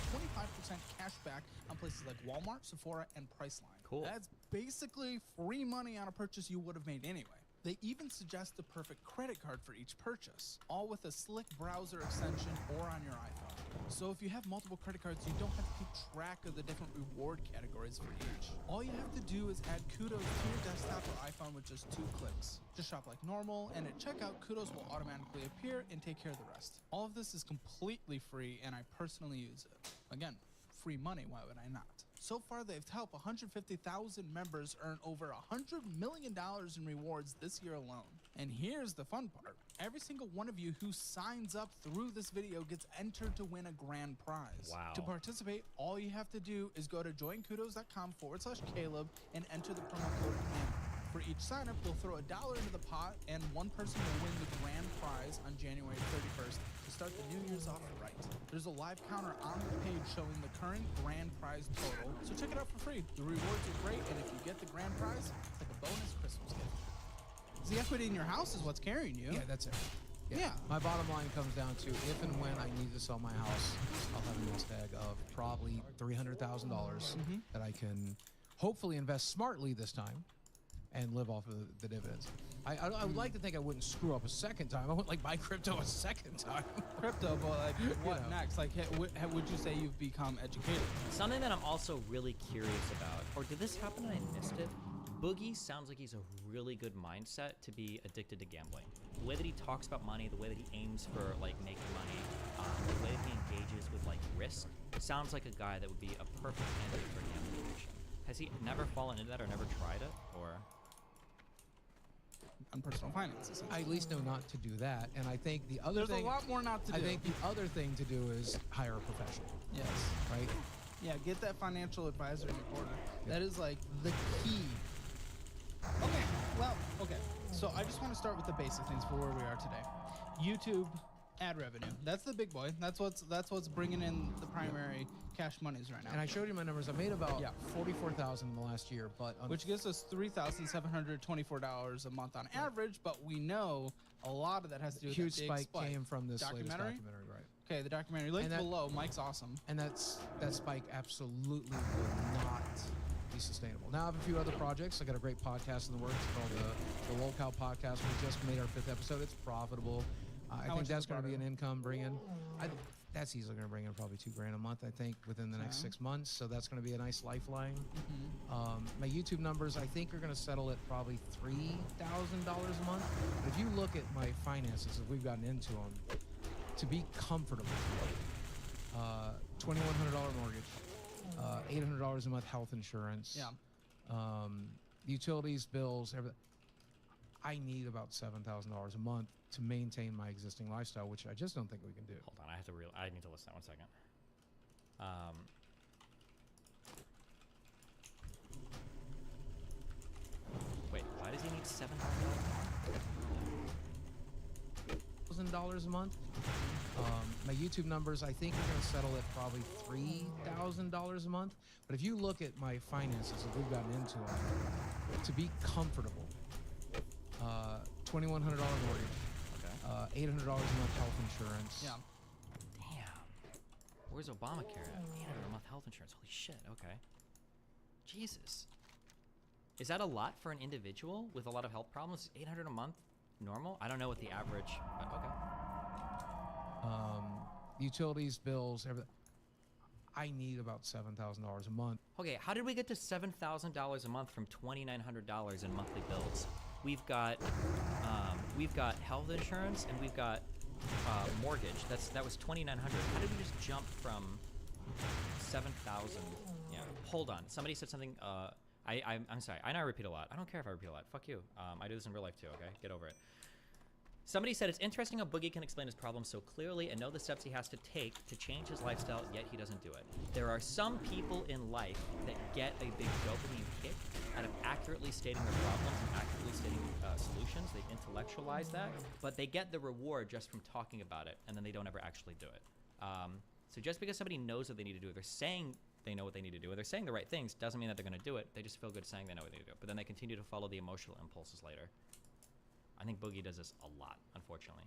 25% cash back on places like Walmart, Sephora, and Priceline. Cool. That's basically free money on a purchase you would have made anyway. They even suggest the perfect credit card for each purchase, all with a slick browser extension or on your iPhone. So if you have multiple credit cards, you don't have to keep track of the different reward categories for each. All you have to do is add Kudos to your desktop or iPhone with just 2 clicks. Just shop like normal, and at checkout, Kudos will automatically appear and take care of the rest. All of this is completely free, and I personally use it. Again, free money, why would I not? So far, they've helped 150,000 members earn over $100 million in rewards this year alone. And here's the fun part. Every single one of you who signs up through this video gets entered to win a grand prize. Wow. To participate, all you have to do is go to joinkudos.com/Caleb and enter the promo code CAMERA. For each sign up, we'll throw $1 into the pot, and one person will win the grand prize on January 31st to start the New Year's off right. There's a live counter on the page showing the current grand prize total, so check it out for free. The rewards are great, and if you get the grand prize, it's like a bonus Christmas gift. The equity in your house is what's carrying you. Yeah, that's it. Yeah. My bottom line comes down to if and when I need to sell my house, I'll have a nest egg of probably $300,000 that I can hopefully invest smartly this time and live off of the dividends. I would like to think I wouldn't screw up a second time. I wouldn't like buy crypto a second time. Crypto, but like what know. next? Like, would you say you've become educated? Something that I'm also really curious about, or did this happen and I missed it? Boogie sounds like he's a really good mindset to be addicted to gambling. The way that he talks about money, the way that he aims for like making money, the way that he engages with like risk, sounds like a guy that would be a perfect candidate for gambling addiction. Has he never fallen into that or never tried it, or? On personal finances. I at least know not to do that. And I think the other There's thing, a lot more not to do. I think the other thing to do is hire a professional, Yes. right? Yeah, get that financial advisor in your corner. That is like the key. Okay, well, okay. So I just want to start with the basic things for where we are today. YouTube ad revenue. That's the big boy. That's what's bringing in the primary cash monies right now. And I showed you my numbers. I made about Yeah. $44,000 in the last year, but which gives us $3,724 a month on average, but we know a lot of that has to do with huge that big spike came from this latest Documentary? documentary, right? Okay, the documentary linked And that- below. Mike's awesome. And that spike absolutely will not be sustainable. Now I have a few other projects. I got a great podcast in the works called the Lolcow Podcast. We just made our 5th episode. It's profitable. I much think is that's it going to be an profitable? income bring-in. That's easily going to bring in probably $2,000 a month, I think, within the next Okay. 6 months. So that's going to be a nice lifeline. My YouTube numbers, I think, are going to settle at probably $3,000 a month. But if you look at my finances, as we've gotten into them, to be comfortable, $2,100 mortgage, $800 a month health insurance, Yeah. Utilities, bills, everything. I need about $7,000 a month to maintain my existing lifestyle, which I just don't think we can do. Hold on, I need to list that 1 second. Wait, why does he need $1,000 a month. My YouTube numbers, I think, are going to settle at probably $3,000 a month. But if you look at my finances, as we've gotten into them, to be comfortable, $2,100 mortgage, $800 a month health insurance. Yeah. Damn. Where's Obamacare at? $800 a month health insurance. Holy shit. Okay. Jesus. Is that a lot for an individual with a lot of health problems? Is $800 a month normal? I don't know what the average. But okay. Utilities, bills, everything. I need about $7,000 a month. Okay, how did we get to $7,000 a month from $2,900 in monthly bills? We've got health insurance and we've got mortgage. That was $2,900. How did we just jump from 7,000? Yeah. Hold on. Somebody said something. I'm sorry. I know I repeat a lot. I don't care if I repeat a lot. Fuck you. I do this in real life too. Okay, get over it. Somebody said it's interesting how Boogie can explain his problems so clearly and know the steps he has to take to change his lifestyle, yet he doesn't do it. There are some people in life that get a big dopamine kick out of accurately stating their problems and accurately stating solutions. They intellectualize that, but they get the reward just from talking about it, and then they don't ever actually do it. So just because somebody knows what they need to do, they're saying they know what they need to do, or they're saying the right things, doesn't mean that they're going to do it. They just feel good saying they know what they need to do, but then they continue to follow the emotional impulses later. I think Boogie does this a lot, unfortunately.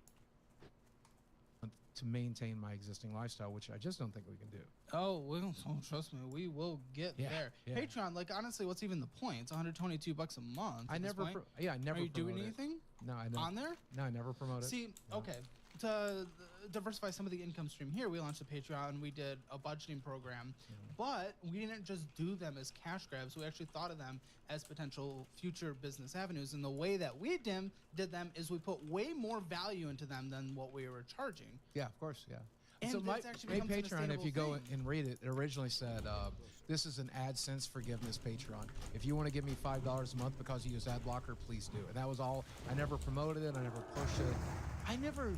To maintain my existing lifestyle, which I just don't think we can do. Oh, trust me, we will get there. yeah. Patreon, like honestly, what's even the point? It's $122 a month. I at this never, point. I never. Are you doing promote it. anything No, I don't. on there? No, I never promote it. See, No. okay. To diversify some of the income stream here, we launched a Patreon. We did a budgeting program, but we didn't just do them as cash grabs. We actually thought of them as potential future business avenues. And the way that we did them is we put way more value into them than what we were charging. Yeah, of course, yeah. And so my it's actually becomes an Patreon, if you go sustainable and read it, it originally said, this is an AdSense forgiveness Patreon. If you want to give me $5 a month because you use ad blocker, please do. And that was all. I never promoted it. I never pushed it. I never,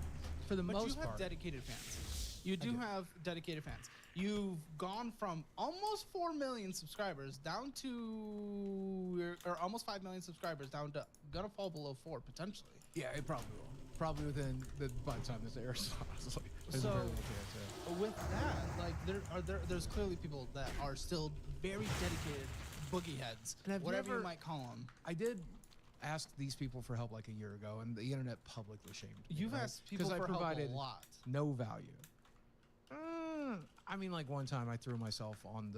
for the But most you have part. dedicated fans. You do do. have dedicated fans. You've gone from almost 4 million subscribers down to, or almost 5 million subscribers down to gonna fall below 4 potentially. Yeah, it probably will. Probably by the time this airs. Honestly, there's a So- very good chance, yeah. With that, like there's clearly people that are still very dedicated boogie heads, And I've whatever never- you might call them. I did ask these people for help like a year ago, and the internet publicly shamed me. You've right? asked people 'Cause for I provided help a lot. no value. I mean, like one time I threw myself on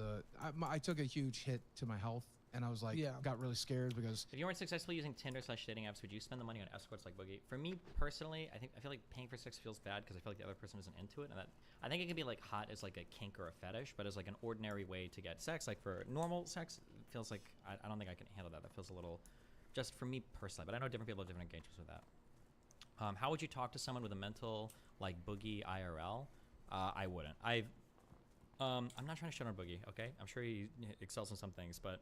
I took a huge hit to my health, and I was like, Yeah. got really scared because If you weren't successfully using Tinder/dating apps, would you spend the money on escorts like Boogie? For me personally, I feel like paying for sex feels bad because I feel like the other person isn't into it, and that I think it can be like hot as like a kink or a fetish, but as like an ordinary way to get sex, like for normal sex, it feels like I don't think I can handle that. That feels a little, just for me personally. But I know different people have different engagements with that. How would you talk to someone with a mental like Boogie IRL? I wouldn't. I'm not trying to shut on Boogie, okay? I'm sure he excels in some things, but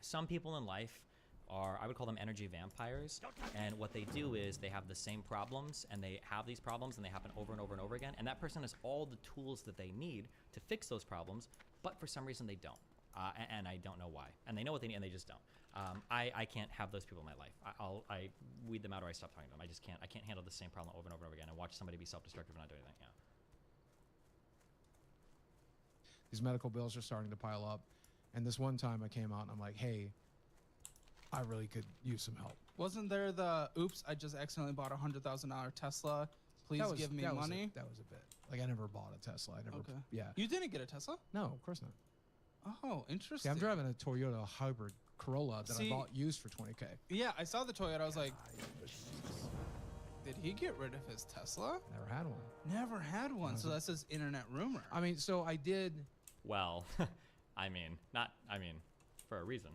some people in life are, I would call them energy vampires, and what they do is they have the same problems, and they have these problems, and they happen over and over and over again, and that person has all the tools that they need to fix those problems, but for some reason they don't, and I don't know why. And they know what they need, and they just don't. I can't have those people in my life. I weed them out or I stop talking to them. I just can't. I can't handle the same problem over and over and over again and watch somebody be self-destructive and not do anything. Yeah. these medical bills are starting to pile up. And this one time I came out and I'm like, hey, I really could use some help. Wasn't there the oops? I just accidentally bought a $100,000 Tesla. Please give me money. That was a bit. Like I never bought a Tesla. I never. Okay. Yeah. You didn't get a Tesla? No, of course not. Oh, interesting. Yeah, I'm driving a Toyota hybrid Corolla that See- I bought used for $20K. Yeah, I saw the Toyota. I was like, did he get rid of his Tesla? Never had one. Never had one. So that's his internet rumor. I mean, so I did. Well, I mean, for a reason.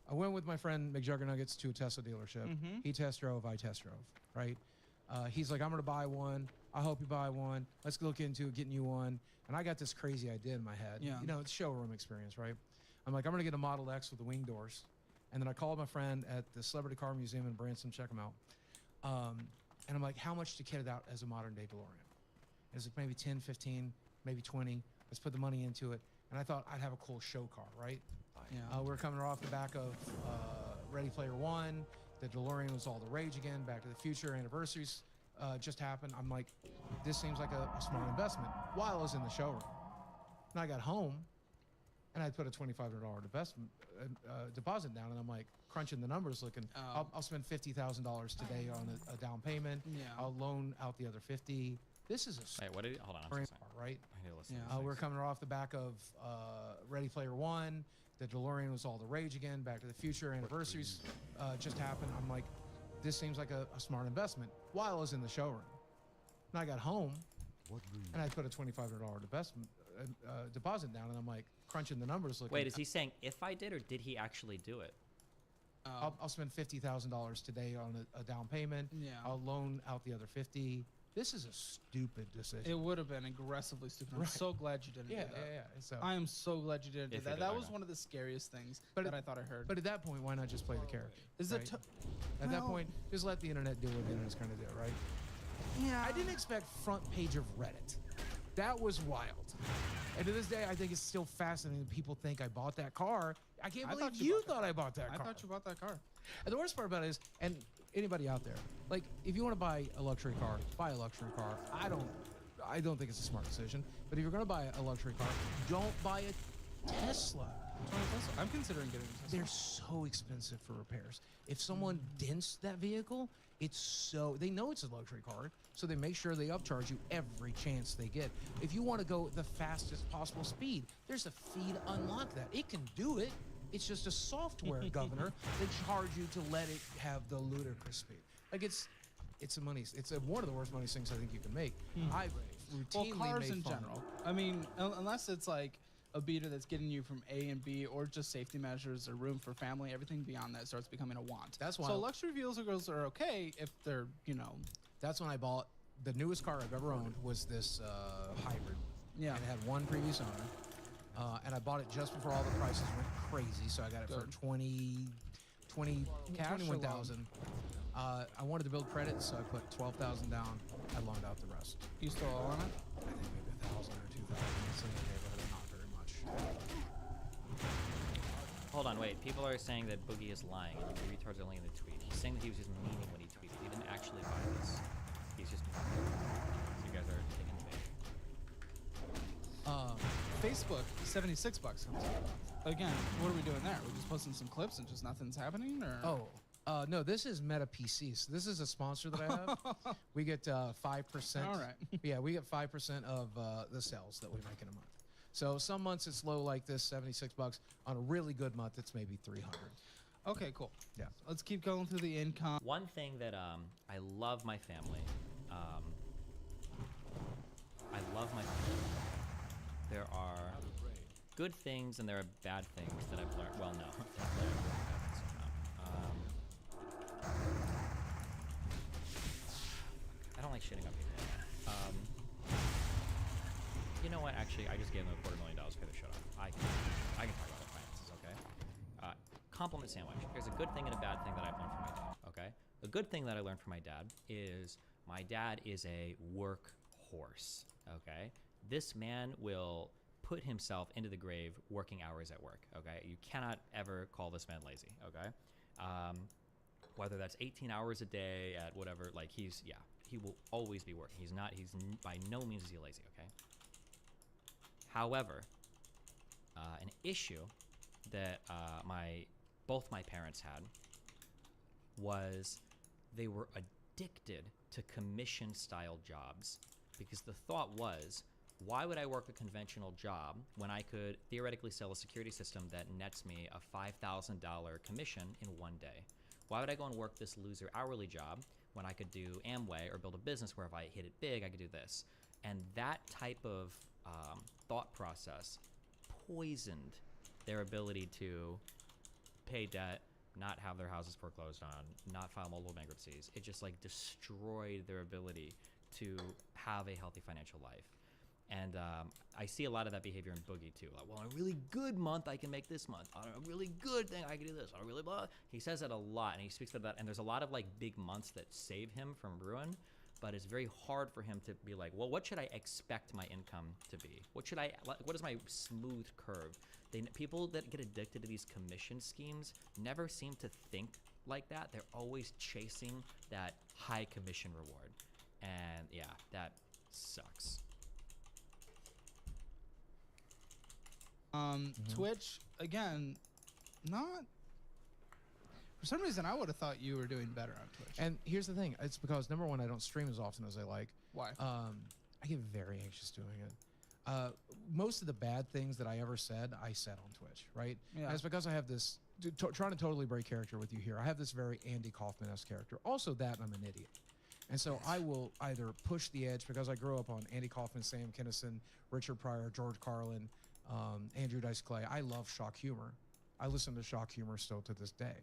I went with my friend McJuggernuggets to a Tesla dealership. Mhm. He test drove, I test drove, right? He's like, I'm going to buy one. I hope you buy one. Let's look into getting you one. And I got this crazy idea in my head. Yeah. You know, it's showroom experience, right? I'm like, I'm going to get a Model X with the wing doors. And then I called my friend at the Celebrity Car Museum in Branson, check him out. And I'm like, how much to kit it out as a modern day DeLorean? And it's like maybe 10, 15, maybe 20. Let's put the money into it. And I thought I'd have a cool show car, right? Yeah. We're coming off the back of Ready Player One. The DeLorean was all the rage again. Back to the Future anniversaries just happened. I'm like, this seems like a smart investment. While I was in the showroom, and I got home, and I put a $2,500 deposit down, and I'm like crunching the numbers, looking. Oh. I'll spend $50,000 today on a down payment. Yeah. I'll loan out the other 50. This is a Wait, what did? Hold on, I'm smart so sorry. car, right? I need to listen. Yeah. To these We're things. coming off the back of Ready Player One. The DeLorean was all the rage again. Back to the Future anniversaries just happened. I'm like, this seems like a smart investment. While I was in the showroom, and I got home, and I put a $2,500 a deposit down, and I'm like crunching the numbers. Looking, Wait, is he saying if I did, or did he actually do it? I'll spend $50,000 today on a down payment. Yeah. I'll loan out the other 50. This is a stupid decision. It would have been aggressively stupid. I'm Right. so glad you didn't yeah, do that. yeah. So, I am so glad you didn't do If you that. did, That I was know. one of the scariest things But that it- I thought I heard. but at that point, why not just play the character? Is right? it? At that well- point, just let the internet do what the internet's going to do, right? Yeah. I didn't expect front page of Reddit. That was wild. And to this day, I think it's still fascinating that people think I bought that car. I can't I believe thought you you bought that thought I bought that I car. thought you bought that car. And the worst part about it is, and anybody out there, like, if you want to buy a luxury car, buy a luxury car. I don't think it's a smart decision. But if you're going to buy a luxury car, don't buy a Tesla. I'm considering getting a Tesla. They're so expensive for repairs. If someone dents that vehicle, they know it's a luxury car, so they make sure they upcharge you every chance they get. If you want to go the fastest possible speed, there's a fee to unlock that. It can do it. It's just a software governor that charge you to let it have the ludicrous speed. Like it's one of the worst money things I think you can make. I Well, routinely cars make in fun. general. I mean, unless it's like a beater that's getting you from A and B, or just safety measures or room for family, everything beyond that starts becoming a want. That's why- So luxury vehicles are okay if they're, That's when I bought the newest car I've ever owned was this hybrid. Yeah. And it had one previous owner. And I bought it just before all the prices went crazy, so I got it for Good. 21,000. I wanted to build credit, so I put 12,000 down. I loaned out the rest. you still owe on it. I think maybe 1,000 or 2,000. It's in the neighborhood, not very much. Hold on, wait. People are saying that Boogie is lying. The retards are only in the tweet. He's saying that he was just meaning when he tweeted. He didn't actually buy this. He's just meaning. So you guys are taking the bait. Facebook, $76 comes out. Again, what are we doing there? We're just posting some clips and just nothing's happening, or? No, this is Meta PCs. This is a sponsor that I have. We get 5%. All right. Yeah, we get 5% of the sales that we make in a month. So some months it's low like this, $76. On a really good month, it's maybe 300. Okay, cool. Yeah. Let's keep going through the income. One thing that I love my family. I love my family. There are good things and there are bad things that I've learned. Well, no. I don't like shitting on people. You know what? Actually, I just gave them $250,000 for their shut off. I can talk about the finances, okay? Compliment sandwich. There's a good thing and a bad thing that I've learned from my dad, okay? The good thing that I learned from my dad is a workhorse, okay? This man will put himself into the grave working hours at work, okay? You cannot ever call this man lazy, okay? Whether that's 18 hours a day at whatever, like he will always be working. He's by no means is he lazy, okay? However, an issue that both my parents had was they were addicted to commission style jobs, because the thought was, why would I work a conventional job when I could theoretically sell a security system that nets me a $5,000 commission in one day? Why would I go and work this loser hourly job when I could do Amway or build a business where if I hit it big, I could do this? And that type of thought process poisoned their ability to pay debt, not have their houses foreclosed on, not file multiple bankruptcies. It just like destroyed their ability to have a healthy financial life. And I see a lot of that behavior in Boogie too. Like, well, on a really good month, I can make this month. On a really good thing, I can do this. On a really blah. He says that a lot, and he speaks about that. And there's a lot of like big months that save him from ruin. But it's very hard for him to be like, well, what should I expect my income to be? What is my smooth curve? People that get addicted to these commission schemes never seem to think like that. They're always chasing that high commission reward. And yeah, that sucks. Twitch, again, not... For some reason, I would have thought you were doing better on Twitch. And here's the thing. It's because, number one, I don't stream as often as I like. Why? I get very anxious doing it. Most of the bad things that I ever said, I said on Twitch, right? Yeah. And it's because I have this, trying to totally break character with you here, I have this very Andy Kaufman-esque character. Also that, and I'm an idiot. And so I will either push the edge because I grew up on Andy Kaufman, Sam Kinison, Richard Pryor, George Carlin, Andrew Dice Clay. I love shock humor. I listen to shock humor still to this day.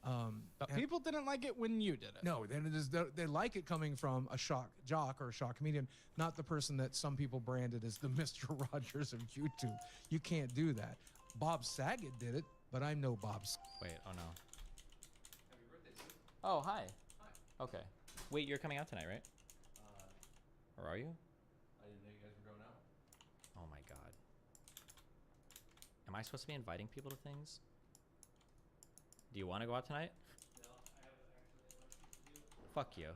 But And- people didn't like it when you did it. No, then it is they like it coming from a shock jock or a shock comedian, not the person that some people branded as the Mr. Rogers of YouTube. You can't do that. Bob Saget did it, but I'm no Bob. Wait, oh no. Oh, hi. Okay. Wait, you're coming out tonight, right? Or are you? I didn't know you guys were going out. Oh my god. Am I supposed to be inviting people to things? Do you want to go out tonight? No, I have actually much to do. Fuck you.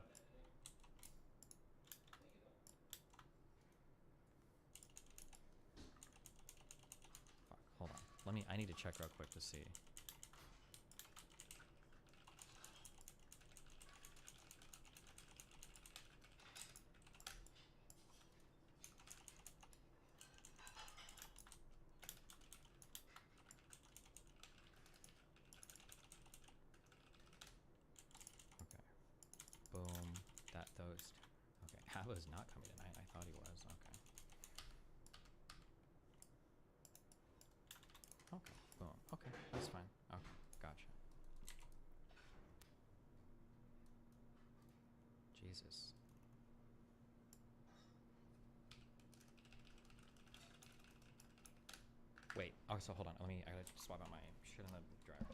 Fuck, hold on. I need to check real quick to see. Okay. Boom. That toast. Okay. Abba's not coming tonight. I thought he was. Okay. Okay. Boom. Okay. That's fine. Okay. Gotcha. Jesus. Wait. Oh, so hold on. I gotta swap out my shit in the dryer.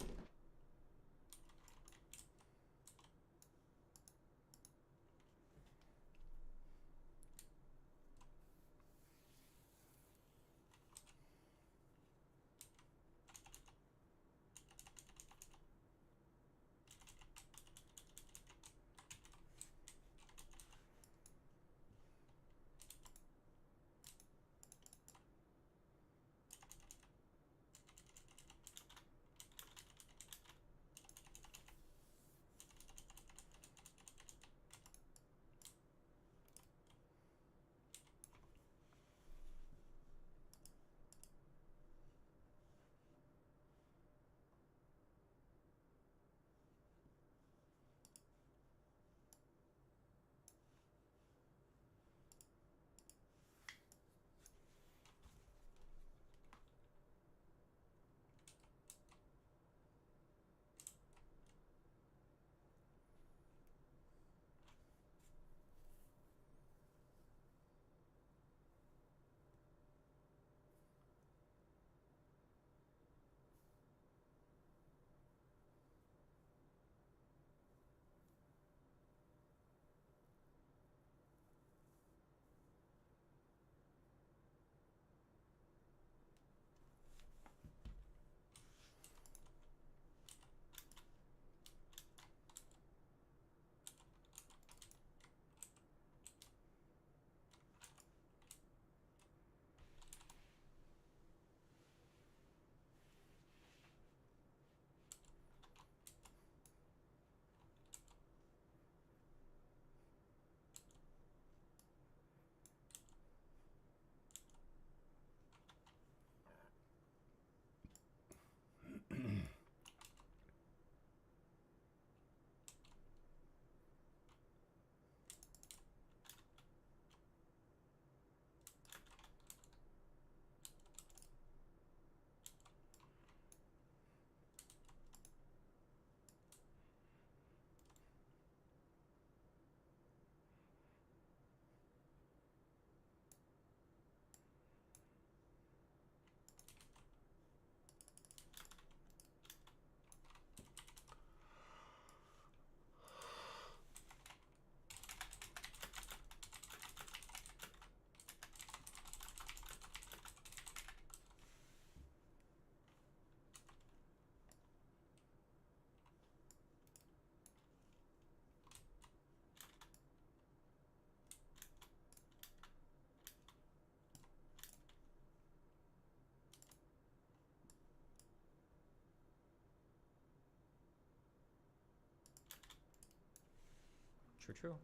True.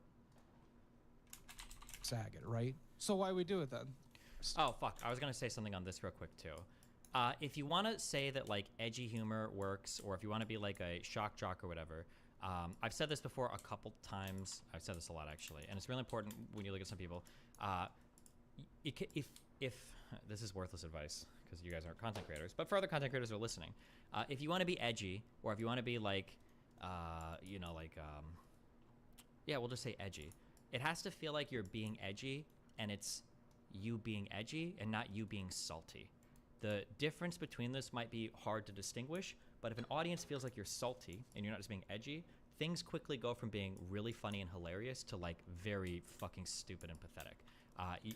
Saget, right? So why we do it then? Oh, fuck. I was going to say something on this real quick, too. If you want to say that, like, edgy humor works, or if you want to be, like, a shock jock or whatever, I've said this before a couple times. I've said this a lot actually, and it's really important when you look at some people. If this is worthless advice because you guys aren't content creators, but for other content creators who are listening, if you want to be edgy, or if you want to be like, yeah, we'll just say edgy. It has to feel like you're being edgy, and it's you being edgy and not you being salty. The difference between this might be hard to distinguish, but if an audience feels like you're salty and you're not just being edgy, things quickly go from being really funny and hilarious to like very fucking stupid and pathetic.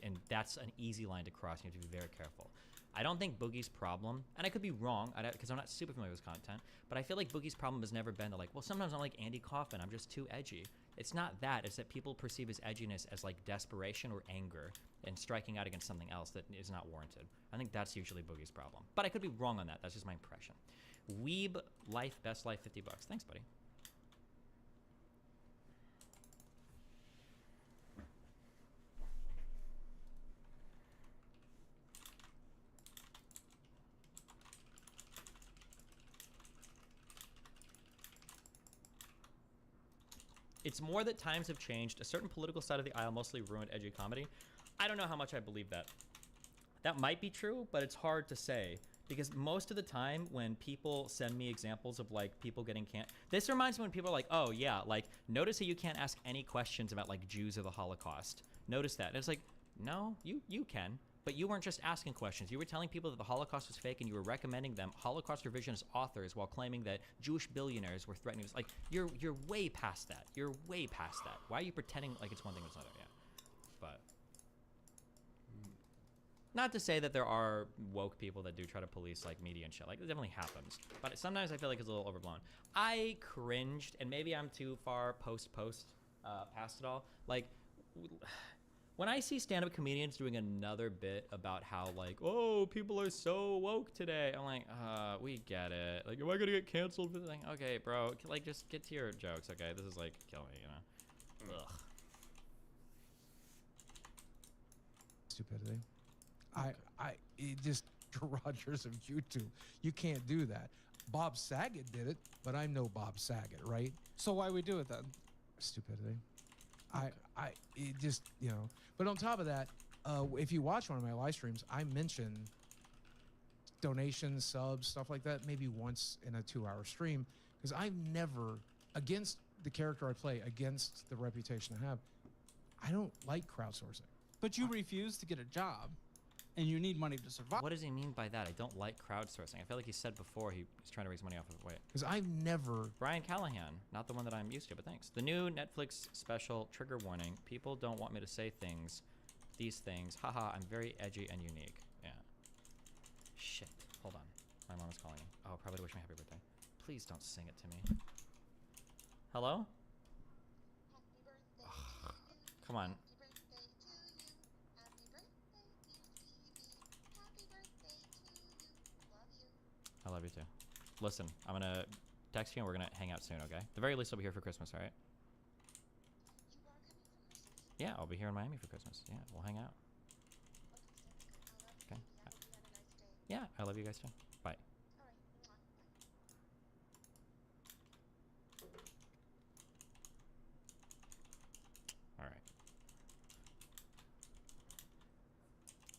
And that's an easy line to cross. You have to be very careful. I don't think Boogie's problem, and I could be wrong because I'm not super familiar with his content, but I feel like Boogie's problem has never been to like, well, sometimes I'm like Andy Kaufman, I'm just too edgy. It's not that. It's that people perceive his edginess as like desperation or anger and striking out against something else that is not warranted. I think that's usually Boogie's problem. But I could be wrong on that. That's just my impression. Weeb Life, Best Life, $50. Thanks, buddy. It's more that times have changed. A certain political side of the aisle mostly ruined edgy comedy. I don't know how much I believe that. That might be true, but it's hard to say. Because most of the time when people send me examples of like people getting this reminds me when people are like, oh yeah, like notice how you can't ask any questions about like Jews or the Holocaust. Notice that. And it's like, no, you can. But you weren't just asking questions. You were telling people that the Holocaust was fake, and you were recommending them Holocaust revisionist authors while claiming that Jewish billionaires were threatening us. Like, you're way past that. You're way past that. Why are you pretending like it's one thing and it's another? Yeah. But not to say that there are woke people that do try to police like media and shit. Like, it definitely happens. But sometimes I feel like it's a little overblown. I cringed, and maybe I'm too far past it all. Like, when I see stand-up comedians doing another bit about how like, oh, people are so woke today, I'm like, we get it. Like, am I gonna get canceled for this thing? Okay, bro, like just get to your jokes. Okay, this is like killing me, you know. Ugh. Stupidity. It just Rogers of YouTube. You can't do that. Bob Saget did it, but I'm no Bob Saget, right? So why we do it then? Stupidity. It just, you know. But on top of that, if you watch one of my live streams, I mention donations, subs, stuff like that, maybe once in a 2-hour stream, because I've never, against the character I play, against the reputation I have, I don't like crowdsourcing. But you refuse to get a job, and you need money to survive. What does he mean by that? I don't like crowdsourcing. I feel like he said before he was trying to raise money off of it. Because I've never... Brian Callahan, not the one that I'm used to, but thanks. The new Netflix special, trigger warning. People don't want me to say these things. Haha, I'm very edgy and unique. Yeah. Shit. Hold on. My mom is calling me. Oh, probably to wish me happy birthday. Please don't sing it to me. Hello? Ugh. Come on. I love you too. Listen, I'm gonna text you and we're gonna hang out soon, okay? At the very least, I'll be here for Christmas, all right? Yeah, I'll be here in Miami for Christmas. Yeah, we'll hang out. Okay. Yeah, I love you guys too. Bye. All right.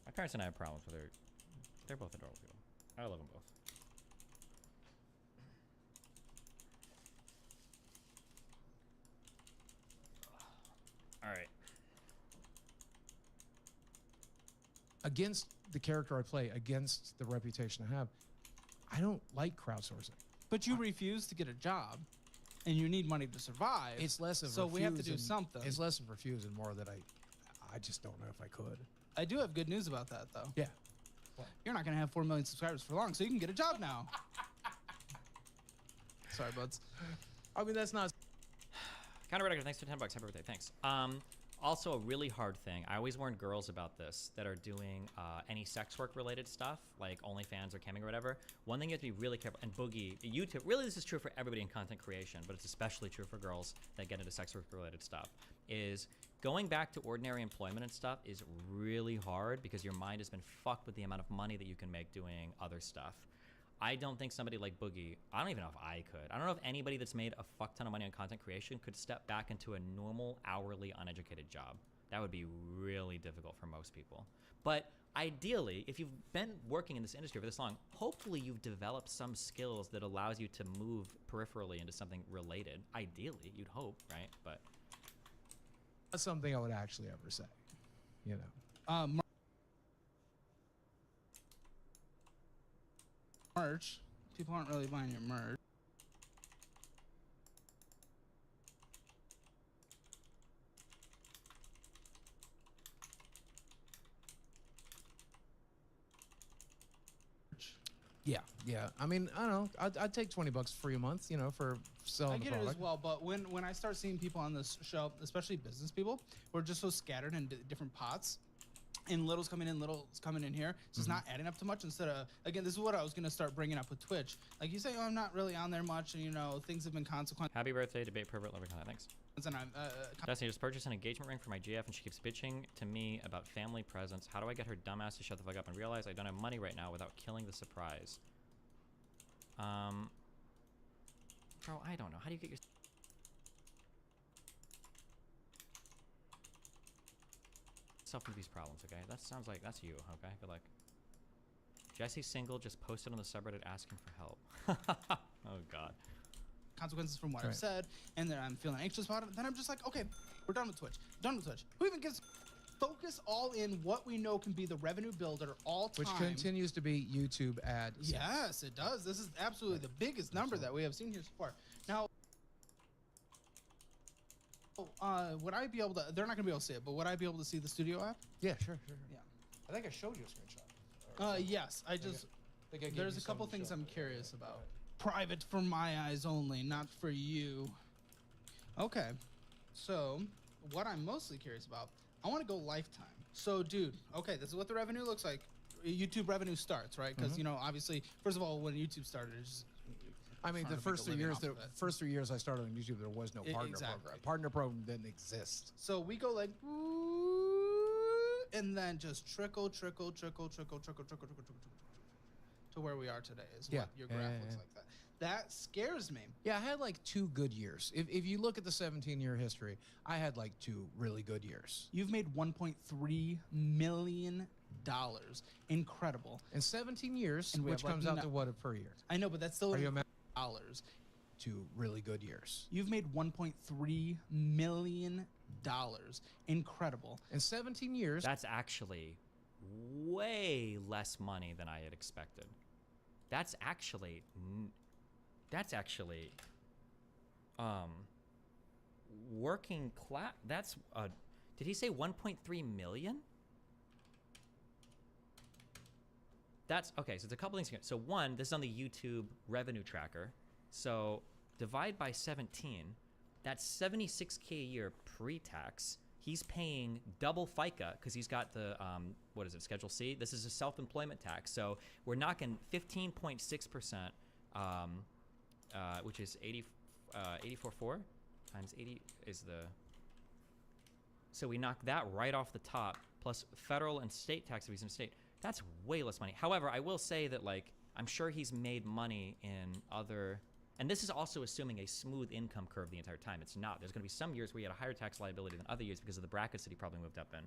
My parents and I have problems, but they're both adorable people. I love them both. All right. Against the character I play, against the reputation I have, I don't like crowdsourcing. But you refuse to get a job, and you need money to survive. It's less of so we have to do refuse something. It's less of refuse and more that I just don't know if I could. I do have good news about that, though. Yeah. You're not going to have 4 million subscribers for long, so you can get a job now. Sorry, buds. I mean, that's not... Counter-Redactor, thanks for $10. Happy birthday, thanks. Also, a really hard thing. I always warn girls about this that are doing any sex work related stuff, like OnlyFans or camming or whatever. One thing you have to be really careful, and Boogie, YouTube, really this is true for everybody in content creation, but it's especially true for girls that get into sex work related stuff, is going back to ordinary employment and stuff is really hard because your mind has been fucked with the amount of money that you can make doing other stuff. I don't think somebody like Boogie, I don't even know if I could. I don't know if anybody that's made a fuck ton of money on content creation could step back into a normal, hourly, uneducated job. That would be really difficult for most people. But ideally, if you've been working in this industry for this long, hopefully you've developed some skills that allows you to move peripherally into something related. Ideally, you'd hope, right? But That's something I would actually ever say, you know. Merch. People aren't really buying your merch. Yeah. I mean, I don't know. I'd take $20 free a month, you know, for selling I the get it product. as well, but when I start seeing people on this show, especially business people, who are just so scattered in different pots, and little's coming in here, it's just not adding up to much. Instead of, again, this is what I was gonna start bringing up with Twitch. Like you say, oh, I'm not really on there much, and you know, things have been consequent. happy birthday, debate pervert lover content. Thanks. And I'm Destiny just purchased an engagement ring for my GF and she keeps bitching to me about family presents. How do I get her dumbass to shut the fuck up and realize I don't have money right now without killing the surprise? Bro, I don't know. How do you get your... self into these problems, okay? That sounds like that's you, okay? I feel like... Jesse's single just posted on the subreddit asking for help. Oh, God. consequences from what I've Right. said, and then I'm feeling anxious about it. Then I'm just like, okay, we're done with Twitch. Done with Twitch. Who even gives... Focus all in what we know can be the revenue builder all time. Which continues to be YouTube ad sales. Yes, it does. This is absolutely the biggest number that we have seen here so far. Now, would I be able to? They're not gonna be able to see it, but would I be able to see the studio app? Yeah, sure. Yeah. I think I showed you a screenshot. Yes. I just. think I gave There's you a couple some things show. I'm curious about. Private for my eyes only, not for you. Okay. So, what I'm mostly curious about, I want to go lifetime. So, dude, okay, this is what the revenue looks like. YouTube revenue starts, right? Because, you know, obviously, first of all, when YouTube started, it's just, I mean, trying the to make first a 3 living years, off of it. first 3 years I started on YouTube, there was no partner exactly. program. Partner program didn't exist. So we go like, and then just trickle to where we are today is Yeah. what your graph Yeah. looks like. That scares me. Yeah, I had like 2 good years. If you look at the 17-year history, I had like 2 really good years. You've made $1.3 million. Incredible. In 17 years, And we which have, like, comes out to what per year? I know, but that's still Are you dollars. 2 really good years. You've made $1.3 million. Incredible. In 17 years, That's actually way less money than I had expected. That's actually working class. That's did he say 1.3 million? That's okay. So it's a couple things here. So one, this is on the YouTube revenue tracker. So divide by 17. That's 76K a year pre-tax. He's paying double FICA because he's got the what is it, Schedule C? This is a self-employment tax. So we're knocking 15.6%, which is 84.4 times 80 is the. So we knock that right off the top, plus federal and state tax if he's in state. That's way less money. However, I will say that like I'm sure he's made money in other. And this is also assuming a smooth income curve the entire time. It's not. There's going to be some years where he had a higher tax liability than other years because of the brackets that he probably moved up in.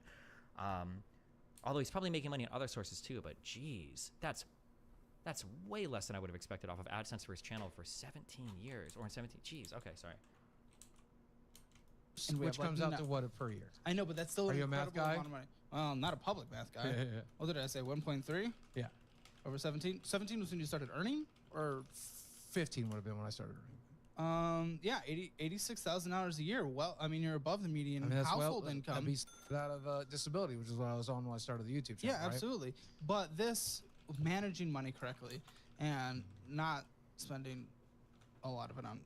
Although he's probably making money in other sources too. But geez, that's way less than I would have expected off of AdSense for his channel for 17 years or in 17. Geez. Okay, sorry. And we which have, like, comes out to what per year? I know, but that's still Are an you a math incredible guy? amount of money. Well, not a public math guy. Yeah. What did I say? 1.3 Yeah. over 17. 17 was when you started earning, or 15 would have been when I started earning. yeah, $86,000 a year. Well, I mean, you're above the median I mean, that's household well, income. that'd be out of disability, which is what I was on when I started the YouTube channel. Yeah, right? absolutely. But this managing money correctly and not spending a lot of it on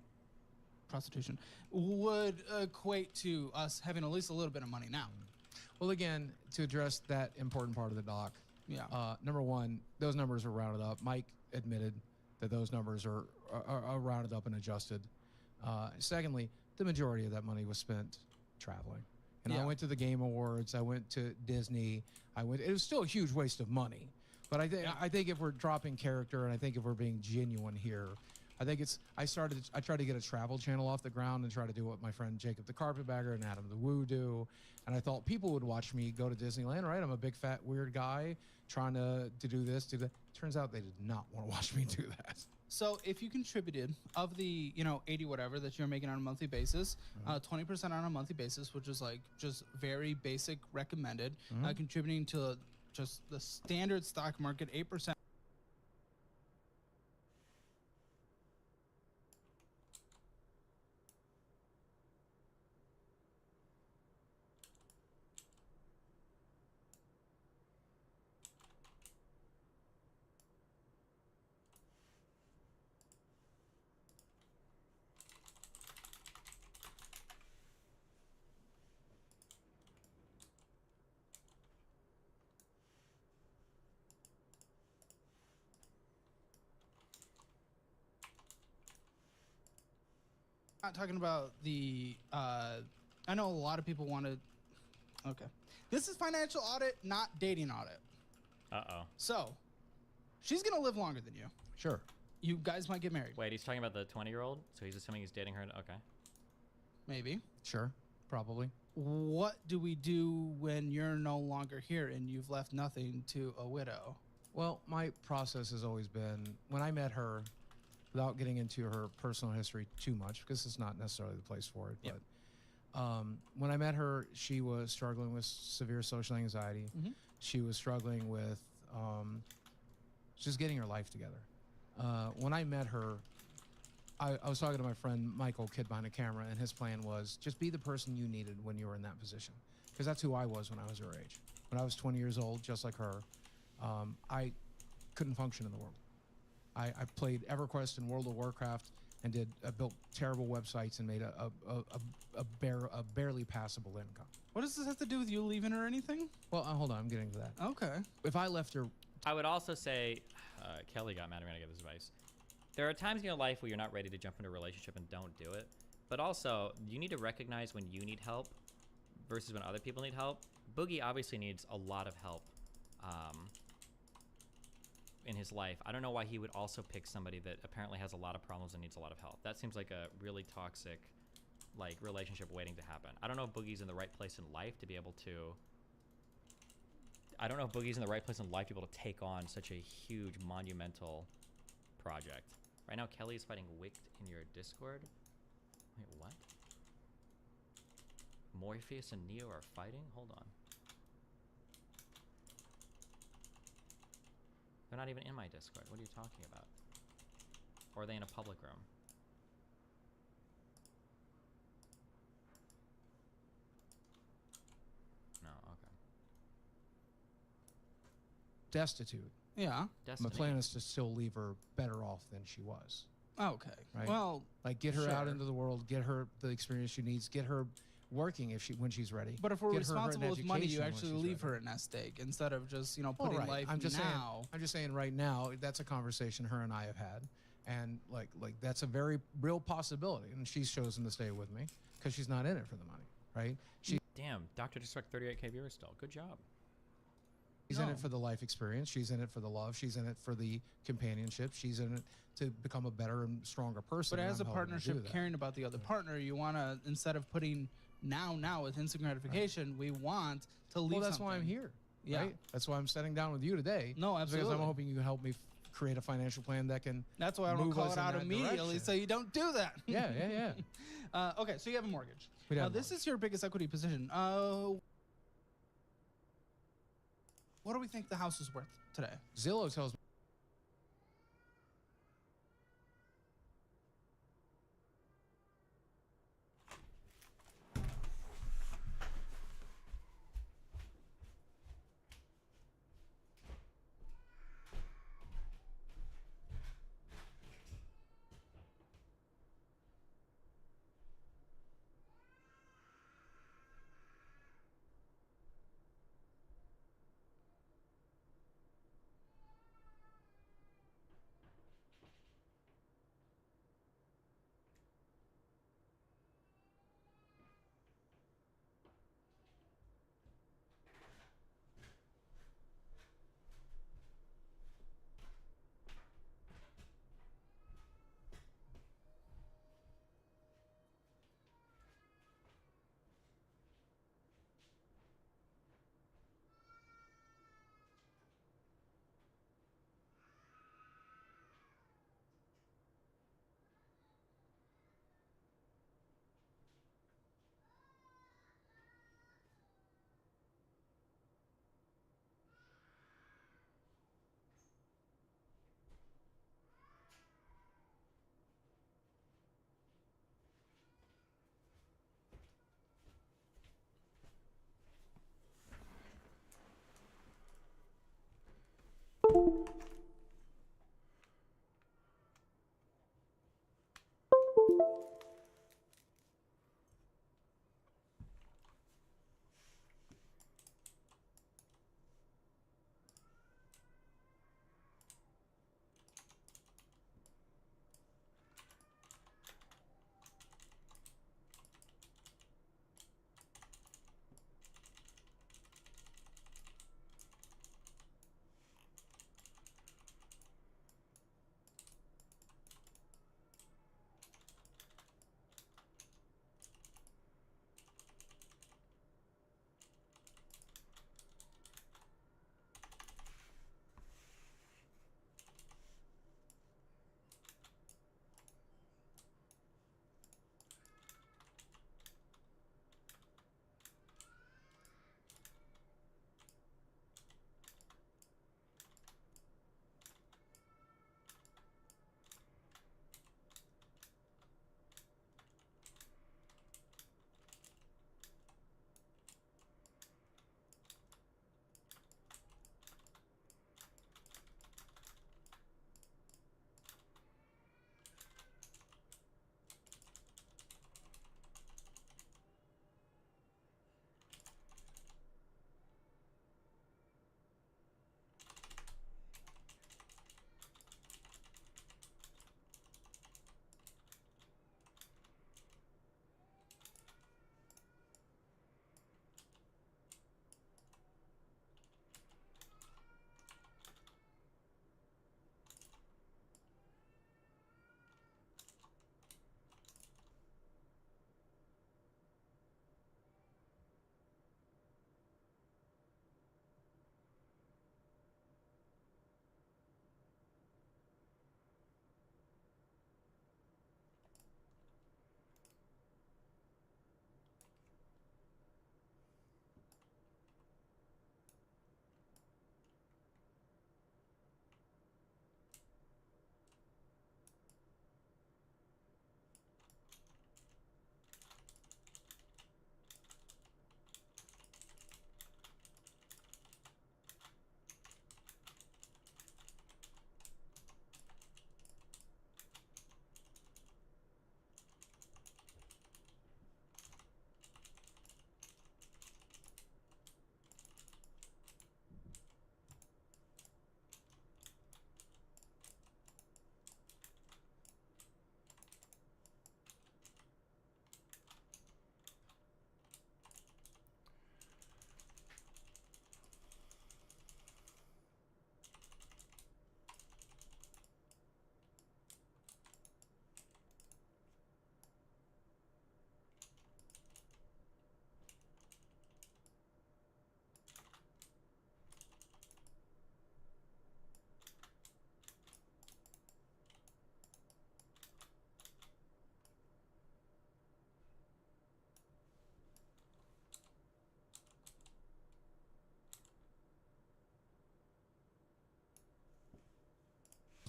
prostitution would equate to us having at least a little bit of money now. Well, again, to address that important part of the doc, Yeah. number one, those numbers are rounded up. Mike admitted that those numbers are rounded up and adjusted. Secondly, the majority of that money was spent traveling. And I Yeah. went to the Game Awards. I went to Disney. It was still a huge waste of money. But I think if we're dropping character, and I think if we're being genuine here, I think it's I tried to get a travel channel off the ground and try to do what my friend Jacob the Carpetbagger and Adam the Woo do, and I thought people would watch me go to Disneyland. Right, I'm a big fat weird guy trying to do this, do that. Turns out they did not want to watch me do that. So if you contributed of the 80 whatever that you're making on a monthly basis, 20% on a monthly basis, which is like just very basic recommended, contributing to just the standard stock market 8%. Not talking about the I know a lot of people want to. Okay, this is financial audit, not dating audit. Uh-oh. So she's gonna live longer than you. Sure. You guys might get married. Wait, he's talking about the 20-year-old? So he's assuming he's dating her? Okay. Maybe. Sure. Probably. What do we do when you're no longer here and you've left nothing to a widow? Well, my process has always been when I met her, without getting into her personal history too much, because it's not necessarily the place for it. Yep. But when I met her, she was struggling with severe social anxiety. She was struggling with just getting her life together. When I met her, I was talking to my friend Michael, kid behind the camera, and his plan was just be the person you needed when you were in that position. Because that's who I was when I was her age. When I was 20 years old, just like her, I couldn't function in the world. I played EverQuest and World of Warcraft and built terrible websites and made a barely passable income. What does this have to do with you leaving or anything? Well, hold on, I'm getting to that. Okay. If I left her, I would also say, Kelly got mad at me when I gave this advice. There are times in your life where you're not ready to jump into a relationship and don't do it. But also, you need to recognize when you need help versus when other people need help. Boogie obviously needs a lot of help in his life. I don't know why he would also pick somebody that apparently has a lot of problems and needs a lot of help. That seems like a really toxic relationship waiting to happen. I don't know if Boogie's in the right place in life to be able to... I don't know if Boogie's in the right place in life to be able to take on such a huge, monumental project. Right now, Kelly is fighting Wicked in your Discord. Wait, what? Morpheus and Neo are fighting? Hold on. They're not even in my Discord. What are you talking about? Or are they in a public room? No, okay. destitute, Yeah. my plan is to still leave her better off than she was. Okay. Right? Well, Like get her out sure. into the world, get her the experience she needs, get her working when she's ready. but if we're Get her an responsible with money, you education when actually she's leave ready. her a nest egg instead of just Well, putting right. life I'm just now. saying right now that's a conversation her and I have had, and like that's a very real possibility, and she's chosen to stay with me because she's not in it for the money, right? She's Damn, Dr. Disrespect 38K viewers still. Good job. in No. it for the life experience. She's in it for the love. She's in it for the companionship. She's in it to become a better and stronger person. But and as a I'm helping her do partnership, that. caring about the other partner, you want to, instead of putting now with instant gratification, we want to leave Well, that's something. why I'm here. Yeah. Right? That's why I'm sitting down with you today. No, Because absolutely. I'm hoping you can help me create a financial plan that can. That's why I don't move call us it in out that immediately, direction. so you don't do that. Yeah. Okay, so you have a mortgage. We Now, have a this is your biggest equity position. What do we think the house is worth today? Zillow tells me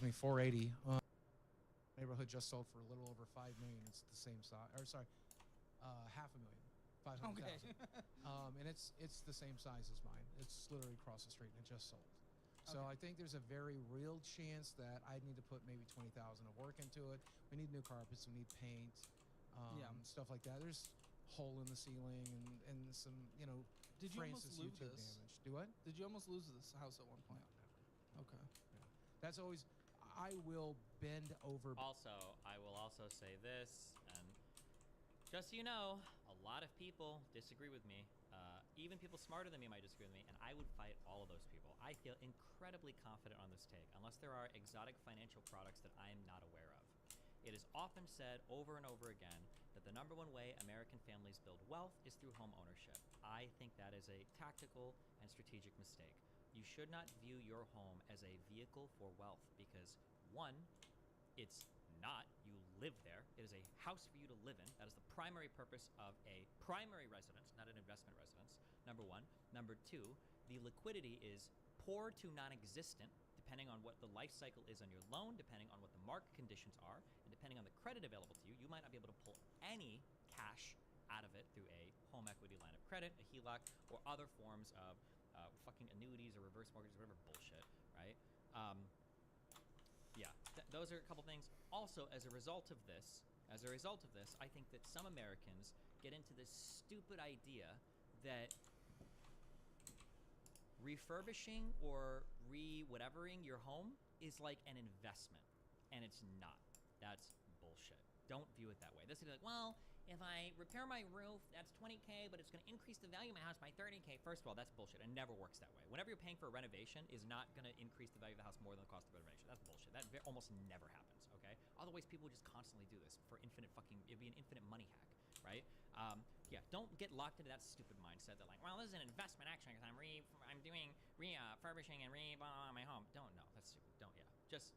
me 480. Neighborhood just sold for a little over 5 million. It's the same size, or sorry, half a million, 500,000. And it's the same size as mine. It's literally across the street, and it just sold. So Okay. I think there's a very real chance that I need to put maybe 20,000 of work into it. We need new carpets, we need paint, stuff like that. There's hole in the ceiling and some, Did you almost Francis lose YouTube this? damage. Do what? Did you almost lose this house at one No, point? never. Okay. That's always. I will bend over. Also, I will also say this, and just so you know, a lot of people disagree with me. Even people smarter than me might disagree with me, and I would fight all of those people. I feel incredibly confident on this take, unless there are exotic financial products that I am not aware of. It is often said over and over again that the number one way American families build wealth is through home ownership. I think that is a tactical and strategic mistake. You should not view your home as a vehicle for wealth because, one, it's not. You live there. It is a house for you to live in. That is the primary purpose of a primary residence, not an investment residence, number one. Number two, the liquidity is poor to non-existent, depending on what the life cycle is on your loan, depending on what the market conditions are, and depending on the credit available to you. You might not be able to pull any cash out of it through a home equity line of credit, a HELOC, or other forms of fucking annuities or reverse mortgages, whatever bullshit, right? Yeah, those are a couple things. Also, as a result of this, I think that some Americans get into this stupid idea that refurbishing or re-whatevering your home is like an investment, and it's not. That's bullshit. Don't view it that way. This is like, well, if I repair my roof, that's $20K, but it's going to increase the value of my house by $30K. First of all, that's bullshit. It never works that way. Whenever you're paying for a renovation, is not going to increase the value of the house more than the cost of the renovation. That's bullshit. That almost never happens. Okay. Otherwise, people would just constantly do this for infinite fucking. It'd be an infinite money hack, right? Yeah. Don't get locked into that stupid mindset that like, well, this is an investment actually because I'm doing refurbishing and my home. Don't. No, that's stupid. Don't. Yeah. Just.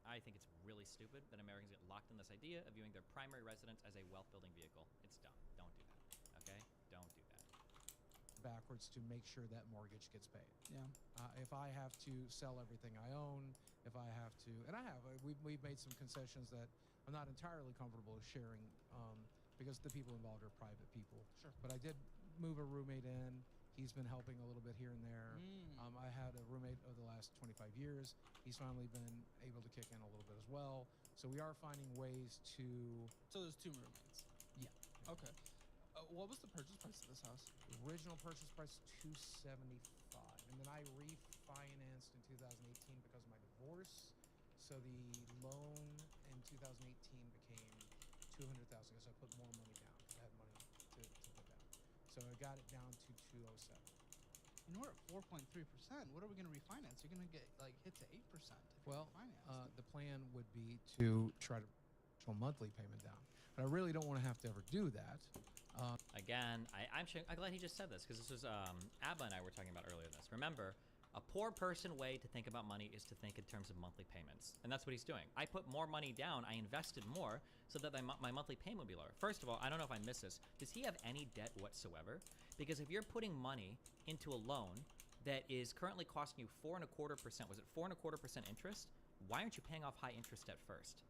I think it's really stupid that Americans get locked in this idea of viewing their primary residence as a wealth-building vehicle. It's dumb. Don't do that. Okay? Don't do that. Backwards to make sure that mortgage gets paid. Yeah. If I have to sell everything I own, if I have to, and I have, we've made some concessions that I'm not entirely comfortable sharing because the people involved are private people. Sure. But I did move a roommate in. He's been helping a little bit here and there. I had a roommate over the last 25 years. He's finally been able to kick in a little bit as well. So we are finding ways to. So there's 2 roommates. Yeah. Okay. What was the purchase price of this house? The original purchase price $275, and then I refinanced in 2018 because of my divorce. So the loan in 2018 became $200,000 because I put more money down. I had money to put down. So I got it down to 207. You know, we're at 4.3%. What are we going to refinance? You're going to get like hit to 8%. If Well, you refinance. the plan would be to try to put a monthly payment down, but I really don't want to have to ever do that. Again, I'm glad he just said this because this was Abba and I were talking about earlier. This remember, a poor person way to think about money is to think in terms of monthly payments, and that's what he's doing. I put more money down, I invested more, so that my monthly payment would be lower. First of all, I don't know if I missed this. Does he have any debt whatsoever? Because if you're putting money into a loan that is currently costing you 4.25%, was it 4.25% interest? Why aren't you paying off high interest debt first?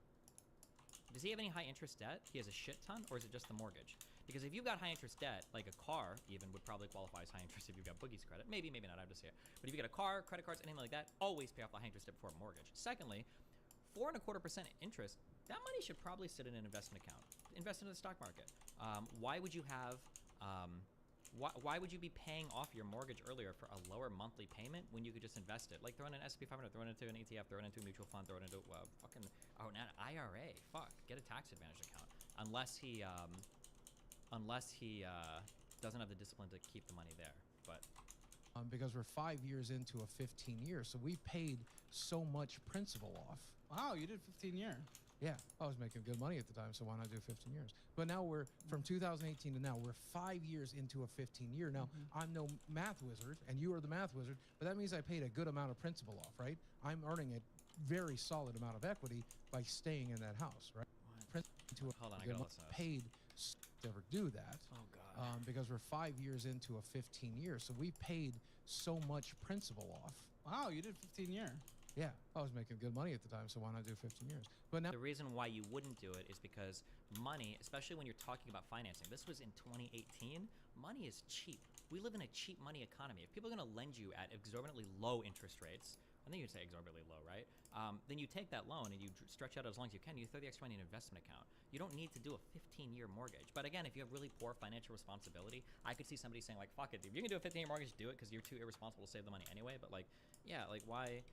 Does he have any high interest debt? He has a shit ton, or is it just the mortgage? Because if you've got high interest debt, like a car even would probably qualify as high interest if you've got Boogie's credit. Maybe, maybe not, I have to say it. But if you got a car, credit cards, anything like that, always pay off the high interest debt before a mortgage. Secondly, 4.25% interest, that money should probably sit in an investment account. Invest into the stock market. Why would you have, why would you be paying off your mortgage earlier for a lower monthly payment when you could just invest it? Like throw in an S&P 500, throw it into an ETF, throw it into a mutual fund, throw it into an IRA. Fuck, get a tax advantage account. Unless he doesn't have the discipline to keep the money there. But Because we're 5 years into a 15 years, so we paid so much principal off. Wow, you did 15 year. Yeah, I was making good money at the time, so why not do 15 years? But now we're, from 2018 to now, we're 5 years into a 15 year. Now, I'm no math wizard, and you are the math wizard, but that means I paid a good amount of principal off, right? I'm earning a very solid amount of equity by staying in that house, right? Hold on, I gotta listen to this. Paid to ever do that. Oh, God. Because we're 5 years into a 15 year, so we paid so much principal off. Wow, you did 15 year. Yeah, I was making good money at the time, so why not do 15 years? But now, The reason why you wouldn't do it is because money, especially when you're talking about financing, this was in 2018, money is cheap. We live in a cheap money economy. If people are going to lend you at exorbitantly low interest rates, I think you'd say exorbitantly low, right? Then you take that loan and you stretch out as long as you can. You throw the extra money in an investment account. You don't need to do a 15-year mortgage. But again, if you have really poor financial responsibility, I could see somebody saying like, fuck it, if you can do a 15-year mortgage, do it because you're too irresponsible to save the money anyway. But like, yeah, like why?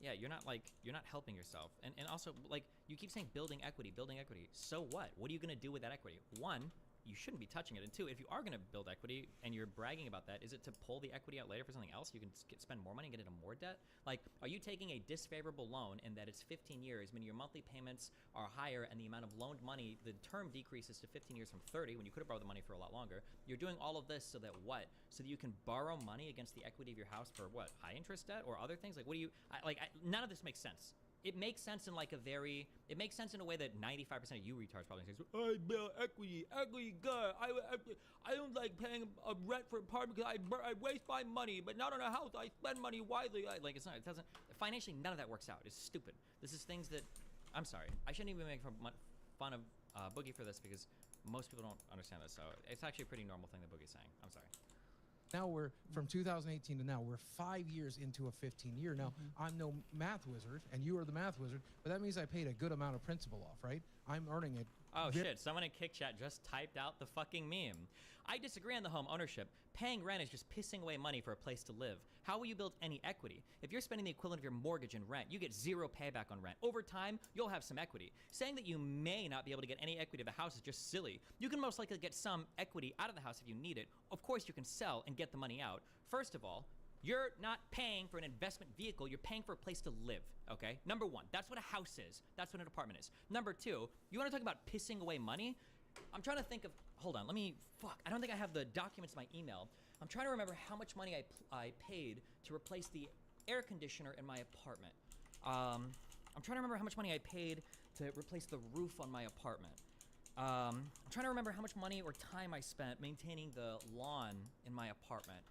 Yeah, you're not helping yourself. And also, like, you keep saying building equity. So what? What are you gonna do with that equity? One, you shouldn't be touching it. And two, if you are gonna build equity and you're bragging about that, is it to pull the equity out later for something else? You can spend more money and get into more debt? Like, are you taking a disfavorable loan in that it's 15 years, meaning your monthly payments are higher and the amount of loaned money, the term decreases to 15 years from 30 when you could have borrowed the money for a lot longer? You're doing all of this so that what? So that you can borrow money against the equity of your house for what? High interest debt or other things? Like, what do you, none of this makes sense. It makes sense in like it makes sense in a way that 95% of you retards probably say, I build equity, good. I don't like paying a rent for an apartment because I waste my money, but not on a house. I spend money widely. It doesn't, financially, none of that works out. It's stupid. This is things that, I'm sorry, I shouldn't even make fun of Boogie for this because most people don't understand this. So it's actually a pretty normal thing that Boogie's saying. I'm sorry. now we're from 2018 to now, we're 5 years into a 15-year. Now, I'm no math wizard, and you are the math wizard, but that means I paid a good amount of principal off, right? I'm earning it. Oh shit, someone in Kick Chat just typed out the fucking meme. I disagree on the home ownership. Paying rent is just pissing away money for a place to live. How will you build any equity? If you're spending the equivalent of your mortgage in rent, you get zero payback on rent. Over time, you'll have some equity. Saying that you may not be able to get any equity of the house is just silly. You can most likely get some equity out of the house if you need it. Of course, you can sell and get the money out. First of all, you're not paying for an investment vehicle, you're paying for a place to live, okay? Number one, that's what a house is. That's what an apartment is. Number two, you wanna talk about pissing away money? I'm trying to think of, hold on, I don't think I have the documents in my email. I'm trying to remember how much money I paid to replace the air conditioner in my apartment. I'm trying to remember how much money I paid to replace the roof on my apartment. I'm trying to remember how much money or time I spent maintaining the lawn in my apartment.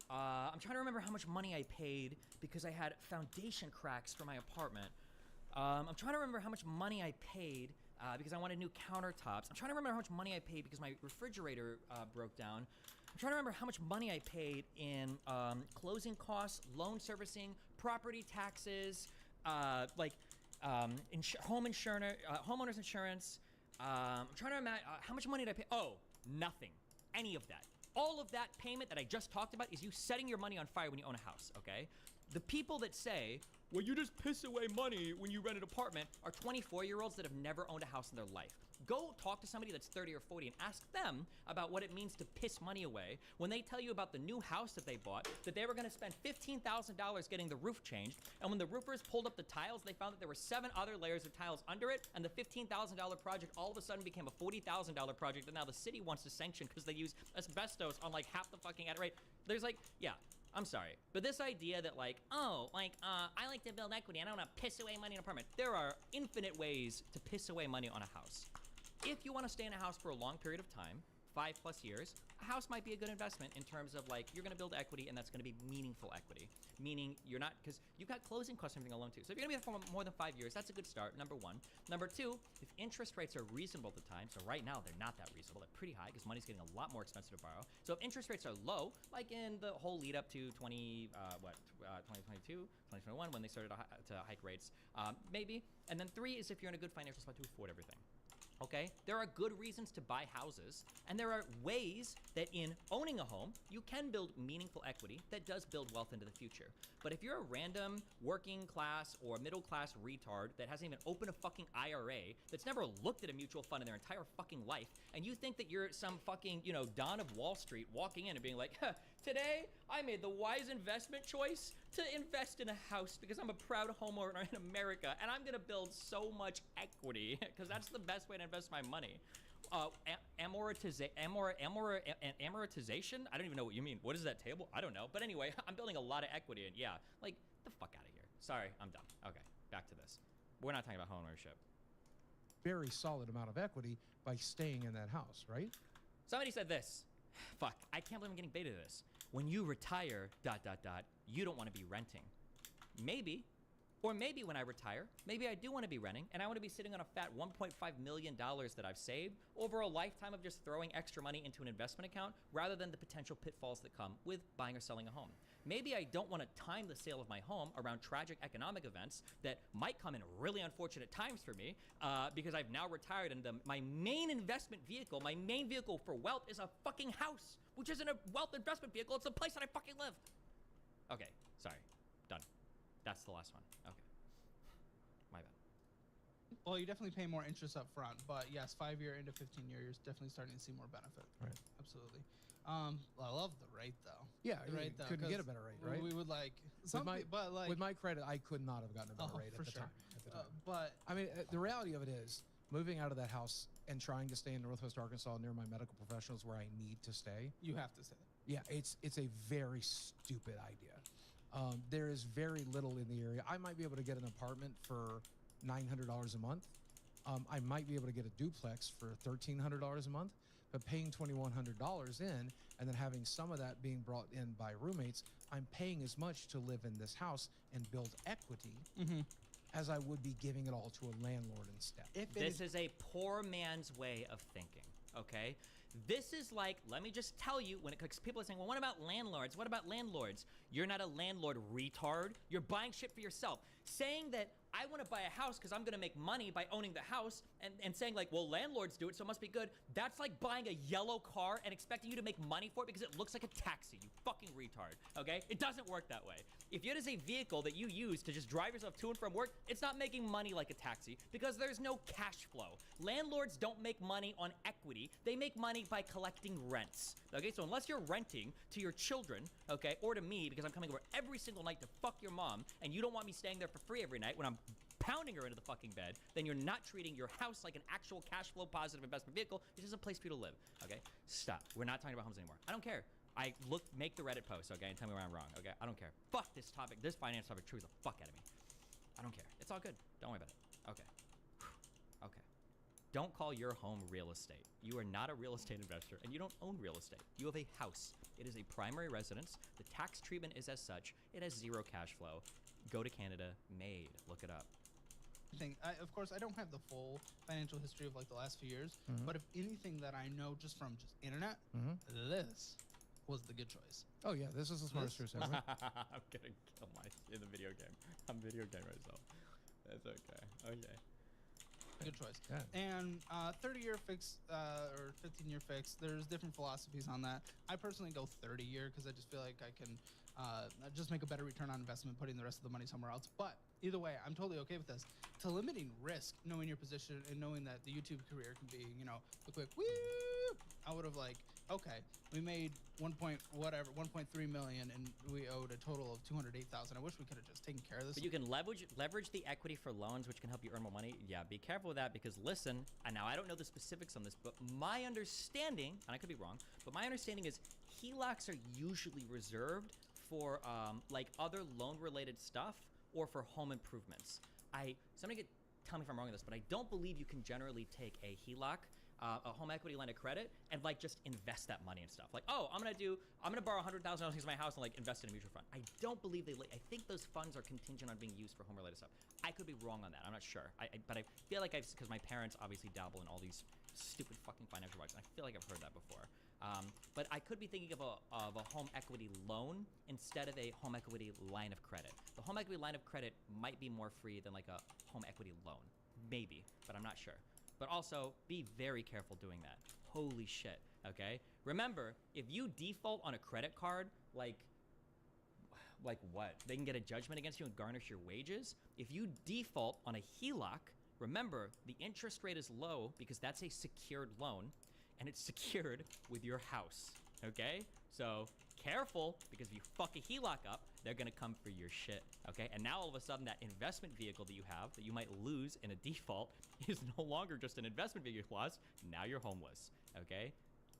I'm trying to remember how much money I paid because I had foundation cracks for my apartment. I'm trying to remember how much money I paid because I wanted new countertops. I'm trying to remember how much money I paid because my refrigerator broke down. I'm trying to remember how much money I paid in closing costs, loan servicing, property taxes, home insurance, homeowners insurance. I'm trying to imagine how much money did I pay? Oh, nothing. Any of that. All of that payment that I just talked about is you setting your money on fire when you own a house, okay? The people that say, well, you just piss away money when you rent an apartment are 24-year-olds that have never owned a house in their life. Go talk to somebody that's 30 or 40 and ask them about what it means to piss money away when they tell you about the new house that they bought, that they were gonna spend $15,000 getting the roof changed, and when the roofers pulled up the tiles, they found that there were 7 other layers of tiles under it, and the $15,000 project all of a sudden became a $40,000 project that now the city wants to sanction because they use asbestos on like half the fucking rate. There's like, yeah. I'm sorry, but this idea that like, I like to build equity, I don't wanna piss away money in an apartment. There are infinite ways to piss away money on a house. If you wanna stay in a house for a long period of time, 5+ years, a house might be a good investment in terms of like, you're gonna build equity and that's gonna be meaningful equity. Meaning you're not, because you've got closing costs and everything alone too. So if you're gonna be there for more than 5 years, that's a good start, number one. Number two, if interest rates are reasonable at the time, so right now they're not that reasonable, they're pretty high because money's getting a lot more expensive to borrow. So if interest rates are low, like in the whole lead up to 2022, 2021, when they started to hike rates, maybe. And then 3 is if you're in a good financial spot to afford everything. Okay, there are good reasons to buy houses, and there are ways that in owning a home, you can build meaningful equity that does build wealth into the future. But if you're a random working class or middle class retard that hasn't even opened a fucking IRA, that's never looked at a mutual fund in their entire fucking life, and you think that you're some fucking, Don of Wall Street walking in and being like, today I made the wise investment choice to invest in a house because I'm a proud homeowner in America, and I'm gonna build so much equity because that's the best way to invest my money. Amortization? I don't even know what you mean. What is that table? I don't know. But anyway, I'm building a lot of equity, and yeah, like, the fuck out of here. Sorry, I'm done. Okay, back to this. We're not talking about home ownership. Very solid amount of equity by staying in that house, right? Somebody said this. Fuck, I can't believe I'm getting baited to this. When you retire, ... you don't want to be renting. Maybe, or maybe when I retire, maybe I do want to be renting and I want to be sitting on a fat $1.5 million that I've saved over a lifetime of just throwing extra money into an investment account rather than the potential pitfalls that come with buying or selling a home. Maybe I don't want to time the sale of my home around tragic economic events that might come in really unfortunate times for me because I've now retired and my main investment vehicle, my main vehicle for wealth is a fucking house, which isn't a wealth investment vehicle, it's the place that I fucking live. Okay, sorry, done. That's the last one. Okay. My bad. Well, you definitely pay more interest up front, but yes, 5-year into 15-year, you're definitely starting to see more benefit. Right. Absolutely. I love the rate though. Yeah, The rate, though, couldn't get a 'cause better rate, right? We would like With something, but like with my credit, I could not have gotten a better rate for at the sure. time. But I mean, the reality of it is, moving out of that house and trying to stay in Northwest Arkansas near my medical professionals where I need to stay. you have to say that. Yeah, it's a very stupid idea. There is very little in the area. I might be able to get an apartment for $900 a month. I might be able to get a duplex for $1,300 a month, but paying $2,100 in and then having some of that being brought in by roommates, I'm paying as much to live in this house and build equity as I would be giving it all to a landlord instead. This is a poor man's way of thinking, okay? This is like, let me just tell you, when it comes, people are saying, well, what about landlords? What about landlords? You're not a landlord, retard. You're buying shit for yourself. Saying that I want to buy a house because I'm going to make money by owning the house and saying like, well, landlords do it, so it must be good. That's like buying a yellow car and expecting you to make money for it because it looks like a taxi, you fucking retard, okay? It doesn't work that way. If it is a vehicle that you use to just drive yourself to and from work, it's not making money like a taxi because there's no cash flow. Landlords don't make money on equity. They make money by collecting rents, okay? So unless you're renting to your children, okay, or to me because I'm coming over every single night to fuck your mom and you don't want me staying there for free every night when I'm pounding her into the fucking bed, then you're not treating your house like an actual cash flow positive investment vehicle. It's just a place for you to live, okay? Stop. We're not talking about homes anymore. I don't care. Make the Reddit post, okay, and tell me where I'm wrong, okay? I don't care. Fuck this topic. This finance topic trues the fuck out of me. I don't care. It's all good. Don't worry about it. Okay. Okay. Don't call your home real estate. You are not a real estate investor, and you don't own real estate. You have a house. It is a primary residence. The tax treatment is as such. It has zero cash flow. Go to Canada. Made. Look it up. Of course, I don't have the full financial history of like the last few years, but if anything that I know just from just internet, this was the good choice. Oh yeah, this is the smartest choice ever. I'm gonna kill my in the video game. I'm video game myself. That's okay. Okay. Good choice. Yeah. And 30-year fix or 15-year fix, there's different philosophies on that. I personally go 30-year because I just feel like I can just make a better return on investment putting the rest of the money somewhere else. But either way, I'm totally okay with this. To limiting risk, knowing your position and knowing that the YouTube career can be, you know, a quick woo, I would have like, okay, we made 1.3 million and we owed a total of 208,000. I wish we could have just taken care of this. But you can leverage the equity for loans, which can help you earn more money. Yeah, be careful with that because listen, and now I don't know the specifics on this, but my understanding, and I could be wrong, but my understanding is HELOCs are usually reserved for like other loan-related stuff or for home improvements. Somebody could tell me if I'm wrong on this, but I don't believe you can generally take a HELOC, a home equity line of credit, and like just invest that money and stuff. Like, oh, I'm gonna borrow $100,000 against my house and like invest in a mutual fund. I don't believe I think those funds are contingent on being used for home-related stuff. I could be wrong on that. I'm not sure. But I feel like because my parents obviously dabble in all these stupid fucking financial advice, and I feel like I've heard that before. But I could be thinking of a home equity loan instead of a home equity line of credit. The home equity line of credit might be more free than like a home equity loan. Maybe, but I'm not sure. But also, be very careful doing that. Holy shit, okay? Remember, if you default on a credit card, like what? They can get a judgment against you and garnish your wages? If you default on a HELOC, remember, the interest rate is low because that's a secured loan, and it's secured with your house, okay? So careful, because if you fuck a HELOC up, they're gonna come for your shit, okay? And now all of a sudden that investment vehicle that you have that you might lose in a default is no longer just an investment vehicle loss, now you're homeless, okay?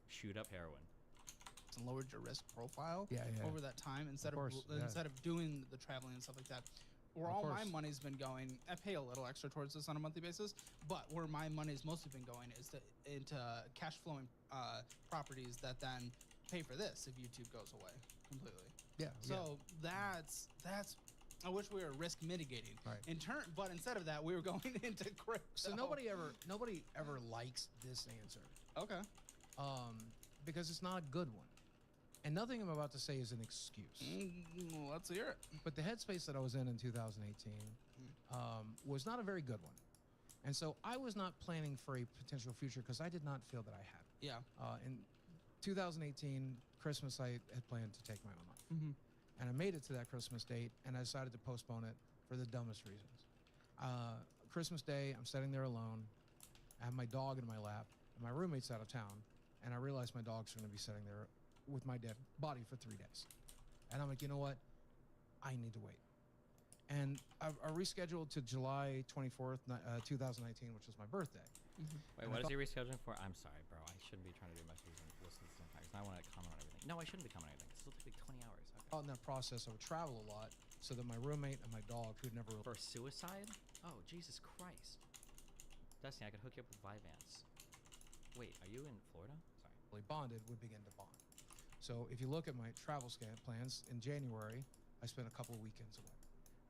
Shoot up heroin. And lowered your risk profile over that time instead of doing the traveling and stuff like that. Where all my money's been going, I pay a little extra towards this on a monthly basis, but where my money's mostly been going is into cash flowing properties that then pay for this if YouTube goes away completely. Yeah. So that's I wish we were risk mitigating. Right. But instead of that, we were going into crypto. So nobody ever likes this answer, Okay. because it's not a good one, and nothing I'm about to say is an excuse. Let's hear it. But the headspace that I was in 2018 was not a very good one, and so I was not planning for a potential future because I did not feel that I had it. Yeah. In 2018 Christmas, I had planned to take my own life, Mm-hmm. and I made it to that Christmas date, and I decided to postpone it for the dumbest reasons. Christmas Day, I'm sitting there alone. I have my dog in my lap, and my roommate's out of town, and I realize my dog's going to be sitting there with my dead body for 3 days. And I'm like, you know what? I need to wait. And I rescheduled to July 24th, 2019, which was my birthday. Wait, And what I is he rescheduling for? I'm sorry, bro. I shouldn't be trying to do messages and listen to the same time. 'Cause I want to comment on everything. No, I shouldn't be commenting on everything. This will take like 20 hours. Okay. In that process, I would travel a lot so that my roommate and my dog, who'd never For suicide? Oh, Jesus Christ. Dustin, I could hook you up with Vyvanse. Wait, are you in Florida? Sorry. really bonded would begin to bond. So if you look at my travel plans, in January, I spent a couple of weekends away.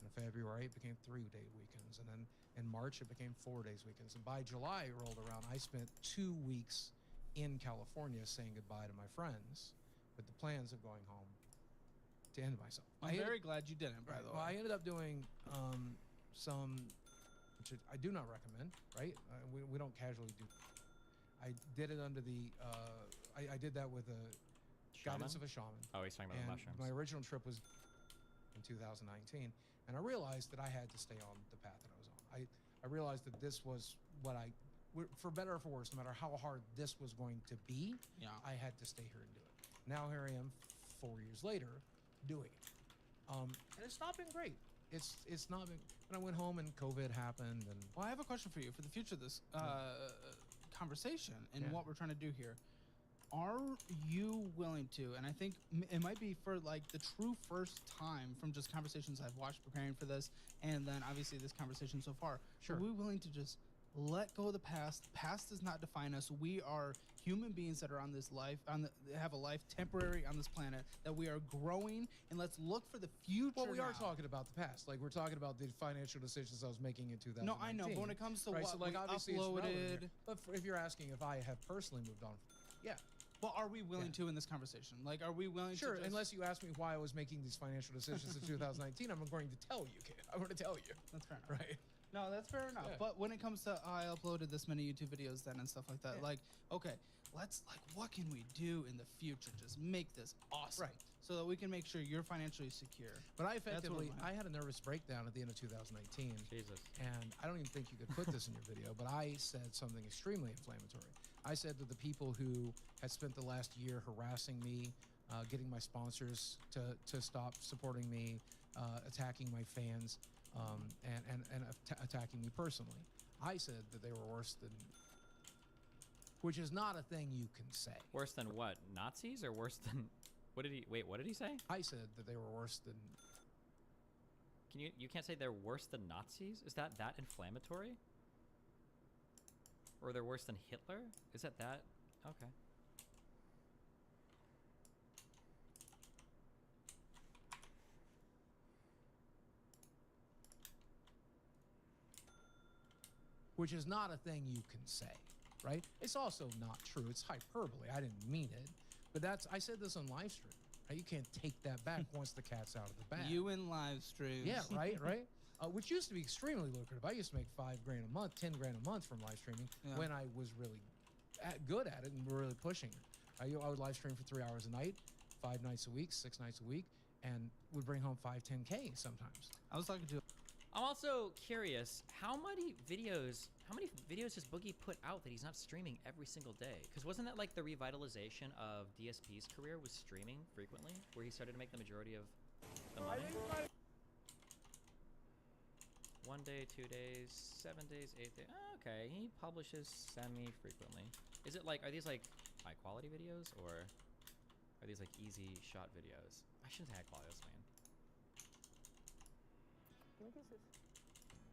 In February, it became 3-day weekends. And then in March, it became 4 days weekends. And by July rolled around, I spent 2 weeks in California saying goodbye to my friends with the plans of going home to end myself. I'm very glad you didn't, by the way. Well, I ended up doing some, which I do not recommend, right? We don't casually do. I did it under the, I did that with a guidance of a shaman. Oh, he's talking about the mushrooms. My original trip was in 2019, and I realized that I had to stay on the path that I was on. I realized that this was what for better or for worse, no matter how hard this was going to be, Yeah. I had to stay here and do it. Now here I am, 4 years later, doing it, and it's not been great. It's not been. And I went home and COVID happened, and Well, I have a question for you for the future of this conversation and Yeah. what we're trying to do here. Are you willing to, and I think it might be for like the true first time from just conversations I've watched preparing for this, and then obviously this conversation so far, Sure. are we willing to just let go of the past? The past does not define us. We are human beings that are on this life, have a life temporary on this planet, that we are growing, and let's look for the future. well, we are now. talking about the past. Like we're talking about the financial decisions I was making in 2019. No, I know, but when it comes to right, what so like we obviously it's relevant uploaded, here. But if you're asking if I have personally moved on, yeah, but are we willing Yeah. to in this conversation? Like, are we willing sure. to just, Unless you ask me why I was making these financial decisions in 2019, I'm going to tell you, kid. I'm going to tell you, That's fair enough. right? No, that's fair enough. Yeah. But when it comes to I uploaded this many YouTube videos then and stuff like that, Yeah. like, okay, let's like, what can we do in the future? Just make this awesome, Right. so that we can make sure you're financially secure. But I That's what effectively, I'm at. I had a nervous breakdown at the end of 2019. Jesus. And I don't even think you could put this in your video, but I said something extremely inflammatory. I said that the people who had spent the last year harassing me, getting my sponsors to stop supporting me, attacking my fans, and attacking me personally, I said that they were worse than, which is not a thing you can say. Worse than what? Nazis or worse than? What did he? Wait, what did he say? I said that they were worse than. Can you can't say they're worse than Nazis? Is that inflammatory? Or they're worse than Hitler? Is that? Okay. Which is not a thing you can say, right? It's also not true. It's hyperbole. I didn't mean it, but I said this on live stream. Right? You can't take that back once the cat's out of the bag. You in live streams. Yeah, right. Which used to be extremely lucrative. I used to make $5 grand a month, 10 grand a month from live streaming Yeah. when I was really good at it and really pushing it. I would live stream for 3 hours a night, 5 nights a week, 6 nights a week, and would bring home 5, 10K sometimes. I was talking to. I'm also curious, how many videos does Boogie put out that he's not streaming every single day? Because wasn't that like the revitalization of DSP's career, was streaming frequently, where he started to make the majority of the money? 1 day, 2 days, 7 days, 8 days. Okay, he publishes semi-frequently. Is it like, are these like high quality videos, or are these like easy shot videos? I shouldn't say high quality, that's mean.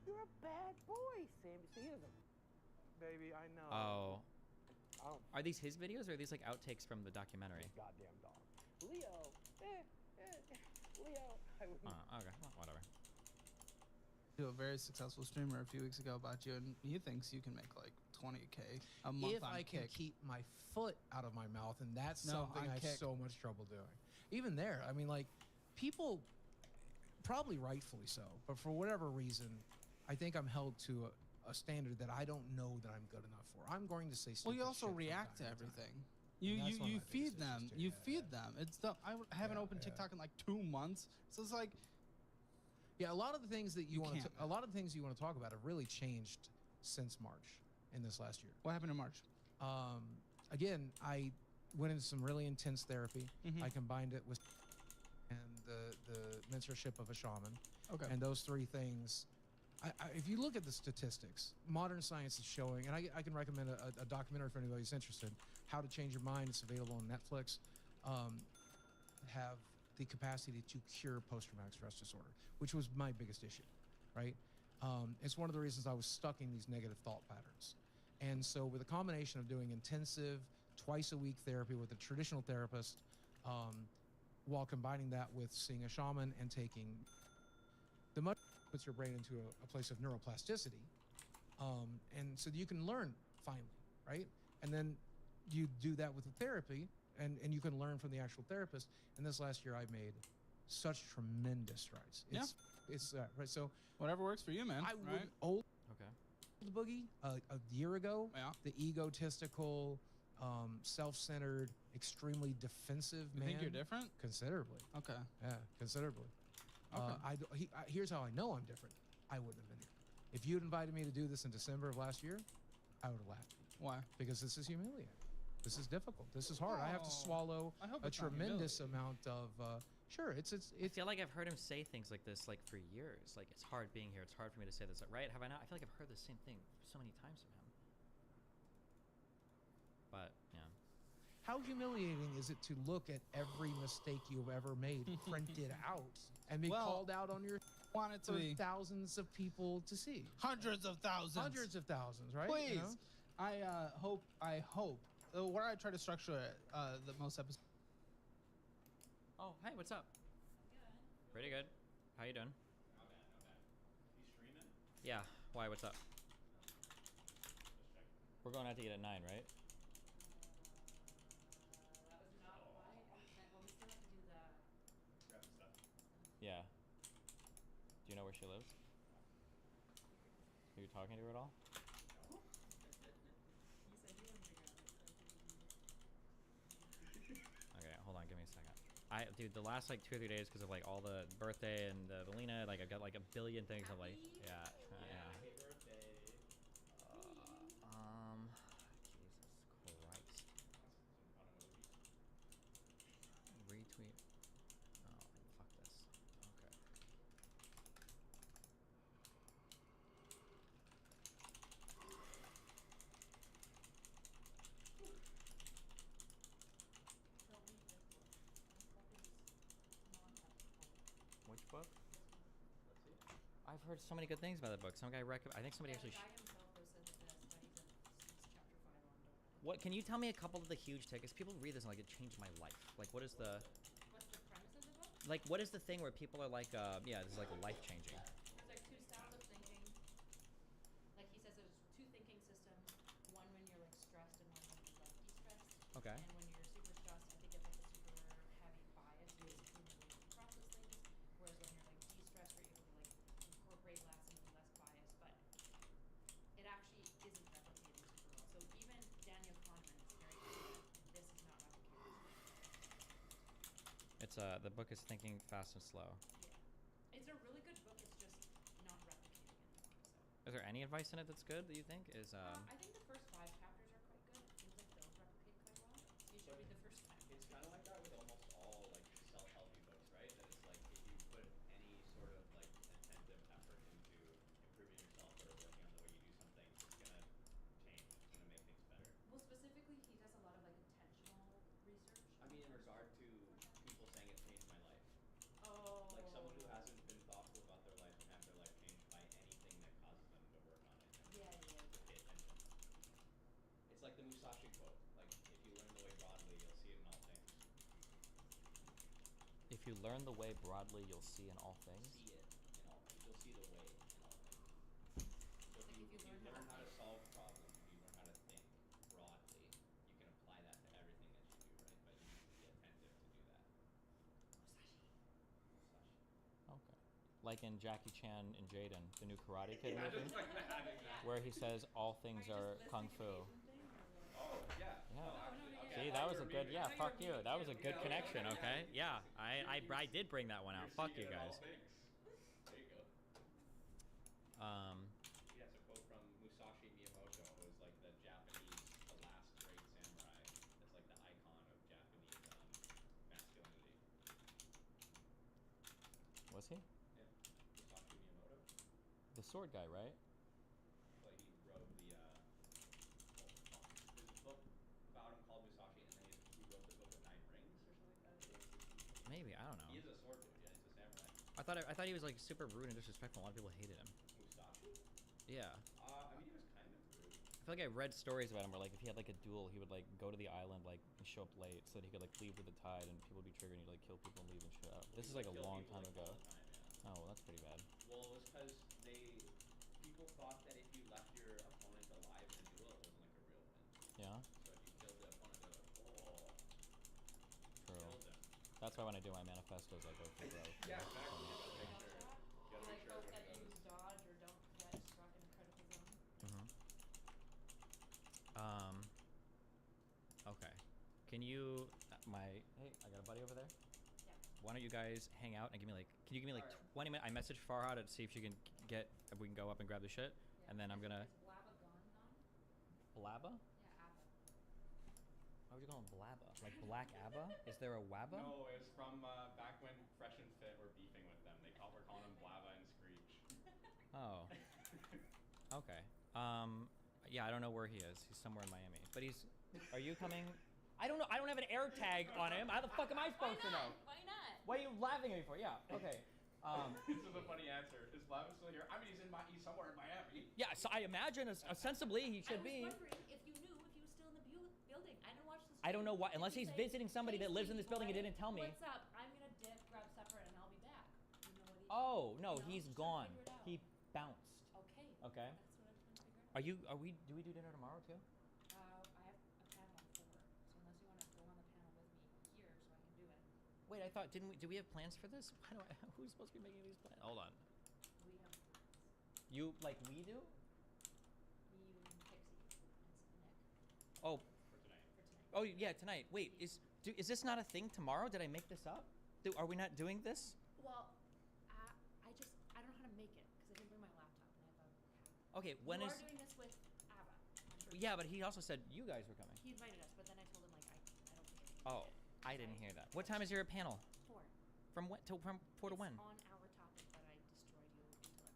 You're a bad boy, Sammy. See, here's a baby. I know. Oh. I don't Are these his videos, or are these like outtakes from the documentary? goddamn dog. Leo. Leo. I wouldn't. Okay, well, whatever. To a very successful streamer a few weeks ago about you, and he thinks you can make like 20K a month If on I can Kick. keep my foot out of my mouth, and that's No, something on I have Kick. so much trouble doing. Even there, I mean, like, people, probably rightfully so, but for whatever reason, I think I'm held to a standard that I don't know that I'm good enough for. I'm going to say Well, stupid you also shit from react to time time. everything. And that's one of You my biggest feed issues them. too. You Yeah, feed them. It's the haven't Yeah, opened yeah. TikTok in like 2 months, so it's like Yeah, a lot of the things that you want to, can't, a lot of the things you want to talk about have really changed since March in this last year. what happened in March? Again, I went into some really intense therapy. Mhm. I combined it with and the mentorship of a shaman. Okay. And those three things, if you look at the statistics, modern science is showing, and I can recommend a documentary for anybody who's interested, How to Change Your Mind. It's available on Netflix. Have the capacity to cure post-traumatic stress disorder, which was my biggest issue, right? It's one of the reasons I was stuck in these negative thought patterns. And so with a combination of doing intensive twice-a-week therapy with a traditional therapist, while combining that with seeing a shaman and taking the much puts your brain into a place of neuroplasticity, and so that you can learn finally, right? And then you do that with the therapy, and you can learn from the actual therapist. And this last year, I made such tremendous strides. It's right. So Whatever works for you, man. I right? would old Okay. boogie a year ago. Yeah. The egotistical, self-centered, extremely defensive You man. think you're different? Considerably. Okay. Yeah, considerably. Okay. Here's how I know I'm different. I wouldn't have been here. If you'd invited me to do this in December of last year, I would have laughed. Why? Because this is humiliating. This is difficult. This is hard. I have to Oh, swallow I hope a it's not tremendous humiliating. amount of. Sure, it's I feel like I've heard him say things like this like for years. Like, it's hard being here. It's hard for me to say this. Right? Have I not? I feel like I've heard the same thing so many times from him. But yeah. How humiliating is it to look at every mistake you've ever made printed out and be Well, called out on your Want it to for be thousands of people to see? hundreds of thousands. Hundreds of thousands, right? Please. You know? I hope. Where I try to structure it, the most episodes. Oh, hey, what's up? Pretty good. How you doing? Not bad. You streaming? Yeah. Why? What's up? We're going out to eat at 9, right? That was not why. Well, we still have to do the. Grabbing stuff. Yeah. Do you know where she lives? Are you talking to her at all? You said you wanted to grab it, so I figured you Okay, hold on, give me a second. Dude, the last like 2 or 3 days because of like all the birthday and the Valina, like I've got like a billion things. I'm like, yeah. Happy birthday. Jesus Christ. Retweet. Oh, fuck this. Okay. Which book? I've heard so many good things about that book. Some guy I think somebody actually. himself though said that the studies of since chapter 5 on don't. What? Can you tell me a couple of the huge tickets? People read this and like it changed my life. Like, what is the? What's the premise of the book? Like, what is the thing where people are like, yeah, this is like life changing. There's like 2 styles of thinking. Like he says there's 2 thinking systems. One when you're like stressed and one when you're like de-stressed. Okay. And when you're super stressed, I think it's like a super heavy bias basically in the way you process things. Whereas when you're like de-stressed, you're able to like incorporate less and be less biased. But it actually isn't replicating super well. So even Daniel Kahneman is very clear that this is not replicating. It's the book is Thinking Fast and Slow. Yeah. It's a really good book. It's just not replicating anymore. So. Is there any advice in it that's good that you think is? I think the first 5 chapters are quite good. It seems like those replicate quite well. So you should read the first 5. It's kind of like that with almost all like self-helpy books, right? That it's like if you put any sort of like attentive effort into improving yourself or working on the way you do something, it's gonna change. It's gonna make things better. Well, specifically, he does a lot of like intentional research. I mean, in regard to people saying it changed my life, Oh. like someone who hasn't been thoughtful about their life and have their life changed by anything that causes them to work on it and Yeah. to pay attention. It's like the Musashi quote, like if you learn the way broadly, you'll see it in all things. If you learn the way broadly, you'll see in all things. See it in all things. You'll see the way in all like in Jackie Chan and Jaden, the new Karate Kid movie, Just like that, exactly. where he says all things are kung fu. Oh, yeah. Yeah. No, actually, okay, See, I that thought was you a were good. memeing. Yeah, I thought fuck you you. were That was a memeing. good Yeah, connection. okay. Okay. Yeah, You're I did bring that one out. seeing Fuck you it in all guys. things. There you go. Yeah, it's a quote from Musashi Miyamoto, who was like the Japanese, the last great samurai. That's like the icon of Japanese masculinity. Was he Yeah, Musashi Miyamoto. the sword guy, right? Like he wrote the well, fuck. There's a book about him called Musashi, and then he wrote the book of Nine Rings or something like that. Maybe, I don't know. He is a sword dude. Yeah, he's a samurai. I thought he was like super rude and disrespectful. A lot of people hated him. Musashi? Yeah. I mean, he was kind of rude. I feel like I read stories about him where like if he had like a duel, he would like go to the island like and show up late so that he could like leave with the tide and people would be triggered and he'd like kill people and leave and shit out. This is like a Kill long people, time like, ago. all the time, yeah. Oh, well, that's pretty bad. Well, it was because people thought that if you left your opponent alive in a duel, it wasn't like a real win. Yeah. So if you killed the opponent, they're like, oh, True. killed them. That's why when I do my manifestos, I go for growth. Yeah, exactly. You gotta make Know sure. that? You gotta Like, make sure don't everybody get knows. used dodge or don't get struck in a critical zone. Okay. Can you, hey, I got a buddy over there. Yeah. Why don't you guys hang out and give me like, can you give me like Alright. 20 minutes? I messaged Farhad to see if she can get, if we can go up and grab the shit. Yeah. And then I'm gonna, Is Blabba gone? Blabba? Yeah, Abba. Why would you call him Blabba? Like Black Abba? Is there a Wabba? No, it was from back when Fresh and Fit were beefing with them. We're calling him Blabba and Screech. Oh. Okay. Yeah, I don't know where he is. He's somewhere in Miami. But he's, are you coming? I don't know. I don't have an air tag on him. How the fuck am I supposed to know? Why not? What are you laughing at me for? Yeah, okay. This is a funny answer. Is Blabba still here? I mean, he's somewhere in Miami. Yeah, so I imagine ostensibly he should I was be. wondering if you knew if he was still in the building. I didn't watch the I don't know stream. why, unless Did he he's say, visiting somebody "Hey, that lives in this sweetie building and boy, didn't tell me. What's up? I'm gonna dip, grab supper, and I'll be back. You know what he? Oh, no, You know, he's just trying to gone. figure it out. He bounced. Okay. Okay. That's what I'm trying to figure out. Do we do dinner tomorrow too? I have a panel at 4, so unless you want to go on the panel with me here, so I can do it. Wait, I thought, did we have plans for this? Why do who's supposed to be making these plans? Hold on. We have plans. You, like we do? Me, you, and Pixie, and Nick Oh, For tonight. for tonight. oh yeah, tonight. Wait, is this not a thing tomorrow? Did I make this up? Are we not doing this? Well, I don't know how to make it because I didn't bring my laptop and I have a tablet. Okay, when you is? are doing this with Abba. I'm sure. Yeah, but he also said you guys were coming. He invited us, but then I told him like I don't think I can. Oh, I didn't hear that. What time is your panel? 4. From when to from 4 to It's when? on our topic, but I destroyed you intellectually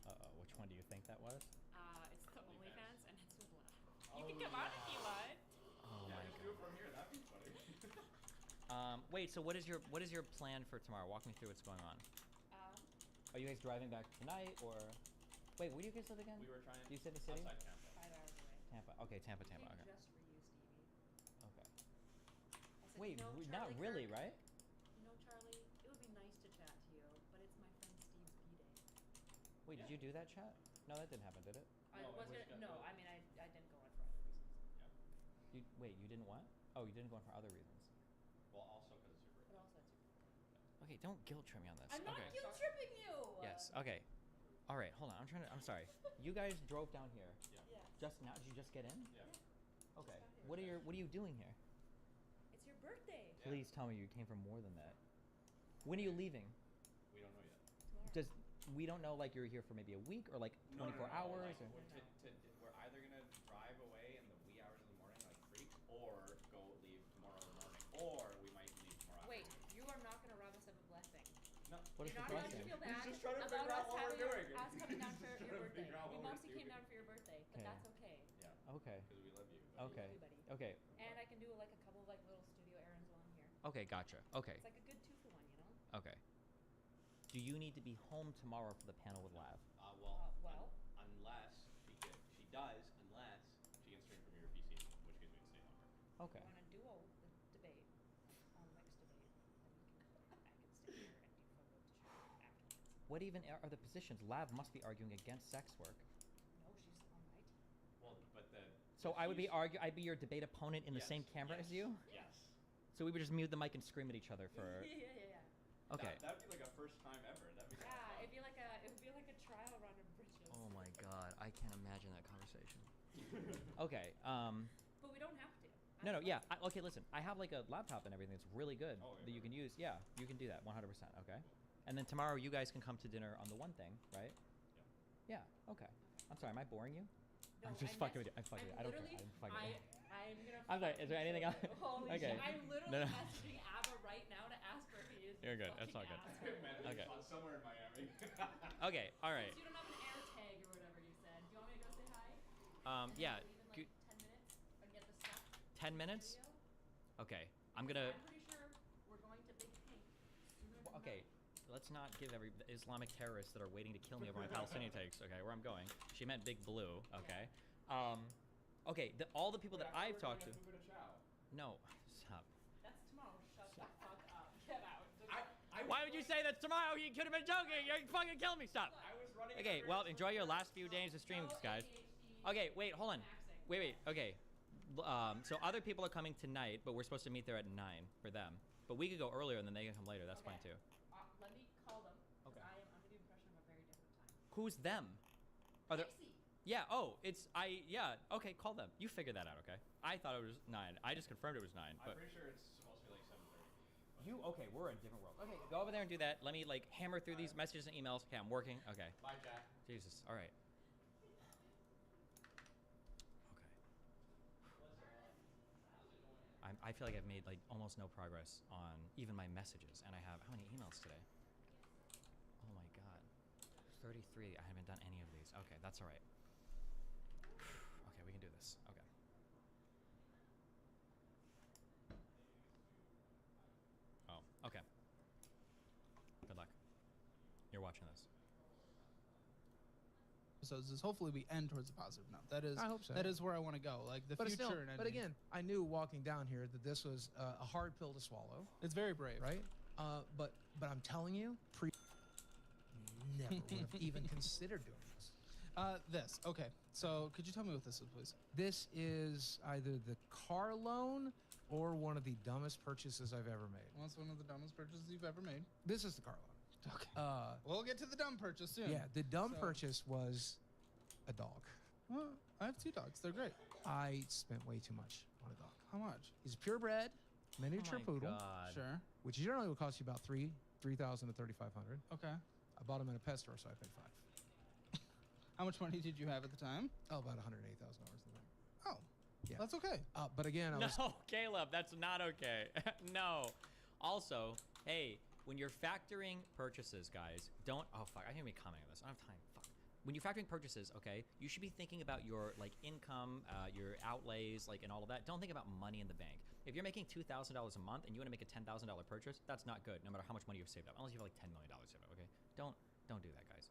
on. Uh oh, which one do you think that was? It's the OnlyFans and it's with Lab. Oh, You can come out if you want. Oh Yeah, my just do it from here. That'd be funny. Wait, so what is your plan for tomorrow? Walk me through what's going on. Are you guys driving back tonight or? Wait, where do you guys live again? We were trying. You said the city? Outside Tampa. 5 hours away. Tampa. Okay, Tampa. You Okay. just reuse Stevie. Okay. I said, Wait, you know, not Charlie really, Kirk, right? You know, Charlie, it would be nice to chat to you, but it's my friend Steve's B-day. Wait, did you do that chat? No, that didn't happen, did it? I No, was we gonna, just no, got the- I mean, I didn't go on for other reasons. Yeah. You didn't what? Oh, you didn't go on for other reasons. Well, also because it's your But birthday. also, it's your Okay, don't guilt trip me on this. I'm not okay. guilt tripping you! Yes. Okay. All right. Hold on. I'm sorry. You guys drove down here. Yeah. Yeah. Just now? Did you just get in? Yeah. Okay. got What are you doing here? It's your birthday. Yeah. Please tell me you came for more than that. When are you leaving? We don't know yet. Tomorrow. Does we don't know like you're here for maybe a week or like 24 hours Like, or we're either gonna drive away in the wee hours of the morning like freaks, or leave tomorrow in the morning, or we might leave tomorrow. Wait, afternoon. you are not gonna rob us of a blessing. No. what is You're the not allowed to blessing? feel He's bad just trying to about figure out us what we're having doing. us coming down He's for just your trying to birthday. figure out We what we're mostly came doing. down for your birthday, but Okay. that's okay. Yeah. Okay. Because we love you. Okay. Buddy. Okay. And I can do like a couple of like little studio errands while I'm here. Okay. Gotcha. Okay. It's like a good 2-for-1, you know? Okay. Do you need to be home tomorrow for the panel with Lav? Well. Unless she does, unless she can stream from your PC, which gives me to stay longer. Okay. You want to duo the debate, mixed debate, then I can stay here and do photo to show afterwards. What even are the positions? Lav must be arguing against sex work. No, she's on my team. Well, but the. So I would be she's- I'd be your debate opponent in the Yes, same camera yes, as you. Yes. So we would just mute the mic and scream at each other for. yeah. Okay. That'd be like a first time ever. That'd be Yeah, it would be like a trial run of bridges. Oh my god, I can't imagine that conversation. Okay. But we don't have to. No, yeah. Okay, listen. I have like a laptop and everything that's really good Oh, yeah, that you can use. Yeah, you can do that 100%. Okay. And then tomorrow you guys can come to dinner on the one thing, right? Yeah. Okay. I'm sorry. Am I boring you? No, I'm just fucking with you. I'm fucking with you. I don't care. I'm fucking with you. I'm gonna. I'm sorry. Is there anything else? Holy Okay. shit! I'm literally No, no. messaging Abba right now to ask where he is. You're good. Fucking That's all good. asshole. Man, Okay. it's somewhere in Miami. Okay. All right. Since you don't have an air tag or whatever you said, do you want me to go say hi? And then Yeah. leave in like 10 minutes and get the stuff. 10 minutes? Video? Okay. I'm gonna. I'm pretty sure we're going to Big Pink sooner than Okay. Let's not give every Islamic terrorists that are waiting to kill me over my Palestinian takes. Okay, where I'm going. She meant Big Blue. Okay. Okay. All the people that I've talked to. No. Stop. That's tomorrow. Shut the fuck up. Get out. Why would you say that's tomorrow? You could have been joking. You're fucking killing me. Stop. I was running. Okay. Well, enjoy your last few days of streams, guys. Okay. Wait. Hold on. Wait. Okay. So other people are coming tonight, but we're supposed to meet there at 9 for them. But we could go earlier and then they can come later. That's fine too. Let me call them. Okay. I'm under the impression of a very different time. Who's them? Are there? Pixie. Yeah. Oh, it's yeah. Okay, call them. You figure that out. Okay. I thought it was 9. I just confirmed it was 9. I'm But pretty sure it's supposed to be like 7:30. you okay? We're in a different world. Okay, go over there and do that. Let me like hammer through these messages and emails. Okay, I'm working. Okay. Bye, Jack. Jesus. All right. Okay. I feel like I've made like almost no progress on even my messages, and I have how many emails today? Oh my god, 33. I haven't done any of these. Okay, that's all right. Okay, we can do this. Okay. Oh, okay. Good luck. You're watching this. So this hopefully we end towards a positive note. That is, I hope so. That is where I want to go. Like the But future. still, and but ending. again, I knew walking down here that this was a hard pill to swallow, it's very brave, right? But I'm telling you, never would have even considered doing this. This. Okay. So could you tell me what this is, please? This is either the car loan or one of the dumbest purchases I've ever made. What's one of the dumbest purchases you've ever made? This is the car loan. Okay. We'll get to the dumb purchase soon. Yeah, the dumb So- purchase was a dog. Well, I have 2 dogs. They're great. I spent way too much on a dog. How much? He's a purebred miniature Oh my poodle, God. Sure. which generally will cost you about $3,000 to $3,500. Okay. I bought him at a pet store, so I paid $5,000. How much money did you have at the time? Oh, about $108,000 in the bank. Oh. Yeah. That's okay. But again, I was No, Caleb, that's not okay. No. Also, hey, when you're factoring purchases, guys, don't. Oh fuck, I didn't even comment on this. I don't have time. Fuck. When you're factoring purchases, okay, you should be thinking about your like income, your outlays, like and all of that. Don't think about money in the bank. If you're making $2,000 a month and you want to make a $10,000 purchase, that's not good. No matter how much money you've saved up, unless you have like $10 million saved up. Okay, don't do that, guys.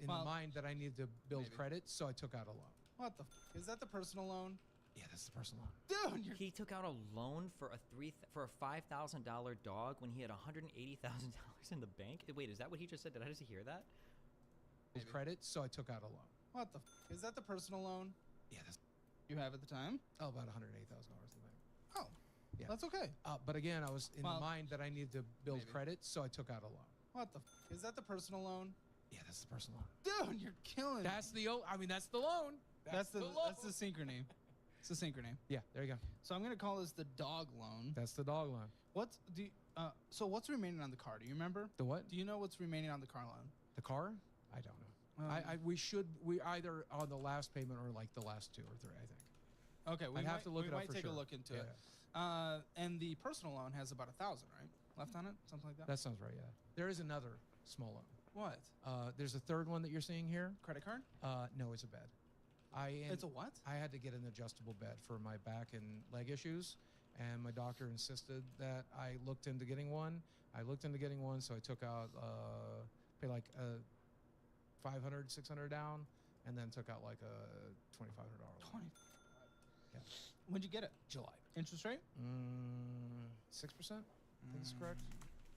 in Well, the mind that I needed to build maybe. credit, so I took out a loan. What the? Is that the personal loan? Yeah, that's the personal loan. Dude, you're He took out a loan for a $5,000 dog when he had $180,000 in the bank. Wait, is that what he just said? Did I just hear that? Build credit, so I took out a loan. What the? Is that the personal loan Yeah, that's you have at the time? about $108,000 in the bank. Oh. Yeah. That's okay. But again, I was in Well, the mind that I needed to build maybe. credit, so I took out a loan. What the? Is that the personal loan? Yeah, that's the personal loan. Dude, you're killing. That's the that's the loan. that's the loan. that's the synchrony. It's the synchrony. Yeah, there you go. So I'm gonna call this the dog loan. That's the dog loan. What's so what's remaining on the car? Do you remember? The what? Do you know what's remaining on the car loan? The car? I don't know. We either on the last payment or like the last 2 or 3, I think. Okay, we I'd might, have to look we it up might for take sure. a look into Yeah. it. And the personal loan has about 1,000, right? Left on it, something like that. That sounds right. Yeah. There is another small loan. What? There's a third one that you're seeing here. Credit card? No, it's a bed. It's a what? I had to get an adjustable bed for my back and leg issues, and my doctor insisted that I looked into getting one. So I took out paid like $500, $600 down, and then took out like a $2,500 loan. 20. Yeah. When'd you get it? July. Interest rate? 6%. I think is correct.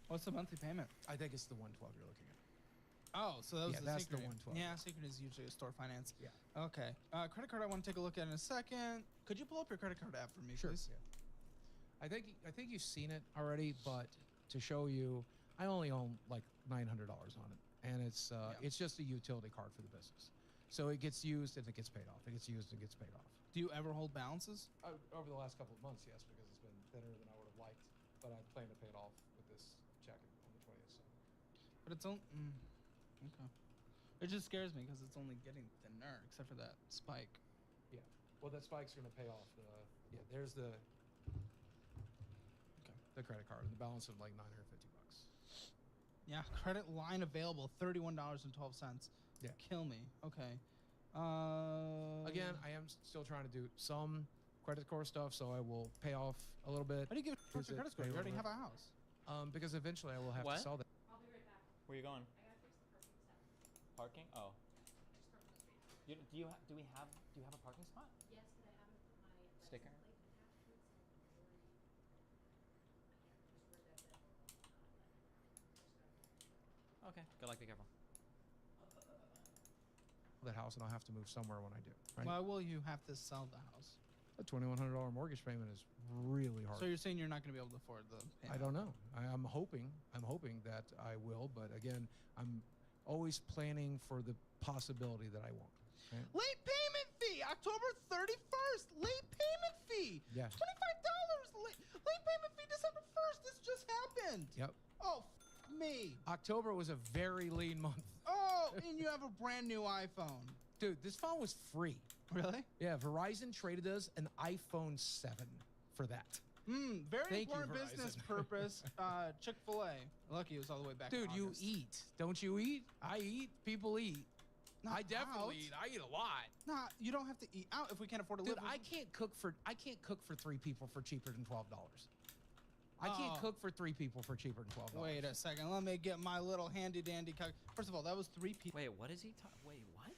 What's the monthly payment? I think it's the 112 you're looking at. Oh, so that was Yeah, the that's the Synchrony. 112. Yeah, Synchrony is usually a store finance. Yeah. Okay. Credit card I want to take a look at in a second. Could you pull up your credit card app for me, Sure. please? Yeah. I think you've seen it already, but to show you, I only own like $900 on it, and it's just a utility card for the business. So it gets used and it gets paid off. It gets used and gets paid off. Do you ever hold balances? Over the last couple of months, yes, because it's been thinner than I would have liked. But I plan to pay it off with this check on the 20th. So. But it's only okay. It just scares me because it's only getting thinner, except for that spike. Yeah. Well, that spike's going to pay off the. Yeah. There's the. Okay. The credit card, the balance of like $950. Yeah. Credit line available, $31.12. Yeah. Kill me. Okay. Again, I am still trying to do some credit score stuff, so I will pay off a little bit. Why do you give a Use it, credit score? pay You already over have it. a house. Because eventually I will have What? to sell that. I'll be right back. Where you going? I gotta fix the parking stuff. Parking? Oh. Just across the street. Do you have a parking spot? Yes, but I haven't put my license Sticker? plate attached to it, so I'm worried. I can't just word that well. Okay. Good luck. Be careful. That house, and I'll have to move somewhere when I do. Right? Why will you have to sell the house? A $2,100 mortgage payment is really hard. So you're saying you're not going to be able to afford the payment? I don't know. I'm hoping that I will, but again, I'm always planning for the possibility that I won't. Right? Late payment fee, October 31st. Late payment fee. Yeah. $25. Late payment fee, December 1st. This just happened. Yep. Oh, me. October was a very lean month. Oh, and you have a brand new iPhone. Dude, this phone was free. Really? Yeah, Verizon traded us an iPhone 7 for that. Very Thank you, important business Verizon. purpose. Chick-fil-A. Lucky it was all the way back Dude, in you August. eat. Don't you eat? I eat. People eat. Not I definitely out. eat. I eat a lot. Nah, you don't have to eat out if we can't afford to Dude, live. I can't cook for 3 people for cheaper than $12. I can't Oh. cook for 3 people for cheaper than $12. Wait a second. Let me get my little handy dandy calc. First of all, that was 3 people. Wait, what is he talking? Wait, what?